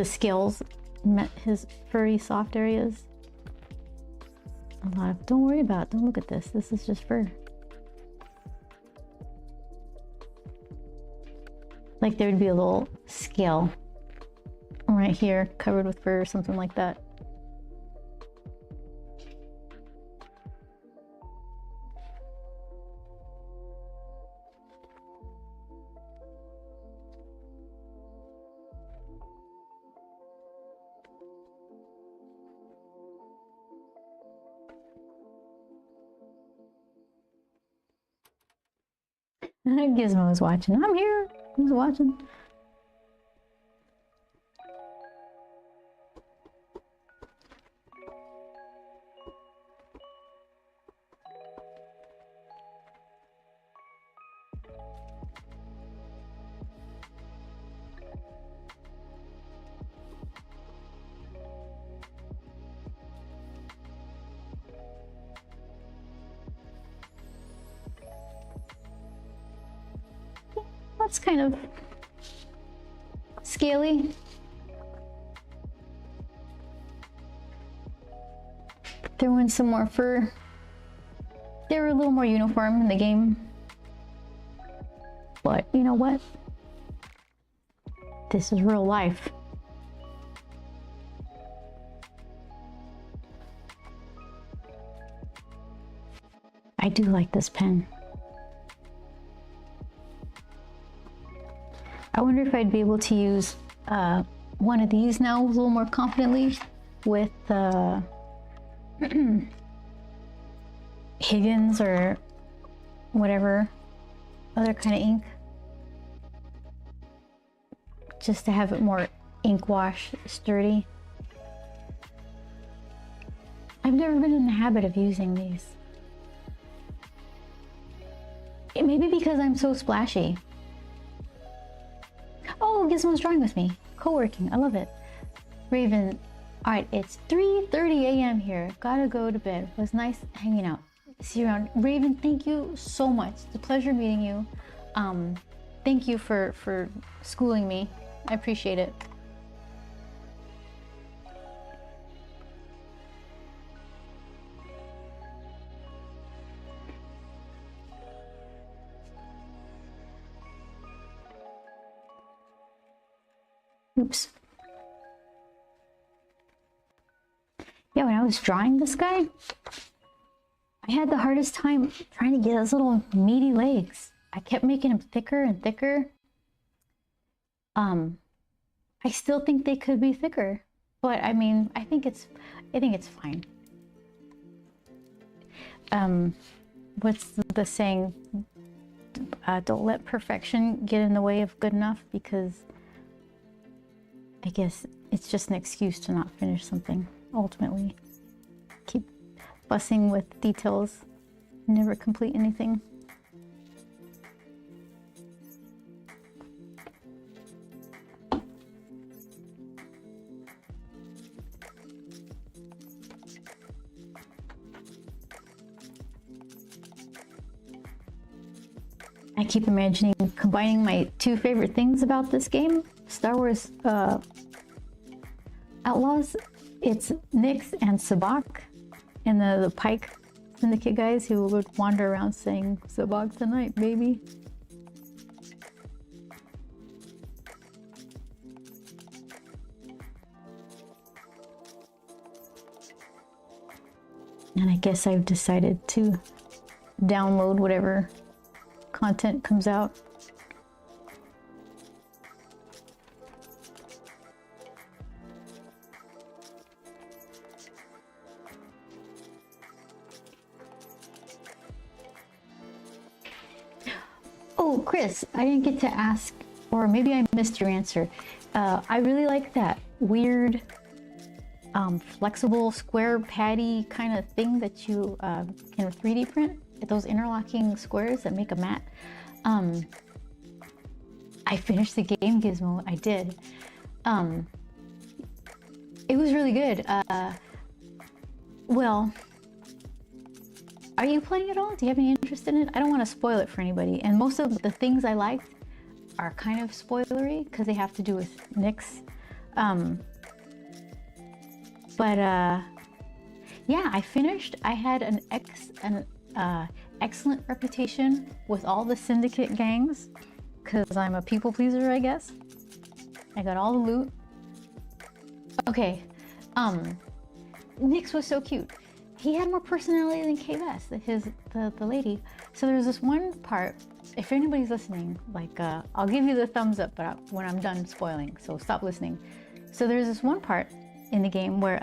scales met his furry soft areas. A lot of, don't worry about it, don't look at this. This is just fur. Like there would be a little scale right here covered with fur or something like that. Gizmo was watching. I'm here. Who's watching? That's kind of scaly. Throw in some more fur. They were a little more uniform in the game. But you know what? This is real life. I do like this pen. I wonder if I'd be able to use one of these now a little more confidently with Higgins or whatever other kind of ink. Just to have it more ink wash sturdy. I've never been in the habit of using these. It may be because I'm so splashy. Oh, Gizmo's drawing with me. Co-working. I love it. Raven. Alright, it's 3:30 a.m. here. Gotta go to bed. It was nice hanging out. See you around. Raven, thank you so much. It's a pleasure meeting you. Thank you for schooling me. I appreciate it. Oops. Yeah, when I was drawing this guy, I had the hardest time trying to get his little meaty legs. I kept making him thicker and thicker. I still think they could be thicker, but I mean, I think it's fine. What's the saying? Don't let perfection get in the way of good enough, because I guess it's just an excuse to not finish something, ultimately. Keep fussing with details, never complete anything. I keep imagining combining my two favorite things about this game, Star Wars Outlaws. It's Nyx and Sabacc, and the Pike Syndicate guys who would wander around saying, "Sabacc tonight, baby." And I guess I've decided to download whatever content comes out. Oh, Chris, I didn't get to ask, or maybe I missed your answer. I really like that weird, flexible square patty kind of thing that you can 3D print. Those interlocking squares that make a mat. I finished the game, Gizmo. I did. It was really good. Well, are you playing it all? Do you have any interest in it? I don't want to spoil it for anybody. And most of the things I liked are kind of spoilery because they have to do with Nyx. Yeah, I finished. I had an excellent reputation with all the syndicate gangs because I'm a people pleaser, I guess. I got all the loot. Okay, Nyx was so cute. He had more personality than K-Vess, the lady. So there's this one part, if anybody's listening, like, I'll give you the thumbs up but when I'm done spoiling, so stop listening. So there's this one part in the game where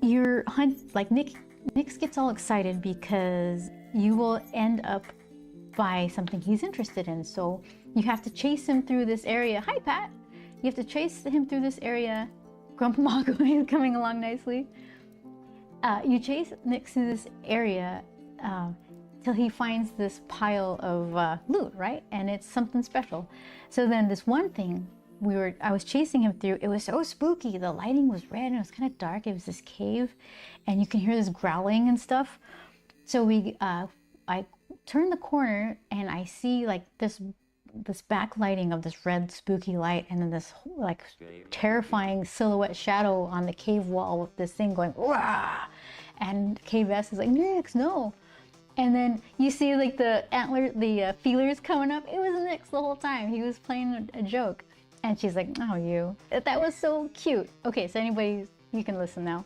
Nyx gets all excited because you will end up by something he's interested in. So you have to chase him through this area. Hi, Pat. You have to chase him through this area. Grandpa Mago is coming along nicely. You chase Nyx through this area till he finds this pile of loot, right? And it's something special. So then this one thing I was chasing him through, it was so spooky. The lighting was red and it was kind of dark. It was this cave and you can hear this growling and stuff. So I turn the corner and I see like this backlighting of this red spooky light and then this like terrifying silhouette shadow on the cave wall with this thing going rah! And K-Vess is like, Nyx, no. And then you see like the feelers coming up. It was Nyx the whole time. He was playing a joke. And she's like, oh, you. That was so cute. Okay, so anybody, you can listen now.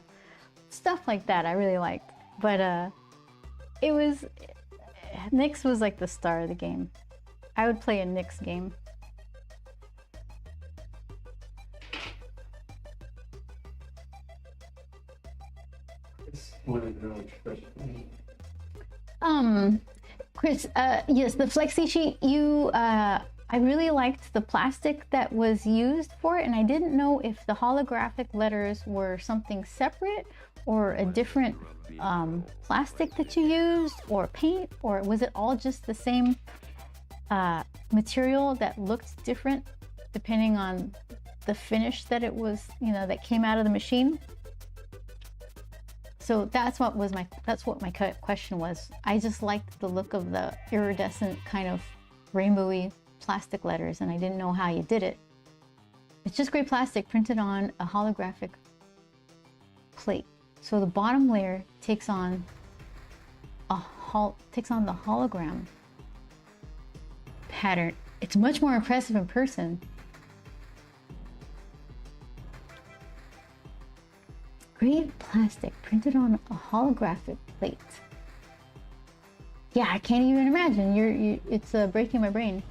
Stuff like that I really liked. But Nyx was like the star of the game. I would play a Nyx game. It's one of the really first. Chris, yes, the flexi sheet, I really liked the plastic that was used for it, and I didn't know if the holographic letters were something separate or a different plastic that you used or paint, or was it all just the same material that looked different depending on the finish that it was, that came out of the machine. So that's what my question was. I just liked the look of the iridescent kind of rainbowy plastic letters, and I didn't know how you did it. It's just gray plastic printed on a holographic plate. So the bottom layer takes on the hologram pattern. It's much more impressive in person. Gray plastic printed on a holographic plate. Yeah, I can't even imagine. It's breaking my brain.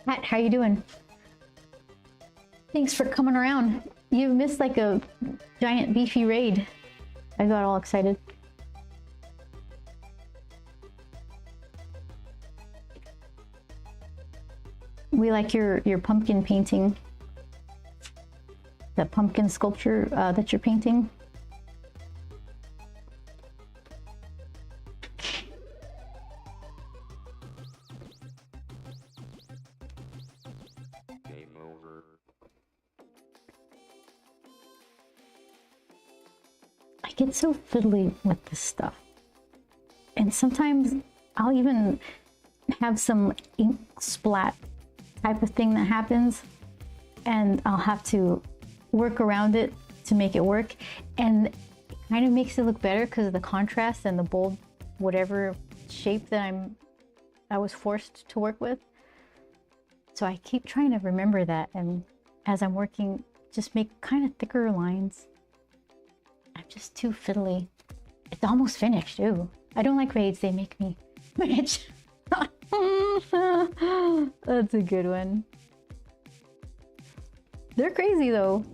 Pat, how you doing? Thanks for coming around. You missed like a giant beefy raid. I got all excited. We like your pumpkin painting. The pumpkin sculpture that you're painting. I get so fiddly with this stuff. And sometimes I'll even have some ink splat type of thing that happens, and I'll have to work around it to make it work, and it kind of makes it look better because of the contrast and the bold whatever shape that I was forced to work with. So I keep trying to remember that, and as I'm working, just make kind of thicker lines. I'm just too fiddly. It's almost finished. Ooh, I don't like raids, they make me bitch. That's a good one. They're crazy though.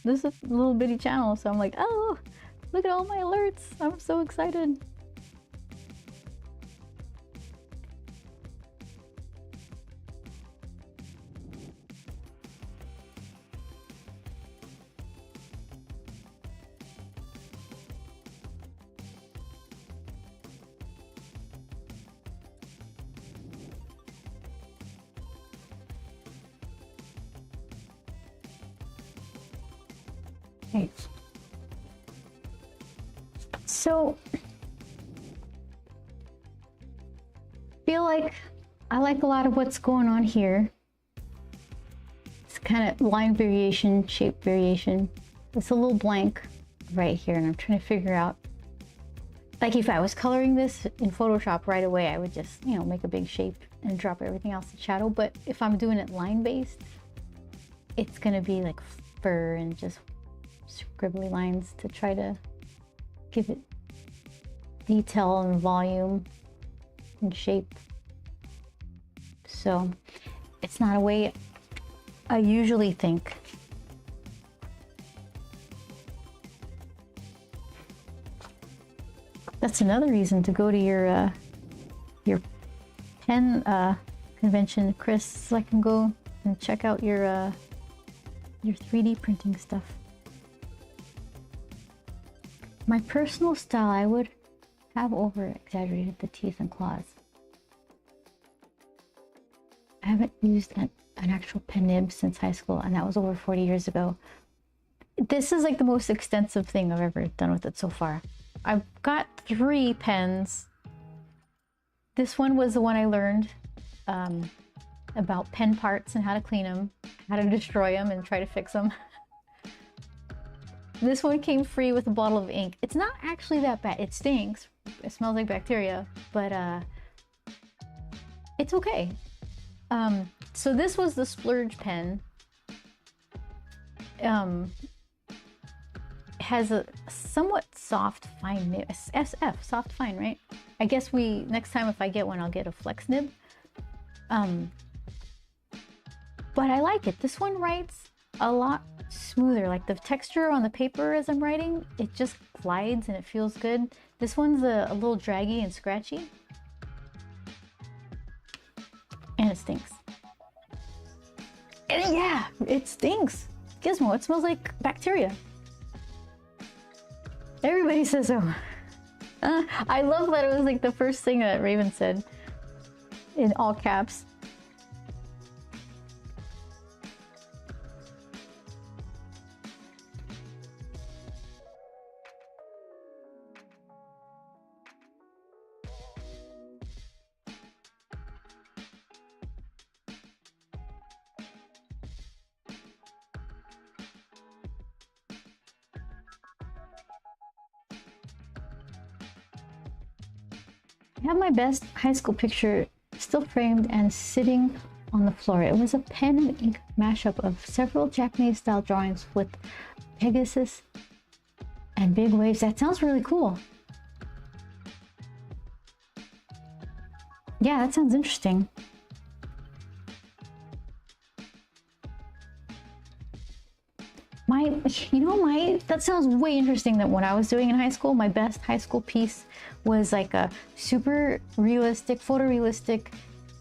This is a little bitty channel, so I'm like, oh, look at all my alerts. I'm so excited. Okay. So, feel like I like a lot of what's going on here. It's kind of line variation, shape variation. It's a little blank right here, and I'm trying to figure out, like if I was coloring this in Photoshop right away, I would just, you know, make a big shape and drop everything else in shadow. But if I'm doing it line based, it's gonna be like fur and just scribbly lines to try to give it detail and volume and shape. So it's not a way I usually think. That's another reason to go to your pen convention, Chris, so I can go and check out your 3D printing stuff. My personal style, I would have over-exaggerated the teeth and claws. I haven't used an actual pen nib since high school, and that was over 40 years ago. This is like the most extensive thing I've ever done with it so far. I've got 3 pens. This one was the one I learned about pen parts and how to clean them, how to destroy them and try to fix them. This one came free with a bottle of ink. It's not actually that bad. It stinks. It smells like bacteria, but it's okay. So this was the Splurge pen. Has a somewhat soft fine nib. SF, soft fine, right? I guess next time if I get one, I'll get a flex nib. But I like it. This one writes a lot smoother. Like the texture on the paper as I'm writing, it just glides and it feels good. This one's a little draggy and scratchy. And it stinks. And yeah, it stinks. Gizmo, it smells like bacteria. Everybody says so. I love that it was like the first thing that Raven said in all caps. I have my best high school picture still framed and sitting on the floor. It was a pen and ink mashup of several Japanese style drawings with Pegasus and big waves. That sounds really cool. Yeah, that sounds interesting. That sounds way interesting than what I was doing in high school. My best high school piece was like a super realistic, photorealistic,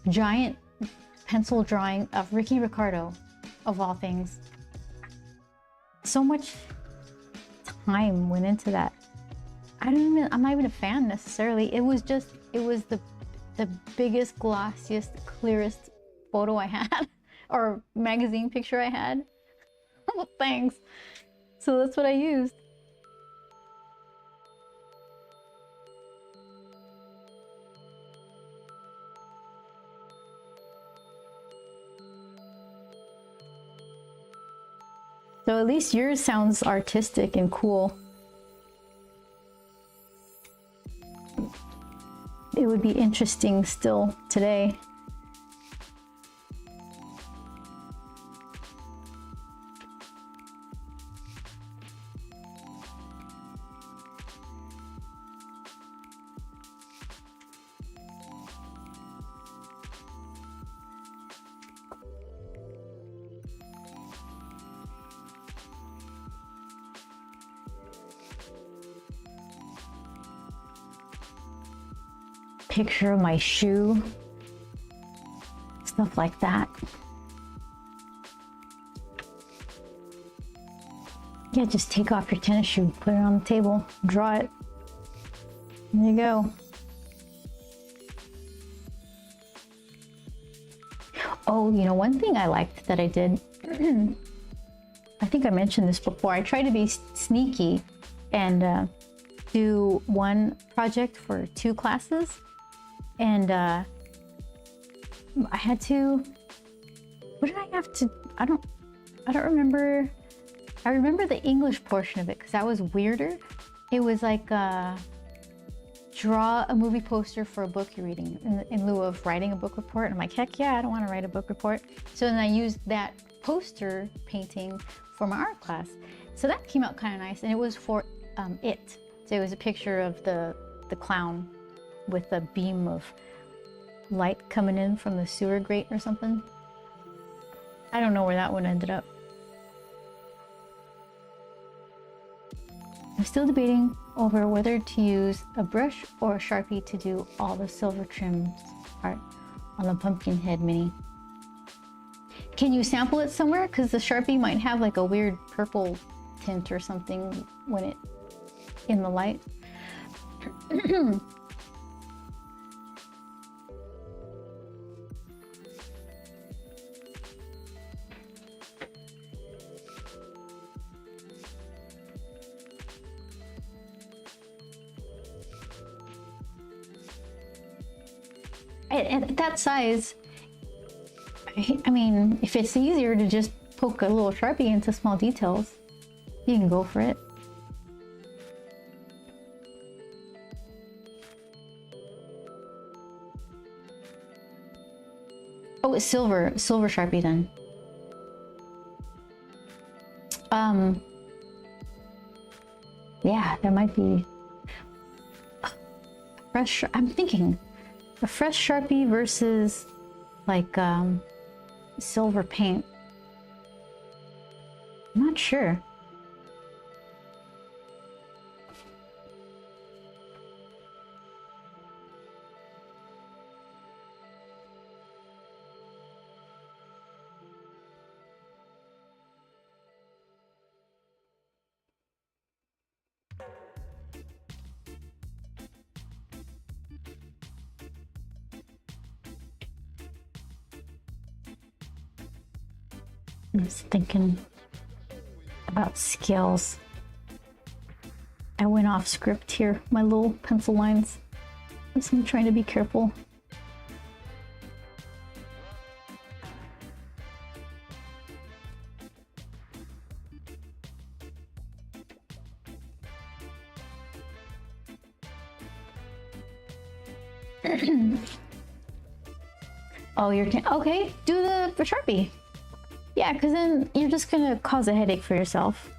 giant pencil drawing of Ricky Ricardo, of all things. So much time went into that. I'm not even a fan necessarily. It was the biggest, glossiest, clearest photo I had, or magazine picture I had. Oh, thanks. So that's what I used. So at least yours sounds artistic and cool. It would be interesting still today. Picture of my shoe, stuff like that. Yeah, just take off your tennis shoe, put it on the table, draw it. There you go. Oh, you know, one thing I liked that I did, I think I mentioned this before, I tried to be sneaky and do one project for 2 classes. And I had to, what did I have to, I don't remember. I remember the English portion of it because that was weirder. It was like draw a movie poster for a book you're reading in lieu of writing a book report. And I'm like, heck yeah, I don't want to write a book report. So then I used that poster painting for my art class. So that came out kind of nice, and it was for It. So it was a picture of the clown with a beam of light coming in from the sewer grate or something. I don't know where that one ended up. I'm still debating over whether to use a brush or a Sharpie to do all the silver trims art on the Pumpkinhead mini. Can you sample it somewhere? Because the Sharpie might have like a weird purple tint or something when it in the light. At that size, I mean, if it's easier to just poke a little Sharpie into small details, you can go for it. Oh, it's silver Sharpie then. Yeah, there might be fresh. I'm thinking a fresh Sharpie versus like silver paint. I'm not sure. I was thinking about scales. I went off script here, my little pencil lines. I'm trying to be careful. Oh, you're okay. Do the Sharpie. Yeah, because then you're just gonna cause a headache for yourself.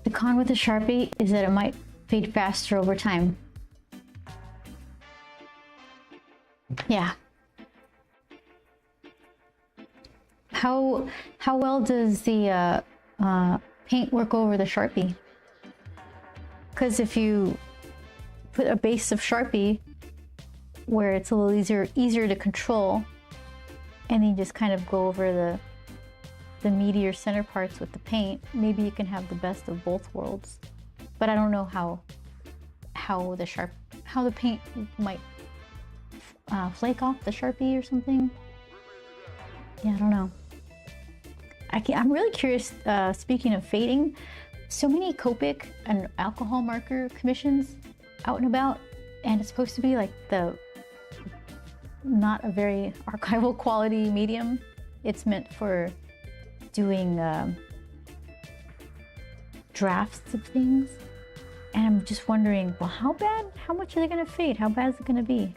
The con with the Sharpie is that it might fade faster over time. Yeah. How well does the paint work over the Sharpie? Because if you put a base of Sharpie where it's a little easier to control, and then you just kind of go over the meatier center parts with the paint, maybe you can have the best of both worlds. But I don't know how the paint might flake off the Sharpie or something. Yeah, I don't know. I'm really curious, speaking of fading, so many Copic and alcohol marker commissions out and about, and it's supposed to be like not a very archival quality medium. It's meant for doing drafts of things. And I'm just wondering, well, how much are they gonna fade? How bad is it gonna be?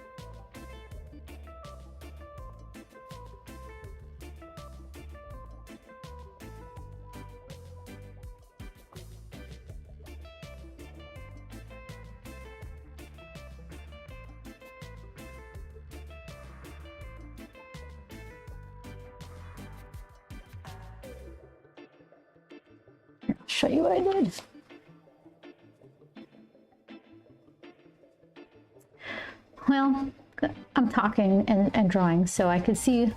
Show you what I did. Well, I'm talking and drawing, so I could see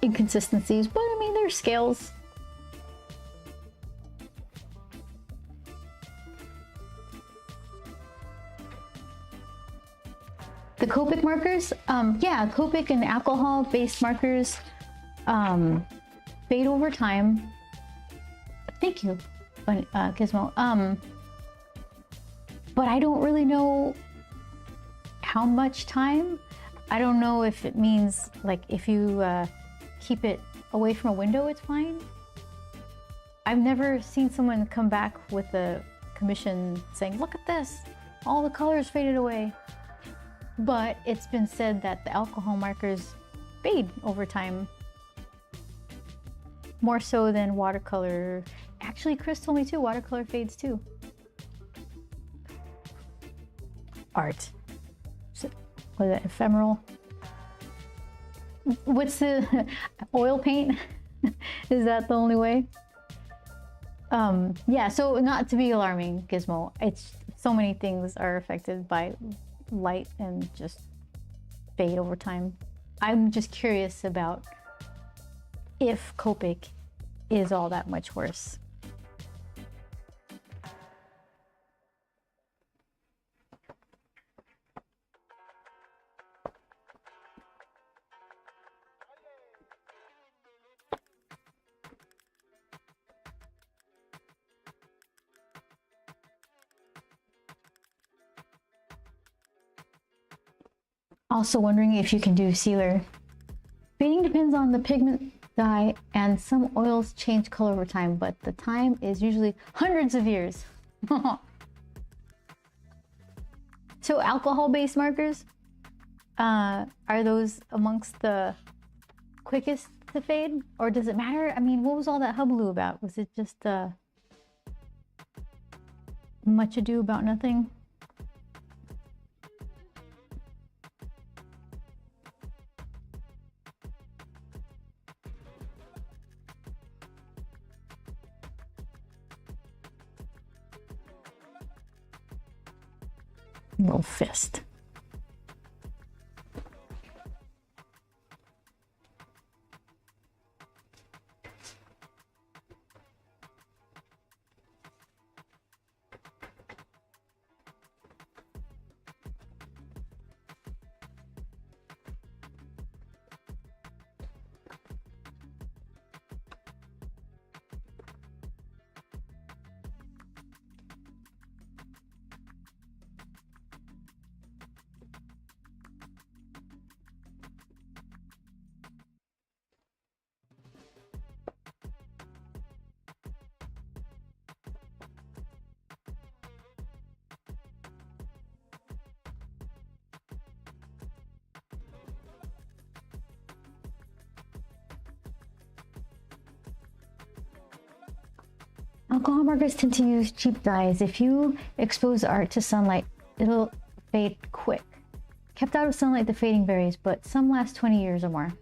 inconsistencies, but I mean, there's scales. The Copic markers, yeah, Copic and alcohol-based markers fade over time. Thank you, Gizmo. But I don't really know how much time. I don't know if it means like if you keep it away from a window, it's fine. I've never seen someone come back with a commission saying, look at this, all the colors faded away. But it's been said that the alcohol markers fade over time. More so than watercolor. Actually, Chris told me too, watercolor fades too. Art. Was it ephemeral? What's the oil paint? Is that the only way? Yeah, so not to be alarming, Gizmo. It's so many things are affected by light and just fade over time. I'm just curious about if Copic is all that much worse. Also wondering if you can do sealer. Fading depends on the pigment dye, and some oils change color over time, but the time is usually hundreds of years. So alcohol-based markers, are those amongst the quickest to fade, or does it matter? I mean, what was all that hubbub about? Was it just much ado about nothing? Little fist. Alcohol markers tend to use cheap dyes. If you expose art to sunlight, it'll fade quick. Kept out of sunlight, the fading varies, but some last 20 years or more.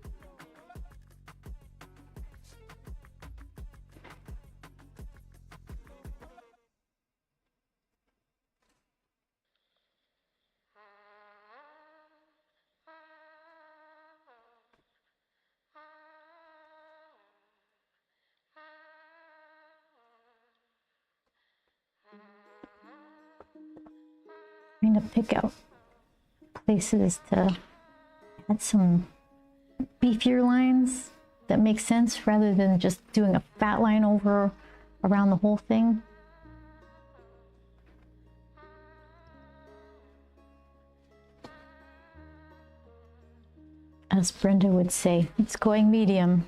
I'm going to pick out places to add some beefier lines that make sense rather than just doing a fat line over around the whole thing. As Brenda would say, it's going medium.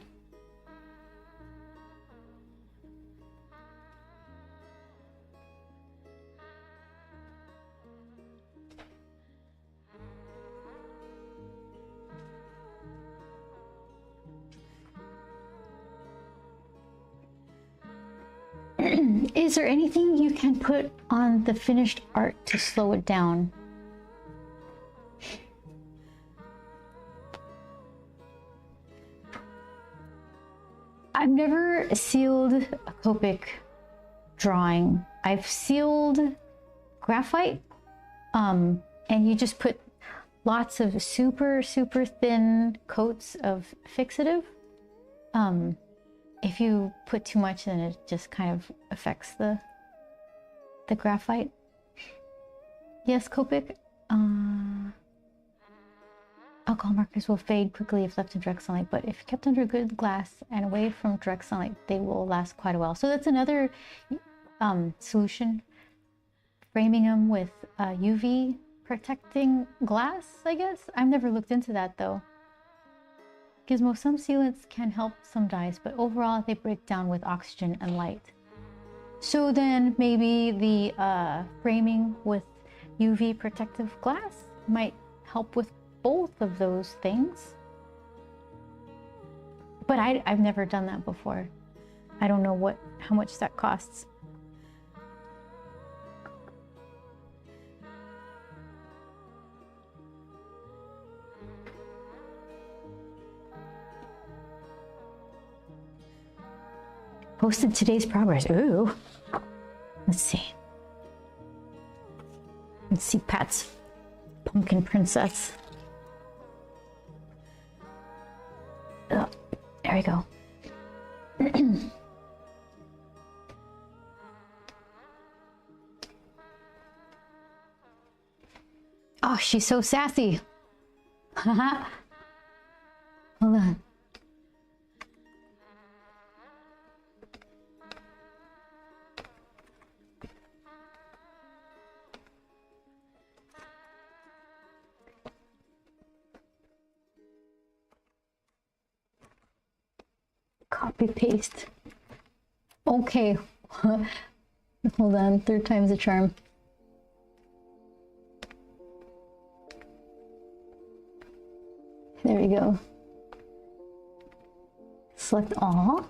Is there anything you can put on the finished art to slow it down? I've never sealed a Copic drawing. I've sealed graphite, and you just put lots of super thin coats of fixative. If you put too much, then it just kind of affects the graphite. Yes, Copic. Alcohol markers will fade quickly if left in direct sunlight, but if kept under good glass and away from direct sunlight, they will last quite a while. So that's another solution. Framing them with UV protecting glass, I guess. I've never looked into that though. Gizmo, some sealants can help some dyes, but overall they break down with oxygen and light. So then maybe the framing with UV protective glass might help with both of those things. But I've never done that before. I don't know how much that costs. Posted today's progress. Ooh. Let's see. Let's see Pat's pumpkin princess. Oh, there we go. Oh, she's so sassy. Haha. Hold on. Copy paste. Okay. Hold on, third time's a charm. There we go. Select all,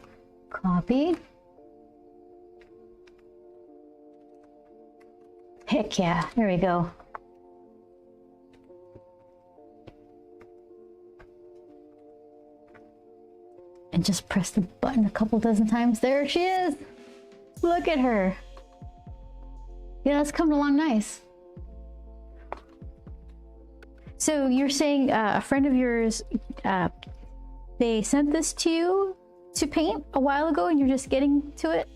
copy. Heck yeah, there we go. And just press the button a couple dozen times. There she is. Look at her. Yeah, that's coming along nice. So you're saying a friend of yours, they sent this to you to paint a while ago and you're just getting to it?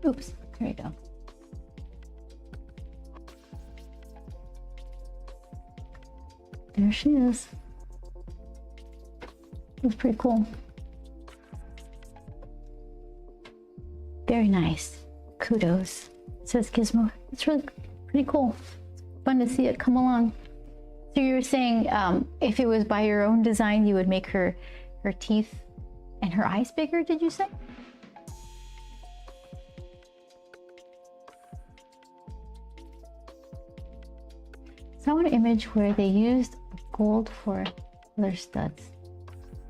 Oops, there we go. There she is. That's pretty cool. Very nice. Kudos. Says Gizmo. It's really pretty cool. Fun to see it come along. So you were saying if it was by your own design, you would make her teeth and her eyes bigger, did you say? Saw an image where they used gold for leather studs.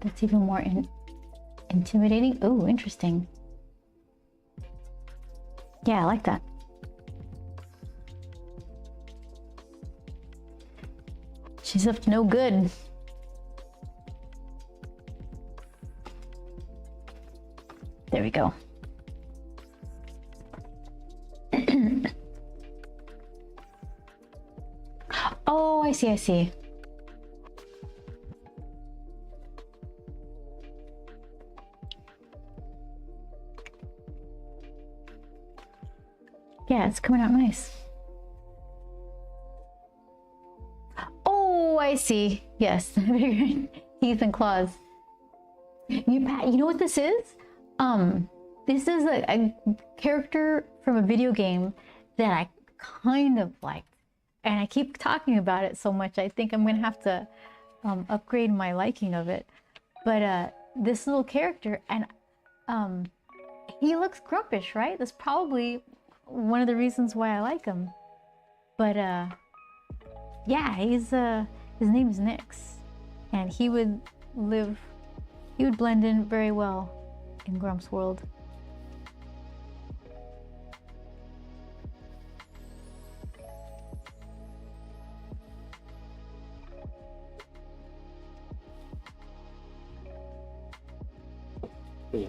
That's even more intimidating. Oh, interesting. Yeah, I like that. She's up to no good. There we go. Oh, I see, I see. Yeah, it's coming out nice. Oh, I see. Yes, teeth and claws. You know what this is? This is a character from a video game that I kind of liked, and I keep talking about it so much. I think I'm gonna have to upgrade my liking of it. But this little character, and he looks grumpish, right? That's probably one of the reasons why I like him. But yeah, his name is Nyx, and he would blend in very well in Grump's world. Yeah.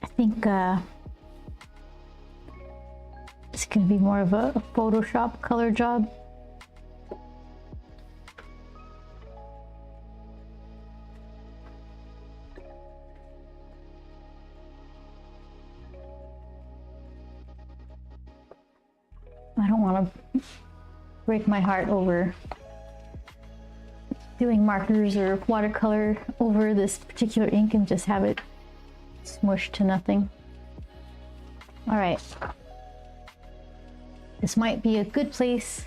I think it's gonna be more of a Photoshop color job. I don't want to break my heart over doing markers or watercolor over this particular ink and just have it smushed to nothing. All right. This might be a good place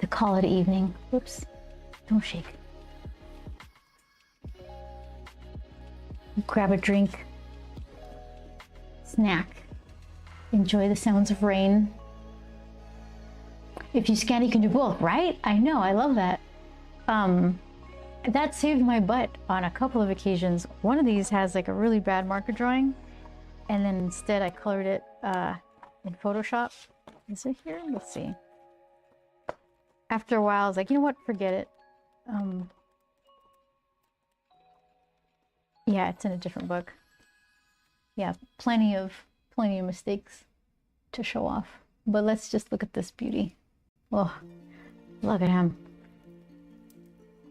to call it evening. Whoops. Don't shake. Grab a drink, snack, enjoy the sounds of rain. If you scan, you can do both, right? I know, I love that. That saved my butt on a couple of occasions. One of these has like a really bad marker drawing, and then instead I colored it in Photoshop. Is it here? Let's see. After a while, I was like, you know what? Forget it. Yeah, it's in a different book. Yeah, plenty of mistakes to show off. But let's just look at this beauty. Oh, look at him.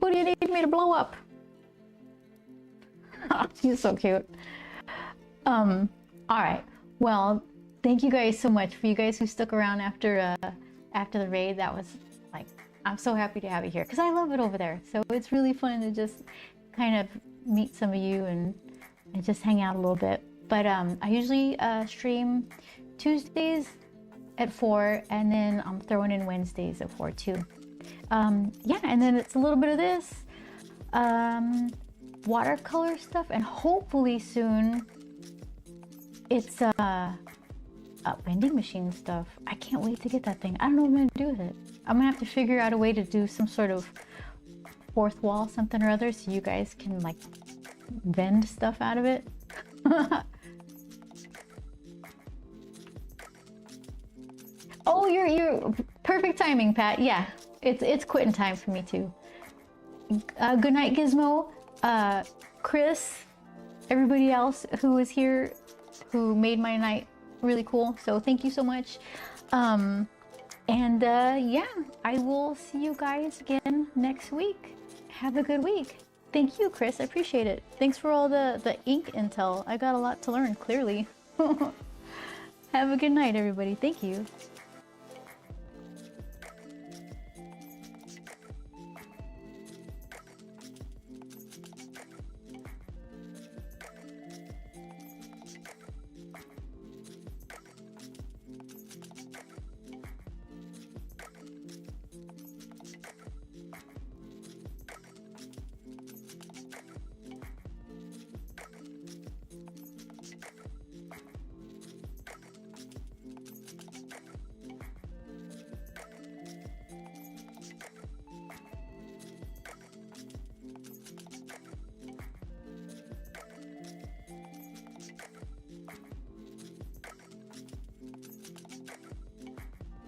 Who do you need me to blow up? He's so cute. All right. Well, thank you guys so much for you guys who stuck around after the raid. That was like, I'm so happy to have you here because I love it over there. So it's really fun to just kind of meet some of you and just hang out a little bit. But I usually stream Tuesdays at 4, and then I'm throwing in Wednesdays at 4 too. Yeah, and then it's a little bit of this watercolor stuff, and hopefully soon it's a vending machine stuff. I can't wait to get that thing. I don't know what I'm gonna do with it. I'm gonna have to figure out a way to do some sort of fourth wall something or other so you guys can like vend stuff out of it. Oh, you're perfect timing, Pat. Yeah, it's quitting time for me too. Good night, Gizmo, Chris, everybody else who was here, who made my night really cool. So thank you so much. Yeah, I will see you guys again next week. Have a good week. Thank you, Chris. I appreciate it. Thanks for all the ink intel. I got a lot to learn, clearly. Have a good night, everybody. Thank you.